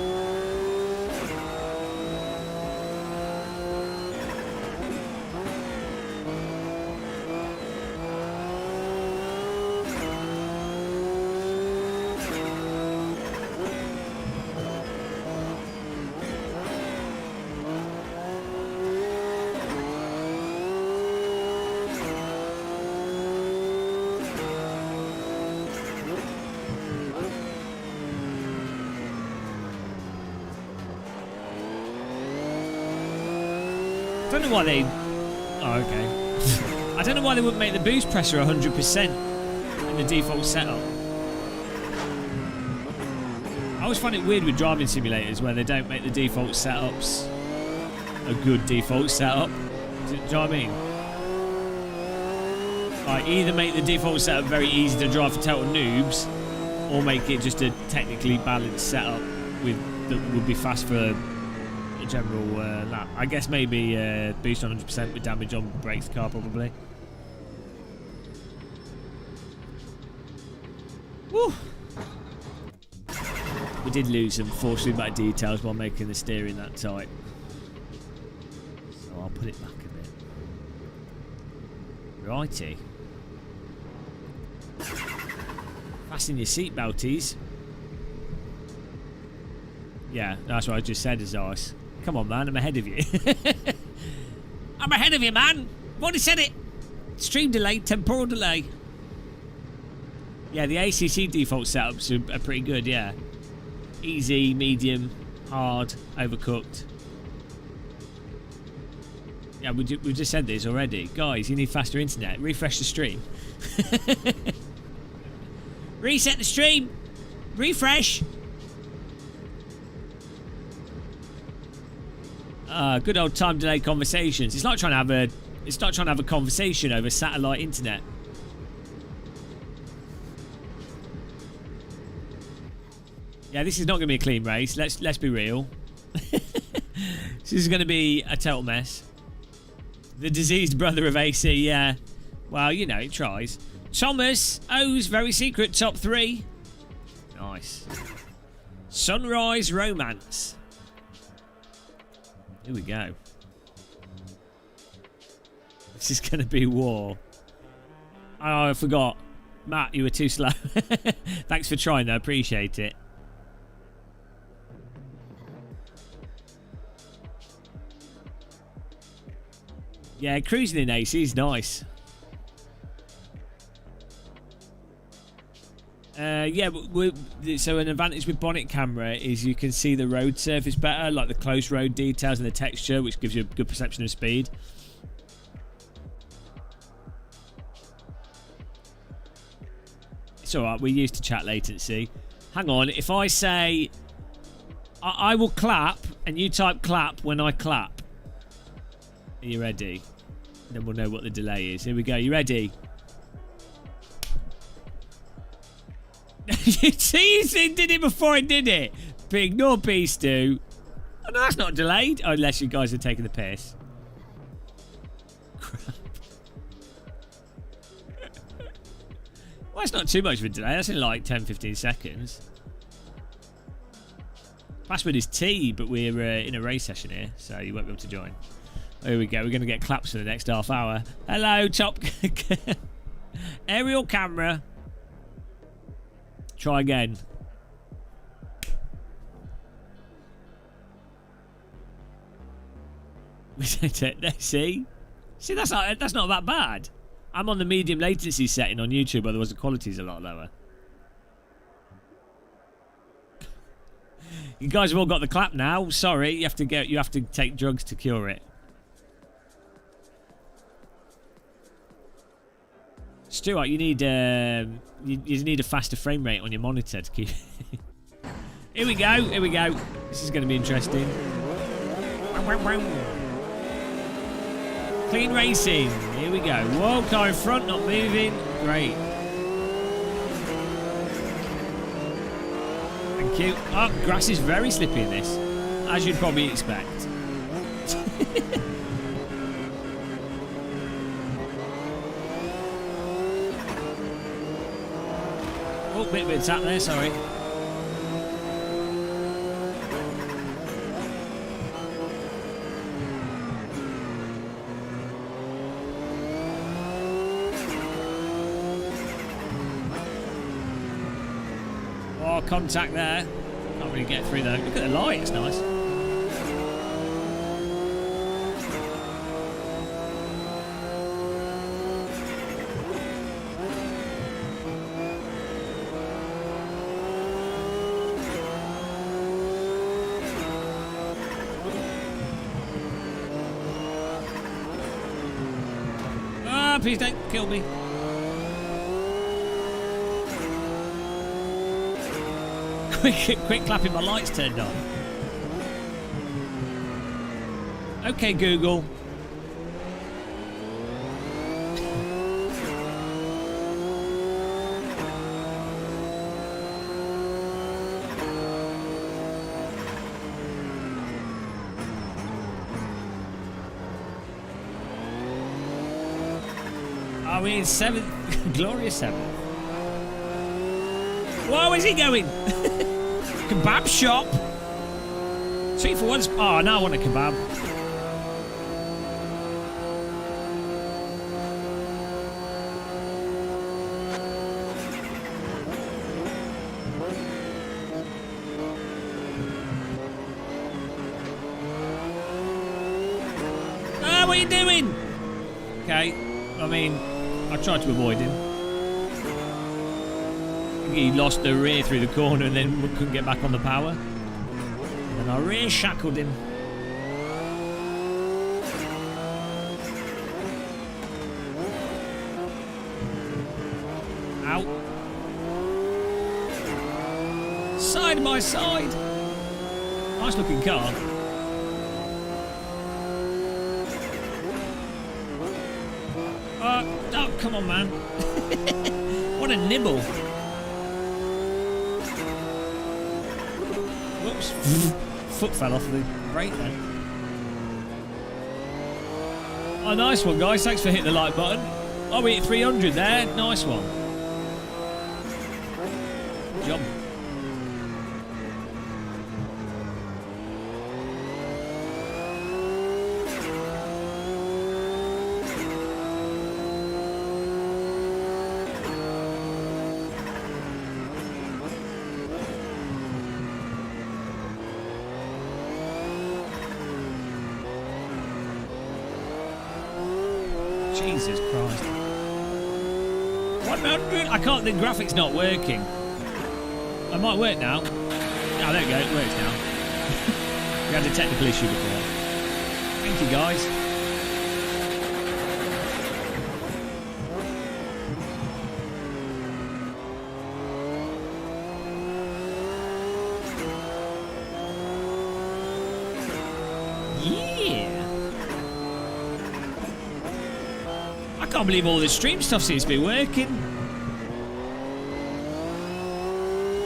Speaker 1: I don't know why they... Oh, okay. I don't know why they wouldn't make the boost pressure 100% in the default setup. I always find it weird with driving simulators where they don't make the default setups a good default setup. Do you know what I mean? Like, either make the default setup very easy to drive for total noobs, or make it just a technically balanced setup that would be fast for a general lap. I guess maybe boost on 100% with damage on brakes car probably. Woo! We did lose some force feedback details while making the steering that tight. So I'll put it back a bit. Righty. Fasten your seatbelties. Yeah, that's what I just said is ice. Come on, man, I'm ahead of you. I'm ahead of you, man! I've already said it. Stream delay, temporal delay. Yeah, the ACC default setups are pretty good, yeah. Easy, medium, hard, overcooked. Yeah, we just said this already. Guys, you need faster internet. Refresh the stream. Reset the stream. Refresh. Good old time delay conversations. It's like trying to have a conversation over satellite internet. Yeah, this is not going to be a clean race. Let's be real. This is going to be a total mess. The diseased brother of AC, yeah. Well, you know, it tries. Thomas O's very secret top 3. Nice. Sunrise Romance. Here we go. This is going to be war. Oh, I forgot. Matt, you were too slow. Thanks for trying, though. Appreciate it. Yeah, cruising in AC is nice. Yeah, so an advantage with bonnet camera is you can see the road surface better, like the close road details and the texture, which gives you a good perception of speed. It's alright, we're used to chat latency. Hang on, if I say I will clap and you type clap when I clap. Are you ready? Then we'll know what the delay is. Here we go. You ready? You did it before I did it. Big ignore peace, do. Oh, no, that's not delayed. Oh, unless you guys are taking the piss. Crap. Well, it's not too much of a delay. That's in like 10-15 seconds. Password is T, but we're in a race session here, so you won't be able to join. Here we go. We're going to get claps for the next half hour. Hello, top aerial camera. Try again. See, that's not that bad. I'm on the medium latency setting on YouTube, otherwise the quality's a lot lower. You guys have all got the clap now. Sorry, you have to take drugs to cure it. Stuart, you need a faster frame rate on your monitor to keep. Here we go. Here we go. This is going to be interesting. Clean racing. Here we go. Whoa, car in front, not moving. Great. Thank you. Oh, grass is very slippy in this, as you'd probably expect. Oh, bit of tap there, sorry. Oh, contact there. Can't really get through though. Look at the light, it's nice. Please don't kill me. Quick clapping, my lights turned on. Okay, Google. Are we in 7th? Glorious 7th. Whoa, is he going? Kebab shop. 3 for 1. Oh, now I want a kebab. Ah, what are you doing? okay. I mean, I tried to avoid him. I think he lost the rear through the corner and then couldn't get back on the power. And I rear shackled him. Ow. Side by side. Nice looking car. Oh, come on, man. What a nibble. Whoops. Foot fell off the brake then. Oh, nice one, guys. Thanks for hitting the like button. Oh, we hit 300 there. Nice one. Good job. Jesus Christ. 100? I can't, the graphic's not working. It might work now. Oh, there we go, it works now. We had a technical issue before. Thank you, guys. I can't believe all this stream stuff seems to be working.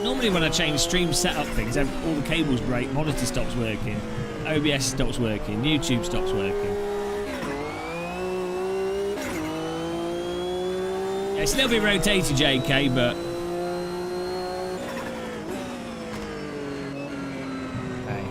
Speaker 1: Normally when I change stream setup things, all the cables break, monitor stops working, OBS stops working, YouTube stops working. Yeah, it's a little bit rotated, JK, but... Hey.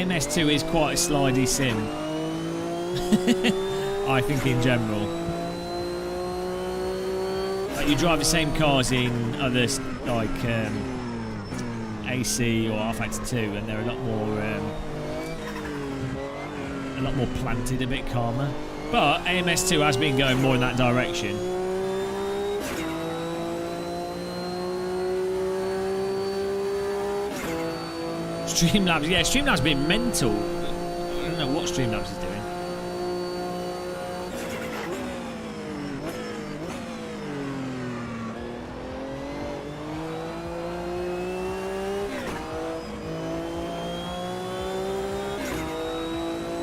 Speaker 1: MS2 is quite a slidey sim. I think in general. Like you drive the same cars in other like AC or R-Factor 2 and they're a lot more planted, a bit calmer. But AMS2 has been going more in that direction. Streamlabs, yeah, Streamlabs been mental. I don't know what Streamlabs is doing.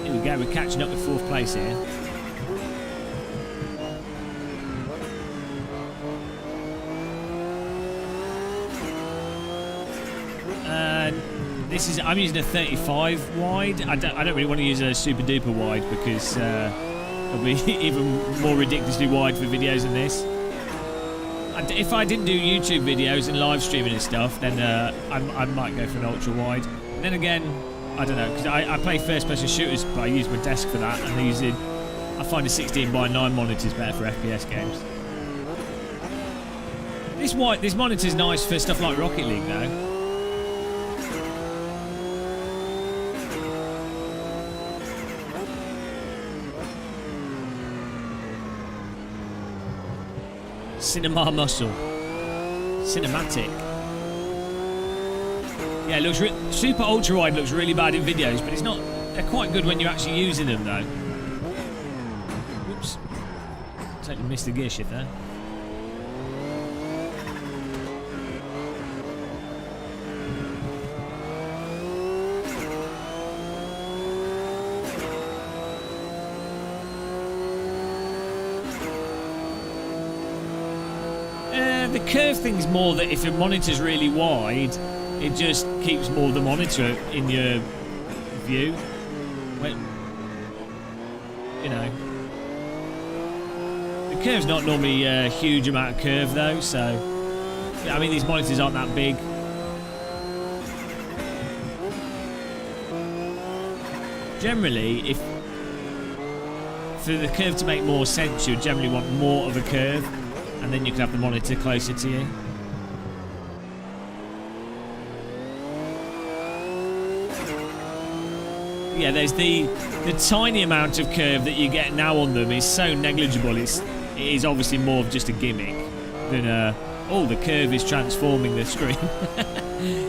Speaker 1: Here we go, we're catching up with 4th place here. I'm using a 35 wide. I don't really want to use a super duper wide because it'll be even more ridiculously wide for videos than this. If I didn't do YouTube videos and live streaming and stuff, then I might go for an ultra wide. And then again, I don't know, because I play first person shooters, but I use my desk for that, and I find a 16:9 monitor is better for FPS games. This monitor's nice for stuff like Rocket League though. Cinema muscle. Cinematic. Yeah, it looks super ultra wide looks really bad in videos, but it's not. They're quite good when you're actually using them though. Whoops. Totally missed the gear shift there. The curve thing's more that if your monitor's really wide, it just keeps more of the monitor in your view. When, you know, the curve's not normally a huge amount of curve though, so I mean these monitors aren't that big. Generally, if for the curve to make more sense, you would generally want more of a curve, and then you could have the monitor closer to you. Yeah, there's the tiny amount of curve that you get now on them is so negligible. It is obviously more of just a gimmick than oh, the curve is transforming the screen.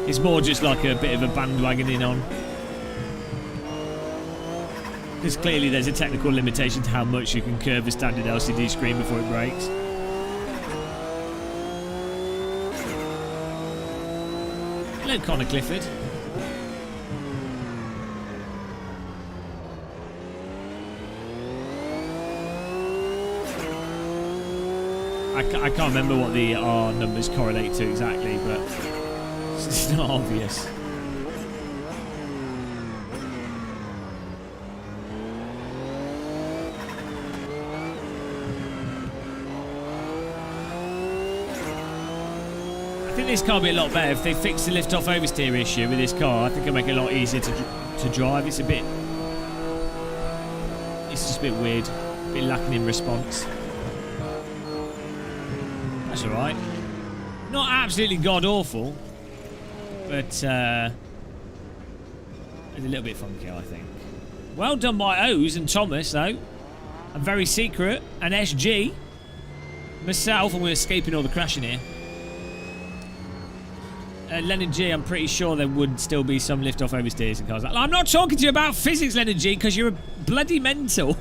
Speaker 1: It's more just like a bit of a bandwagoning on. Because clearly there's a technical limitation to how much you can curve a standard LCD screen before it breaks. Hello, Connor Clifford. I can't remember what the R numbers correlate to exactly, but it's not obvious. I think this car will be a lot better if they fix the lift-off oversteer issue with this car. I think it'll make it a lot easier to drive. It's just a bit weird, a bit lacking in response. That's alright. Not absolutely god-awful, but it's a little bit funky, I think. Well done by O's and Thomas, though. And Very Secret and SG. Myself, and we're escaping all the crashing here. Leonard G, I'm pretty sure there would still be some lift-off oversteers in cars. I'm not talking to you about physics, Leonard G, because you're a bloody mental.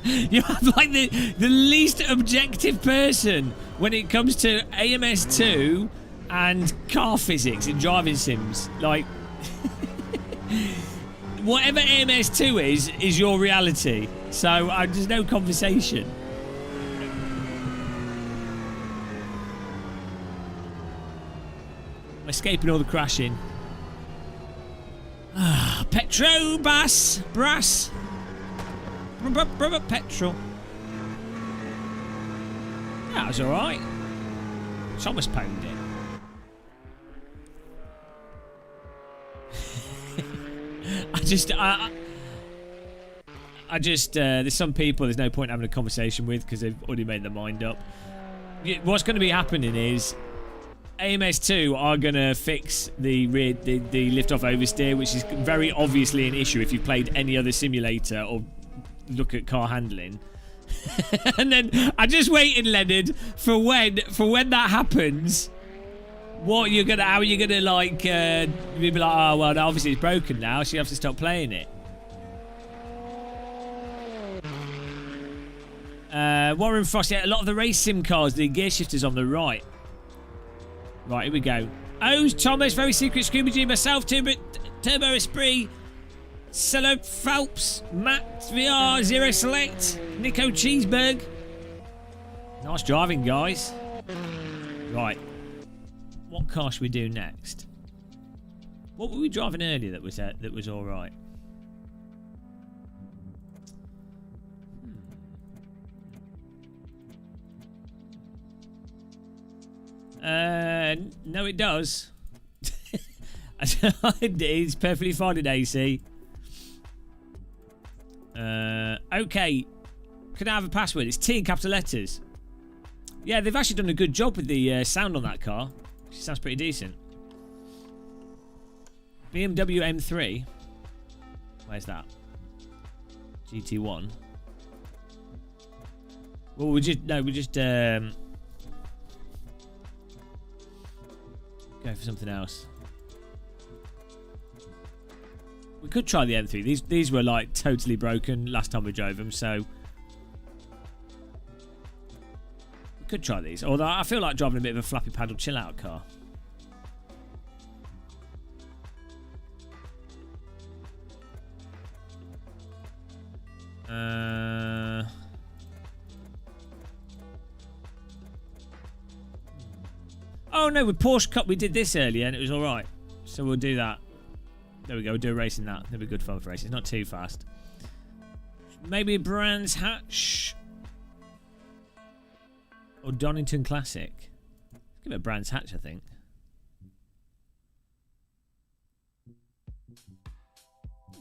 Speaker 1: You have like the least objective person when it comes to AMS2 and car physics in driving sims. Like, whatever AMS2 is your reality. So there's no conversation. I'm escaping all the crashing. Petrol, brass. Petrol. That was alright. Thomas pwned it. I just there's some people there's no point having a conversation with because they've already made their mind up. What's going to be happening is AMS2 are going to fix the lift-off oversteer, which is very obviously an issue if you've played any other simulator or look at car handling. And then I'm just waiting, Leonard, for when that happens. How are you gonna like be like, oh well, obviously it's broken now, so you have to stop playing it. Warren Frost, yeah, a lot of the race sim cars, the gear shifters on the right. Right, here we go. O's, Thomas, Very Secret, Scooby G, myself, Turbo Esprit, Cello Phelps, Matt VR, Zero Select, Nico Cheeseburg. Nice driving, guys. Right. What car should we do next? What were we driving earlier that was all right? No, it does. It's perfectly fine in AC. Okay. Can I have a password? It's T in capital letters. Yeah, they've actually done a good job with the sound on that car. She sounds pretty decent. Bmw M3. Where's that? GT1. Well, we just go for something else. We could try the M3. These were like totally broken last time we drove them, so we could try these. Although I feel like driving a bit of a flappy paddle chill out car. Oh no, with Porsche Cup we did this earlier and it was alright. So we'll do that. There we go, we'll do a race in that. That'll be good fun for racing. It's not too fast. Maybe a Brands Hatch. Or Donington Classic. Let's give it a Brands Hatch, I think.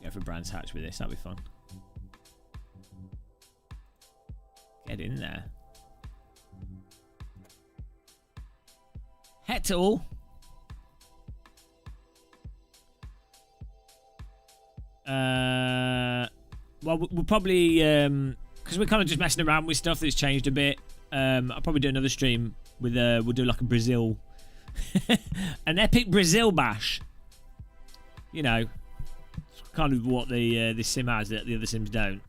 Speaker 1: Go for Brands Hatch with this. That'd be fun. Get in there. Hettel. Well, we'll probably because we're kind of just messing around with stuff that's changed a bit. I'll probably do another stream with we'll do like a Brazil, an epic Brazil bash. You know, it's kind of what the this sim has that the other sims don't.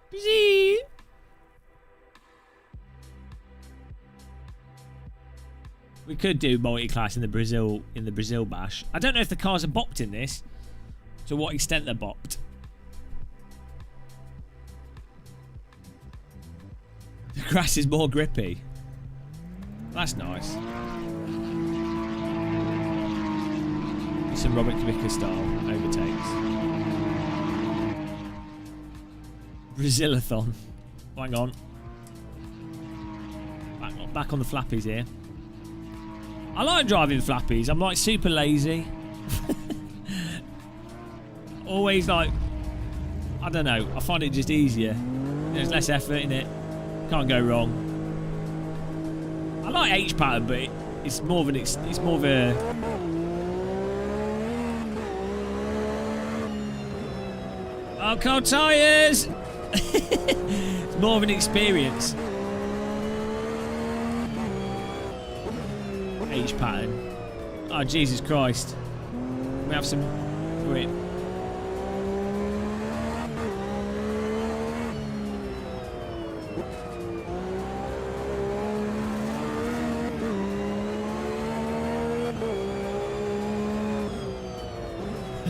Speaker 1: Brazil. We could do multi-class in the Brazil bash. I don't know if the cars are bopped in this. To what extent they're bopped. The grass is more grippy. That's nice. Some Robert Kubica style overtakes. Brazilathon. Hang on. Back on the flappies here. I like driving flappies. I'm like super lazy. Always like, I don't know. I find it just easier. There's less effort in it. Can't go wrong. I like H pattern, but it's more of it's more of a. Oh, cold tyres! It's more of an experience. H pattern. Oh, Jesus Christ. We have some grip.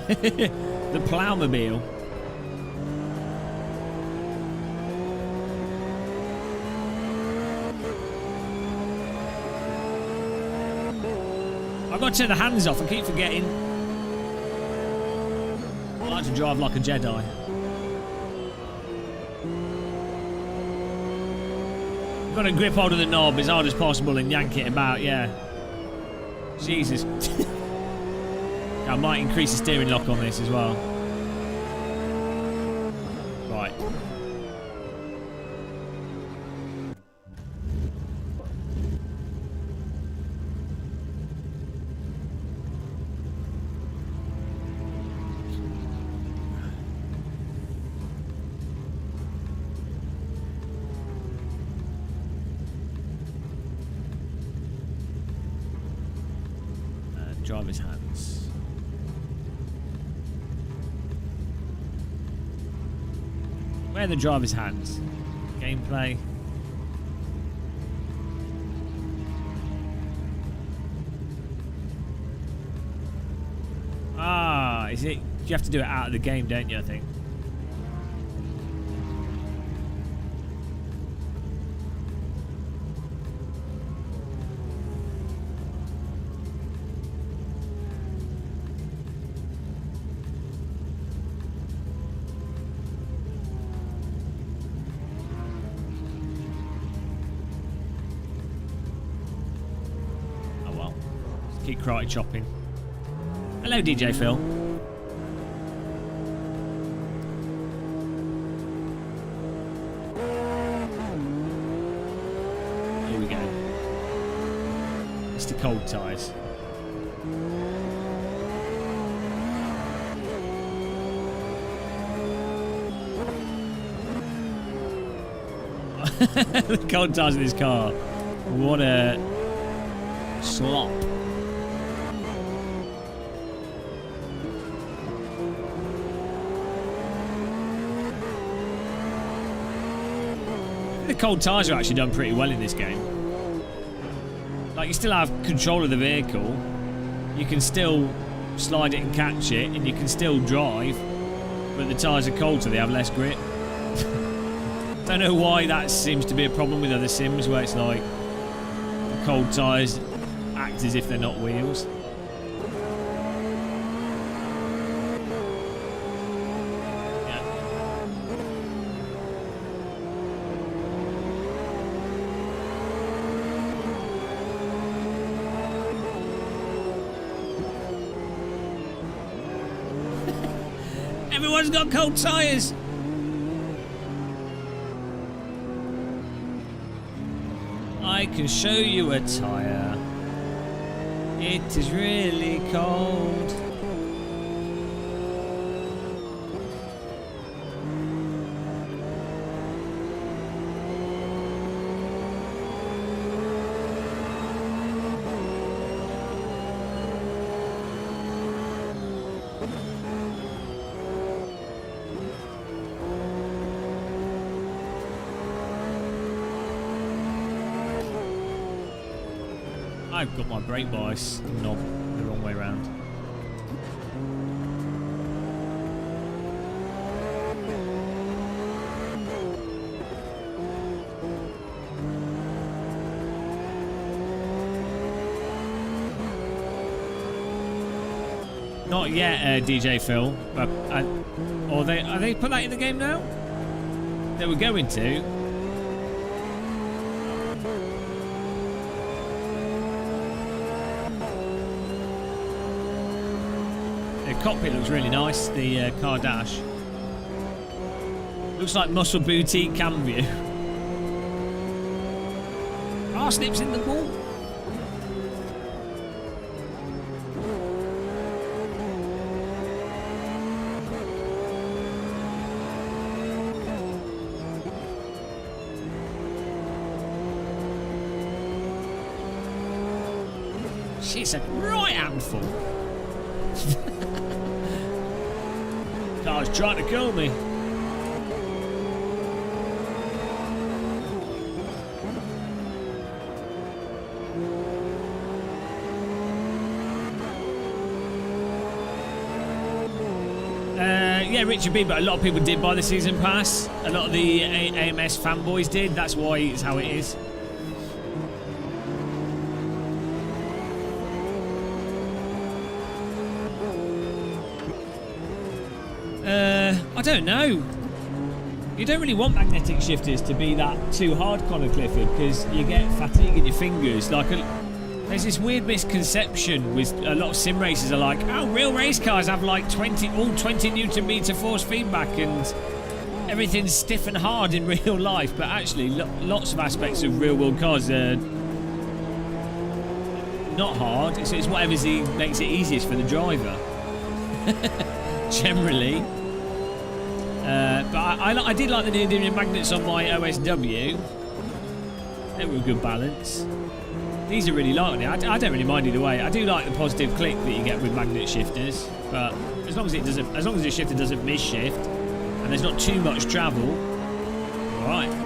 Speaker 1: The Plowmobile. I've got to turn the hands off. I keep forgetting. I like to drive like a Jedi. I've got to grip hold of the knob as hard as possible and yank it about, yeah. Jesus. I might increase the steering lock on this as well. Right. Driver's hands. Where are the driver's hands? Gameplay. Ah, is it? You have to do it out of the game, don't you? I think. Keep karate chopping. Hello, DJ Phil. Here we go. Mr. Cold Ties. The cold ties in his car. What a slop. The cold tyres are actually done pretty well in this game. Like, you still have control of the vehicle, you can still slide it and catch it, and you can still drive, but the tyres are cold so they have less grip. Don't know why that seems to be a problem with other sims where it's like the cold tyres act as if they're not wheels. Everyone's got cold tyres. I can show you a tyre. It is really cold. I've got my brake bias knob the wrong way round. Not yet, DJ Phil. But or are they put that in the game now? They were going to. Cockpit looks really nice, the car dash. Looks like Muscle Boutique cam view. Parsnips in the wall. She's a right handful. Car's trying to kill me. Yeah, Richard B, but a lot of people did buy the season pass. A lot of the AMS fanboys did. That's why it's how it is. I don't know. You don't really want magnetic shifters to be that too hard, Connor Clifford, because you get fatigue in your fingers. Like, there's this weird misconception with a lot of sim racers are like, oh, real race cars have like 20 Newton meter force feedback and everything's stiff and hard in real life. But actually, lots of aspects of real world cars are not hard. It's whatever makes it easiest for the driver. Generally. But I did like the neodymium magnets on my OSW. They were a good balance. These are really light on it. I don't really mind either way. I do like the positive click that you get with magnet shifters, but as long as the shifter doesn't miss shift and there's not too much travel, all right.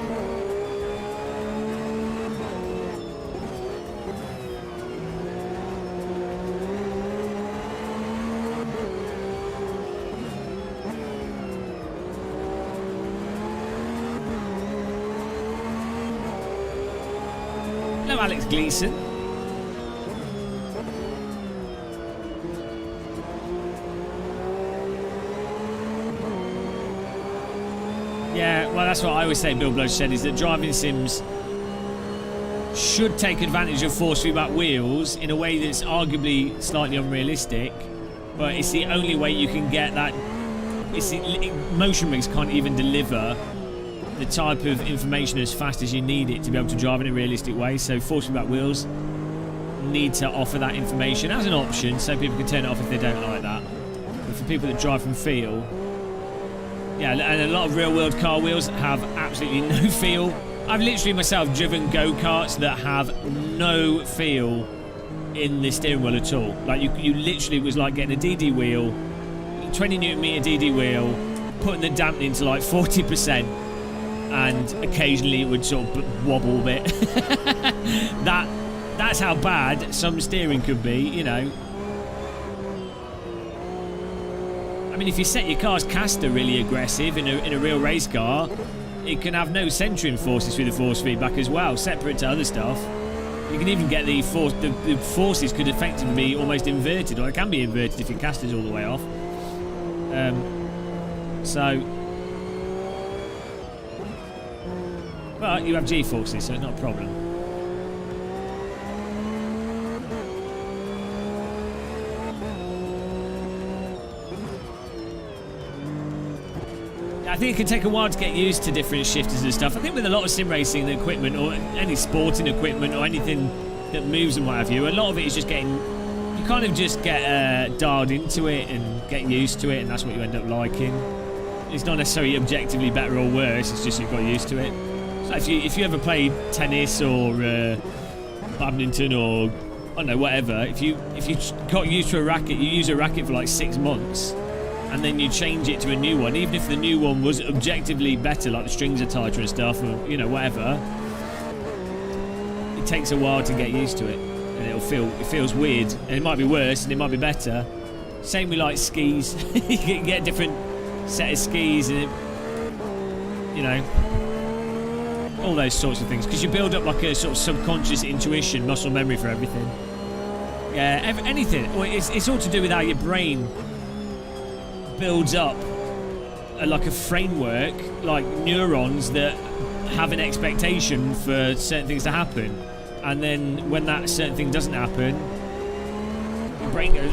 Speaker 1: Alex Gleason. Yeah, well, that's what I always say, Bill Bloch said, is that driving sims should take advantage of force feedback wheels in a way that's arguably slightly unrealistic, but it's the only way you can get that. Motion rigs can't even deliver the type of information as fast as you need it to be able to drive in a realistic way, so force feedback wheels need to offer that information as an option so people can turn it off if they don't like that. But for people that drive from feel, yeah, and a lot of real world car wheels have absolutely no feel. I've literally myself driven go-karts that have no feel in the steering wheel at all. Like you literally was like getting a DD wheel, 20 Newton meter DD wheel, putting the dampening to like 40%, and occasionally it would sort of wobble a bit. That's how bad some steering could be, you know. I mean, if you set your car's caster really aggressive in a real race car, it can have no centering forces through the force feedback as well, separate to other stuff. You can even get the forces could effectively be almost inverted, or it can be inverted if your caster's all the way off. But you have G-forces, so it's not a problem. I think it can take a while to get used to different shifters and stuff. I think with a lot of sim racing equipment or any sporting equipment or anything that moves and what have you, a lot of it is just getting... You kind of just get dialed into it and get used to it, and that's what you end up liking. It's not necessarily objectively better or worse, it's just you've got used to it. So if you ever played tennis or badminton or I don't know, whatever, if you got used to a racket, you use a racket for like 6 months and then you change it to a new one, even if the new one was objectively better, like the strings are tighter and stuff, or you know, whatever, it takes a while to get used to it, and it feels weird, and it might be worse and it might be better. Same with like skis. You can get a different set of skis and it, you know, all those sorts of things, because you build up like a sort of subconscious intuition, muscle memory for everything. Yeah, anything. Well, it's all to do with how your brain builds up like a framework, like neurons that have an expectation for certain things to happen, and then when that certain thing doesn't happen, your brain goes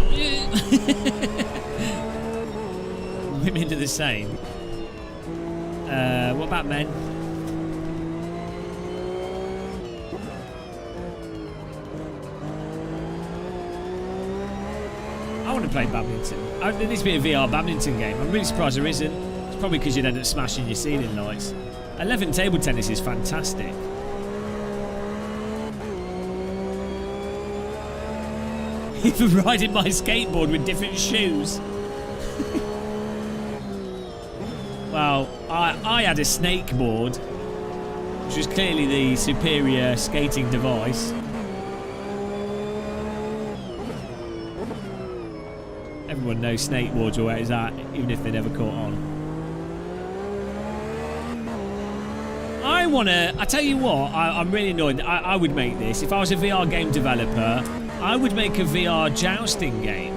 Speaker 1: women do the same. What about men? I want to play badminton. There needs to be a VR badminton game. I'm really surprised there isn't. It's probably because you'd end up smashing your ceiling lights. 11 table tennis is fantastic. Even riding my skateboard with different shoes. Well, I had a snake board, which was clearly the superior skating device. Everyone knows snake boards are where it's at, even if they never caught on. I tell you what, I'm really annoyed. I would make this. If I was a VR game developer, I would make a VR jousting game.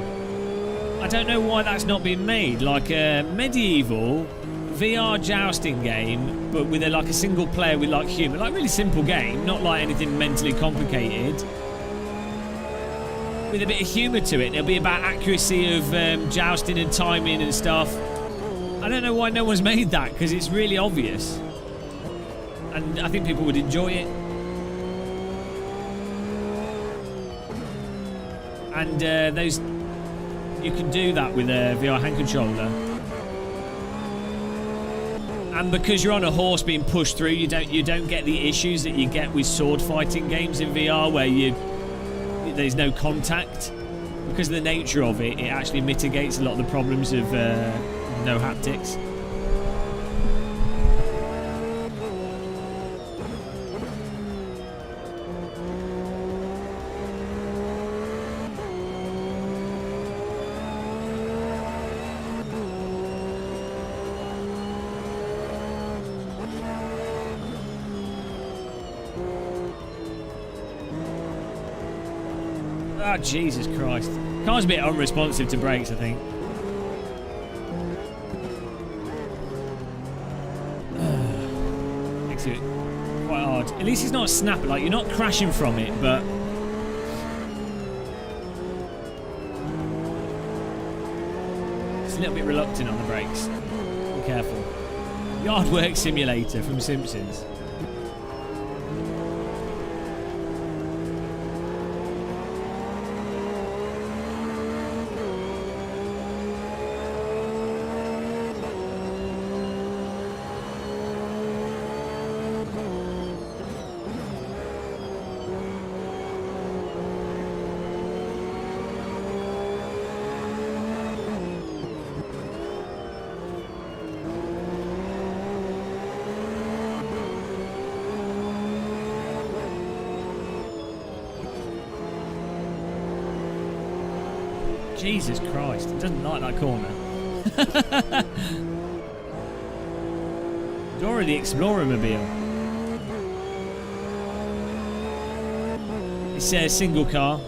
Speaker 1: I don't know why that's not been made. Like a medieval VR jousting game, but with like a single player with like human. Like really simple game, not like anything mentally complicated. With a bit of humour to it. It'll be about accuracy of jousting and timing and stuff. I don't know why no one's made that, because it's really obvious. And I think people would enjoy it. And you can do that with a VR hand controller. And because you're on a horse being pushed through, you don't get the issues that you get with sword fighting games in VR, where there's no contact. Because of the nature of it, it actually mitigates a lot of the problems of no haptics. Oh, Jesus Christ. Car's a bit unresponsive to brakes, I think. Makes it quite hard. At least it's not snapping, like you're not crashing from it, but... It's a little bit reluctant on the brakes. Be careful. Yard Work Simulator from Simpsons. Jesus Christ, it doesn't like that corner. Dora the Explorer-mobile. It's a single car.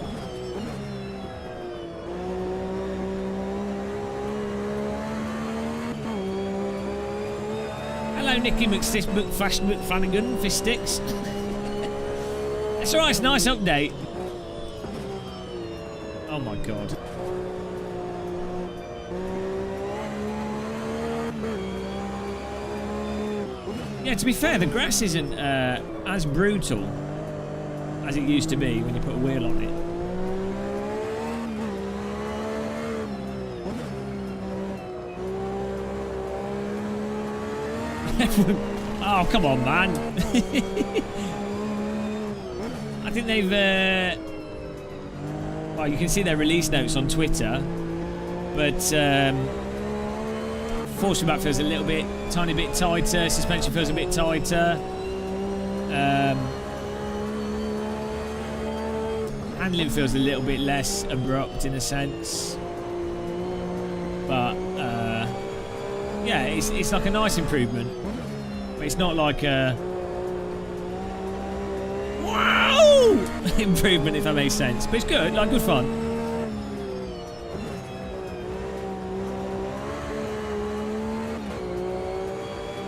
Speaker 1: Hello, Nicky McFlanagan, Fist Sticks. It's alright, it's a nice update. Oh my God. Yeah, to be fair, the grass isn't as brutal as it used to be when you put a wheel on it. Oh, come on, man. I think they've... well, you can see their release notes on Twitter, but force feedback feels a little bit, tiny bit tighter, suspension feels a bit tighter. Handling feels a little bit less abrupt in a sense. But, yeah, it's like a nice improvement. But it's not like a... wow! improvement, if that makes sense. But it's good, like good fun.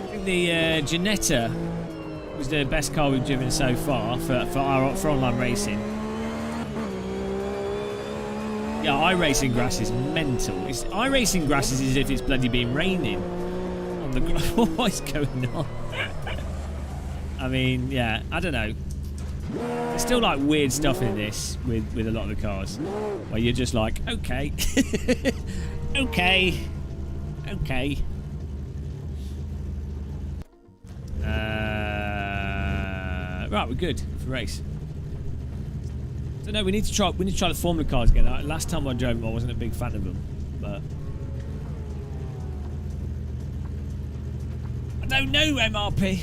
Speaker 1: I think the Ginetta was the best car we've driven so far for online racing. Yeah, iRacing grass is mental. iRacing grass is as if it's bloody been raining on the grass. What's going on? I mean, yeah, I don't know. There's still like weird stuff in this with a lot of the cars where you're just like, okay, okay. Right, we're good for race. So no, we need to try the Formula cars again. Last time I drove them, I wasn't a big fan of them, but I don't know. MRP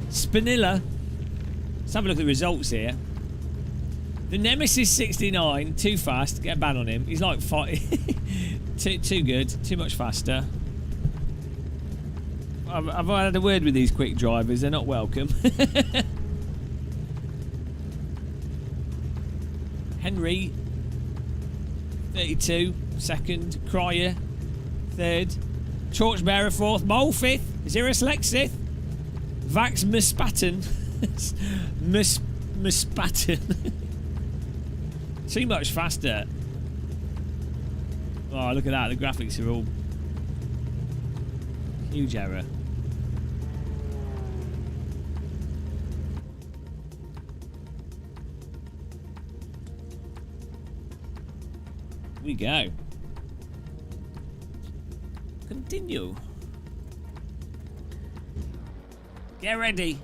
Speaker 1: Spinilla. Let's have a look at the results here. The Nemesis 69, too fast. Get a ban on him. He's like too good, too much faster. I've had a word with these quick drivers. They're not welcome. Henry, 32, second. Cryer, third. Torchbearer, fourth. Mole, fifth. Zero Select, sixth. Vax Muspatten. Muspatten. Too much faster. Oh, look at that. The graphics are all... huge error. We go. Continue. Get ready.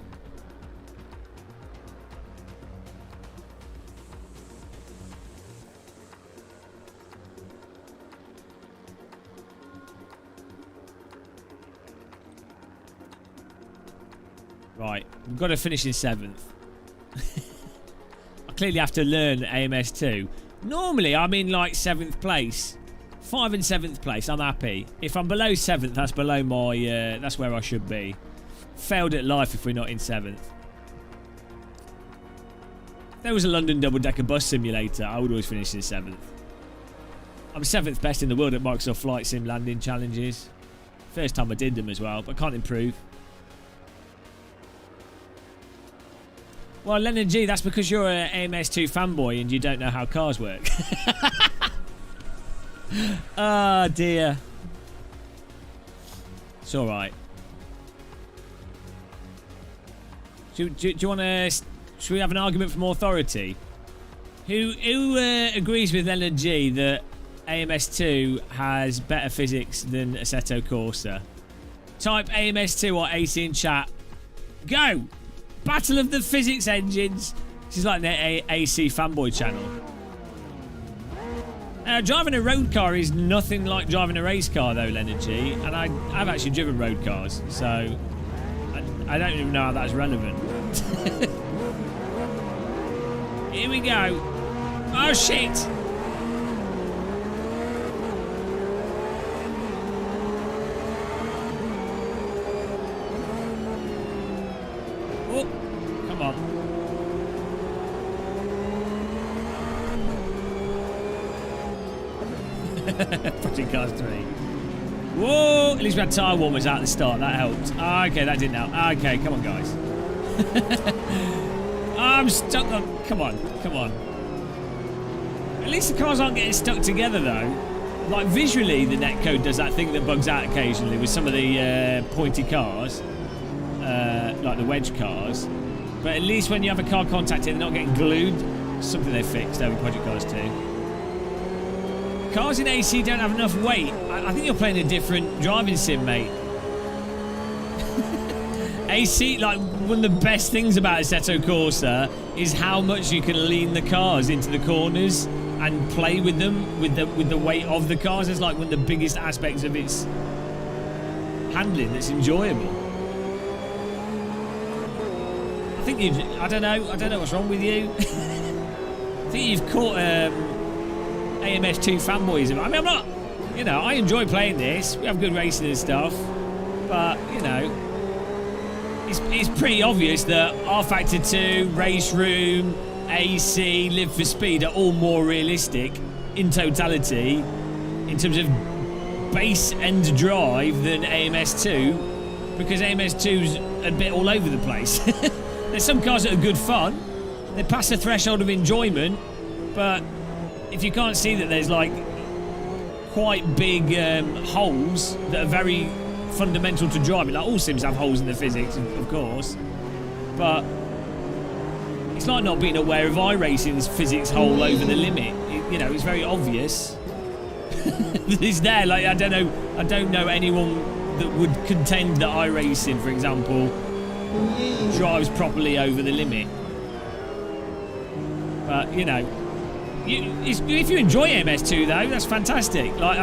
Speaker 1: Right, we've got to finish in 7th. I clearly have to learn AMS2. Normally, I'm in like 7th place. 5 and 7th place, I'm happy. If I'm below 7th, that's below my... that's where I should be. Failed at life if we're not in 7th. If there was a London double-decker bus simulator, I would always finish in 7th. I'm 7th best in the world at Microsoft Flight Sim landing challenges. First time I did them as well, but can't improve. Well, Leonard G, that's because you're an AMS2 fanboy and you don't know how cars work. Oh, dear. It's alright. Do you want to... should we have an argument from authority? Who agrees with Leonard G that AMS2 has better physics than Assetto Corsa? Type AMS2 or AC in chat. Go! Battle of the Physics Engines. This is like the AC fanboy channel. Driving a road car is nothing like driving a race car, though, Leonard G. And I've actually driven road cars, so I don't even know how that's relevant. Here we go. Oh, shit. Project Cars 3. Whoa! At least we had tyre warmers out at the start. That helped. Oh, okay, that didn't help. Okay, come on, guys. I'm stuck on... Come on. At least the cars aren't getting stuck together, though. Like, visually, the netcode does that thing that bugs out occasionally with some of the pointy cars. like the wedge cars. But at least when you have a car contacted, they're not getting glued. Something they fixed over Project Cars 2. Cars in AC don't have enough weight. I think you're playing a different driving sim, mate. AC, like, one of the best things about Assetto Corsa is how much you can lean the cars into the corners and play with them with the weight of the cars. It's like one of the biggest aspects of its handling that's enjoyable. I think I don't know what's wrong with you. I think you've caught AMS2 fanboyism. I mean, I'm not, I enjoy playing this. We have good racing and stuff, but it's pretty obvious that R-Factor 2, Race Room, AC, Live for Speed are all more realistic in totality in terms of base and drive than AMS2, because AMS2's a bit all over the place. There's some cars that are good fun. They pass the threshold of enjoyment, but if you can't see that there's like quite big holes that are very fundamental to driving, like all sims have holes in the physics, of course, but it's like not being aware of iRacing's physics hole over the limit. It's very obvious. It's there. Like I don't know anyone that would contend that iRacing, for example, drives properly over the limit. But if you enjoy MS2 though, that's fantastic. Like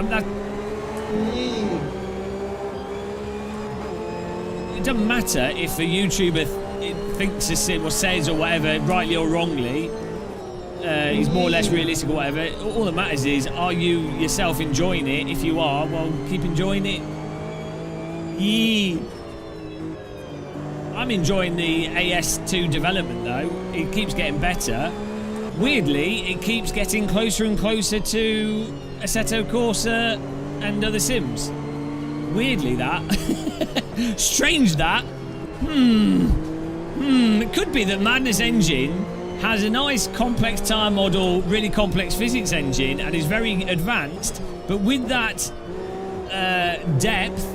Speaker 1: it doesn't matter if a YouTuber thinks a sim or says or whatever, rightly or wrongly, he's more or less realistic or whatever. All that matters is, are you yourself enjoying it? If you are, well, keep enjoying it. I'm enjoying the AS2 development though. It keeps getting better. Weirdly, it keeps getting closer and closer to Assetto Corsa and other sims. Weirdly that. Strange that. It could be that Madness Engine has a nice complex tire model, really complex physics engine, and is very advanced, but with that depth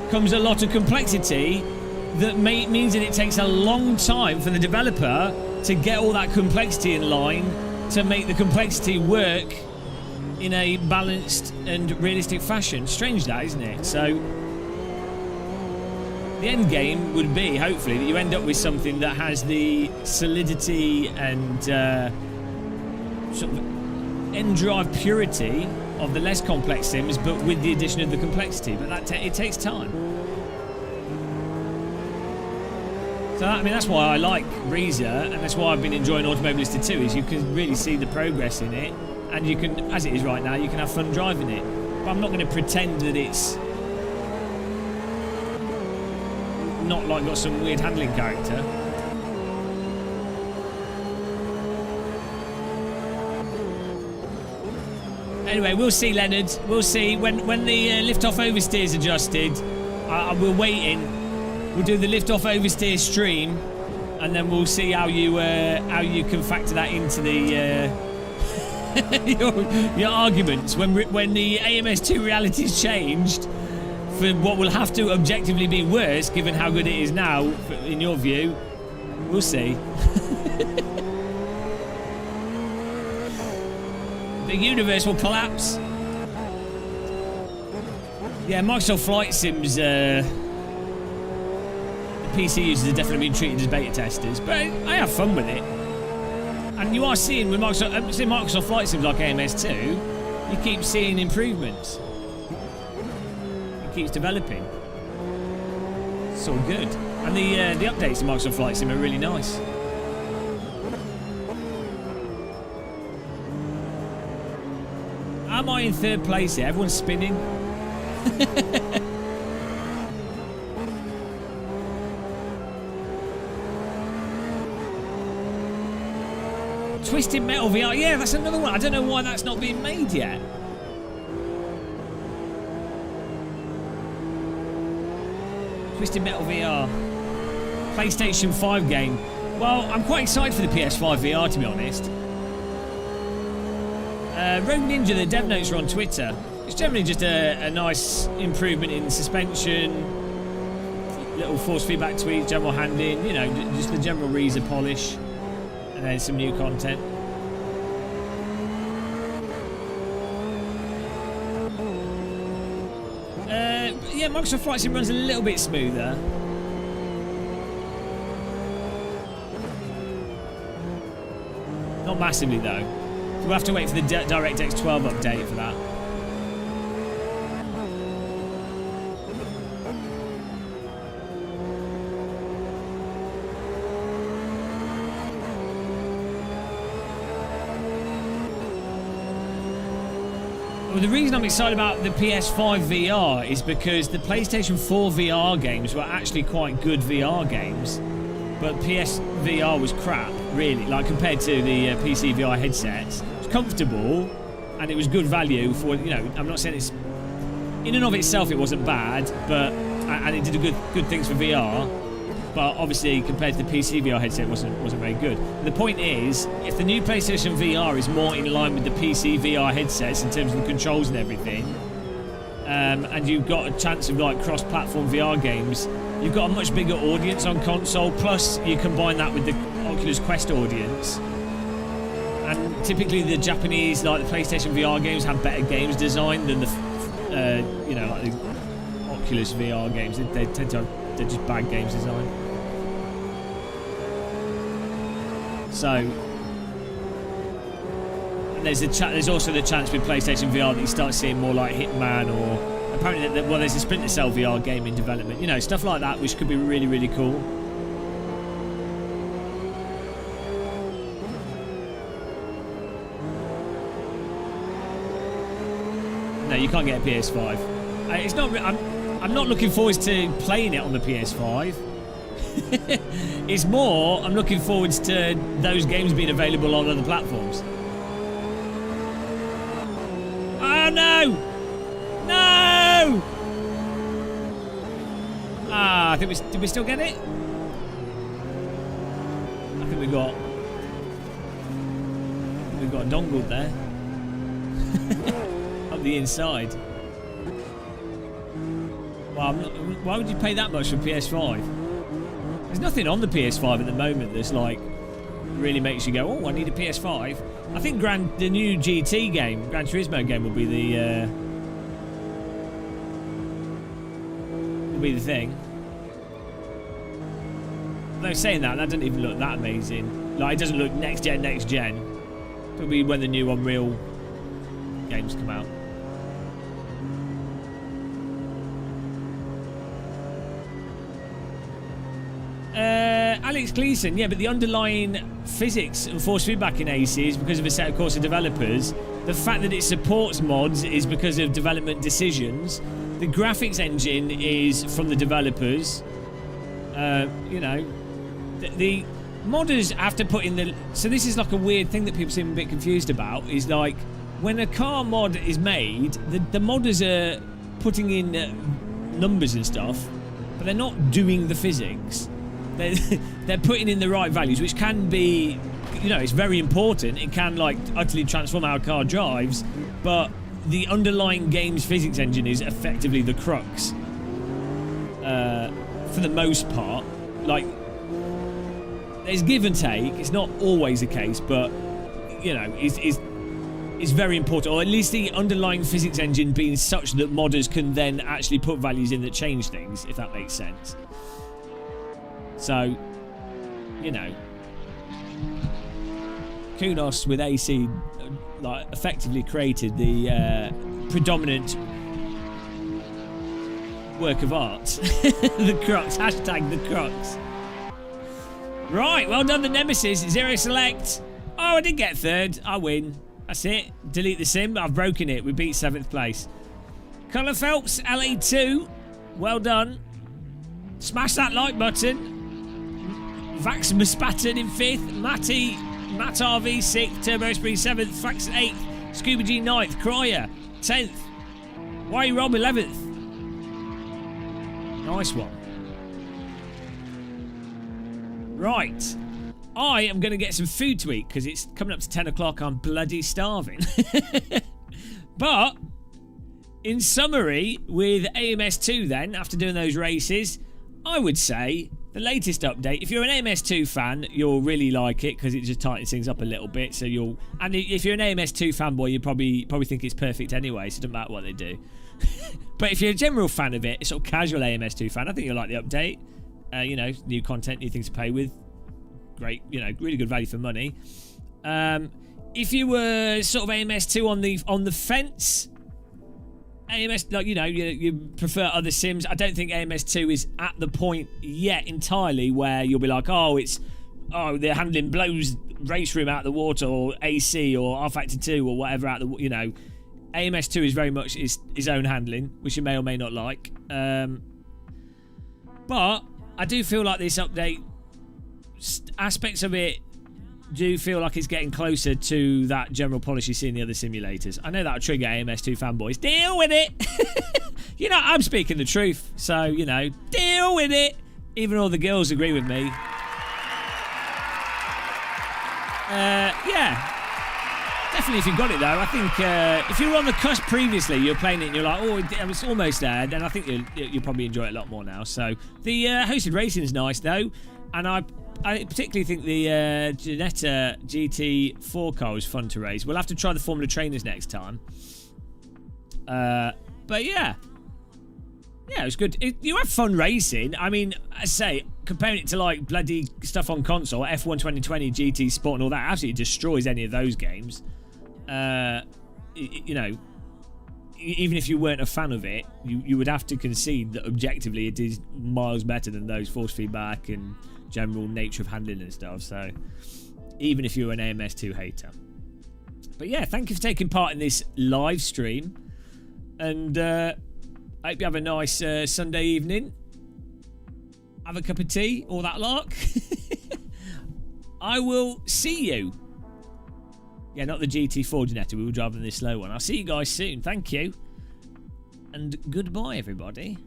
Speaker 1: comes a lot of complexity that means that it takes a long time for the developer to get all that complexity in line to make the complexity work in a balanced and realistic fashion. Strange that, isn't it? So the end game would be, hopefully, that you end up with something that has the solidity and sort of end drive purity of the less complex sims, but with the addition of the complexity. But it takes time. So that's why I like Reza, and that's why I've been enjoying Automobilista 2, is you can really see the progress in it, and you can, as it is right now, you can have fun driving it. But I'm not going to pretend that it's not like got some weird handling character. Anyway, we'll see, Leonard. We'll see when the lift-off oversteer's adjusted. We're waiting. We'll do the lift-off oversteer stream, and then we'll see how you can factor that into the your arguments when the AMS2 reality's changed for what will have to objectively be worse, given how good it is now. In your view, we'll see. The universe will collapse. Yeah, Microsoft Flight Sims. PC users are definitely being treated as beta testers, but I have fun with it. And you are seeing with Microsoft Flight Sims like AMS2, you keep seeing improvements. It keeps developing. It's all good. And the updates to Microsoft Flight Sim are really nice. Am I in third place here? Everyone's spinning. Twisted Metal VR, yeah, that's another one. I don't know why that's not being made yet. Twisted Metal VR. PlayStation 5 game. Well, I'm quite excited for the PS5 VR, to be honest. Rogue Ninja, the dev notes are on Twitter. It's generally just a nice improvement in suspension, little force feedback tweets, general handing, you know, just the general Reza polish, and then some new content. Yeah, Microsoft Flight Sim runs a little bit smoother. Not massively though. We'll have to wait for the DirectX 12 update for that. Well, the reason I'm excited about the PS5 VR is because the PlayStation 4 VR games were actually quite good VR games, but PS VR was crap, really, like compared to the PC VR headsets. It was comfortable, and it was good value for, you know, I'm not saying it's... In and of itself, it wasn't bad, but... And it did good things for VR, but obviously, compared to the PC VR headset, it wasn't very good. The point is, if the new PlayStation VR is more in line with the PC VR headsets in terms of the controls and everything, and you've got a chance of like cross-platform VR games, you've got a much bigger audience on console, plus you combine that with the Oculus Quest audience. And typically the Japanese, like the PlayStation VR games, have better games design than the, you know, like the Oculus VR games. They tend to have, they're just bad games design. So, and there's also the chance with PlayStation VR that you start seeing more like Hitman, or apparently, well, there's a Splinter Cell VR game in development. You know, stuff like that, which could be really, really cool. No, you can't get a PS5. It's not. I'm not looking forward to playing it on the PS5. It's more, I'm looking forward to those games being available on other platforms. Oh no! No! Ah, I think did we still get it? I think we got dongled there. Up the inside. Well, why would you pay that much for PS5? There's nothing on the PS5 at the moment that's like really makes you go, oh, I need a PS5. I think the new GT game, Gran Turismo game, will be the thing. Though saying that doesn't even look that amazing. Like, it doesn't look next gen. It'll be when the new Unreal games come out. Alex Gleason, yeah, but the underlying physics and force feedback in AC is because of a set of course of developers. The fact that it supports mods is because of development decisions. The graphics engine is from the developers. You know, the modders have to put in the... So this is like a weird thing that people seem a bit confused about, is like, when a car mod is made, the modders are putting in numbers and stuff, but they're not doing the physics. They're putting in the right values, which can be, you know, it's very important. It can, like, utterly transform how a car drives, but the underlying game's physics engine is effectively the crux. For the most part. Like, there's give and take. It's not always the case, but, you know, it's very important. Or at least the underlying physics engine being such that modders can then actually put values in that change things, if that makes sense. So, you know, Kunos with AC, like, effectively created the predominant work of art. The crux, hashtag the crux. Right, well done, the Nemesis. Zero select. Oh, I did get third. I win. That's it. Delete the sim. I've broken it. We beat 7th place. Connor Phelps, LA2. Well done. Smash that like button. Vax Muspatten in 5th, Matt RV 6th, Turbo Spree 7th, Fax 8th, Scuba G 9th, Cryer 10th, Y Rob 11th. Nice one. Right. I am going to get some food to eat because it's coming up to 10 o'clock. I'm bloody starving. But, in summary, with AMS2 then, after doing those races, I would say the latest update, if you're an AMS2 fan, you'll really like it because it just tightens things up a little bit. So and if you're an AMS2 fanboy, you probably think it's perfect anyway, so it doesn't matter what they do. But if you're a general fan of it, a sort of casual AMS2 fan, I think you'll like the update. You know, new content, new things to play with. Great, you know, really good value for money. If you were sort of AMS2 on the fence, AMS, like, you know, you prefer other sims. I don't think AMS2 is at the point yet entirely where you'll be like, they're handling blows race room out of the water, or AC or R Factor 2 or whatever out the, you know. AMS2 is very much his own handling, which you may or may not like. But I do feel like this update, aspects of it do feel like it's getting closer to that general polish you see in the other simulators. I know that'll trigger AMS2 fanboys. Deal with it! You know, I'm speaking the truth. So, you know, deal with it! Even all the girls agree with me. Yeah. Definitely if you've got it, though. I think if you were on the cusp previously, you're playing it and you're like, oh, it's almost there, then I think you'll probably enjoy it a lot more now. So, the hosted racing is nice, though. And I particularly think the Ginetta GT4 car was fun to race. We'll have to try the Formula Trainers next time. But yeah. Yeah, it was good. You have fun racing. I mean, I say, comparing it to like bloody stuff on console, F1 2020, GT Sport and all that, absolutely destroys any of those games. You know, even if you weren't a fan of it, you would have to concede that objectively it is miles better than those, force feedback and general nature of handling and stuff. So even if you're an AMS2 hater. But yeah, thank you for taking part in this live stream, and I hope you have a nice Sunday evening. Have a cup of tea, all that lark. I will see you. Yeah, not the GT4 Ginetta, we were driving this slow one. I'll see you guys soon. Thank you. And goodbye, everybody.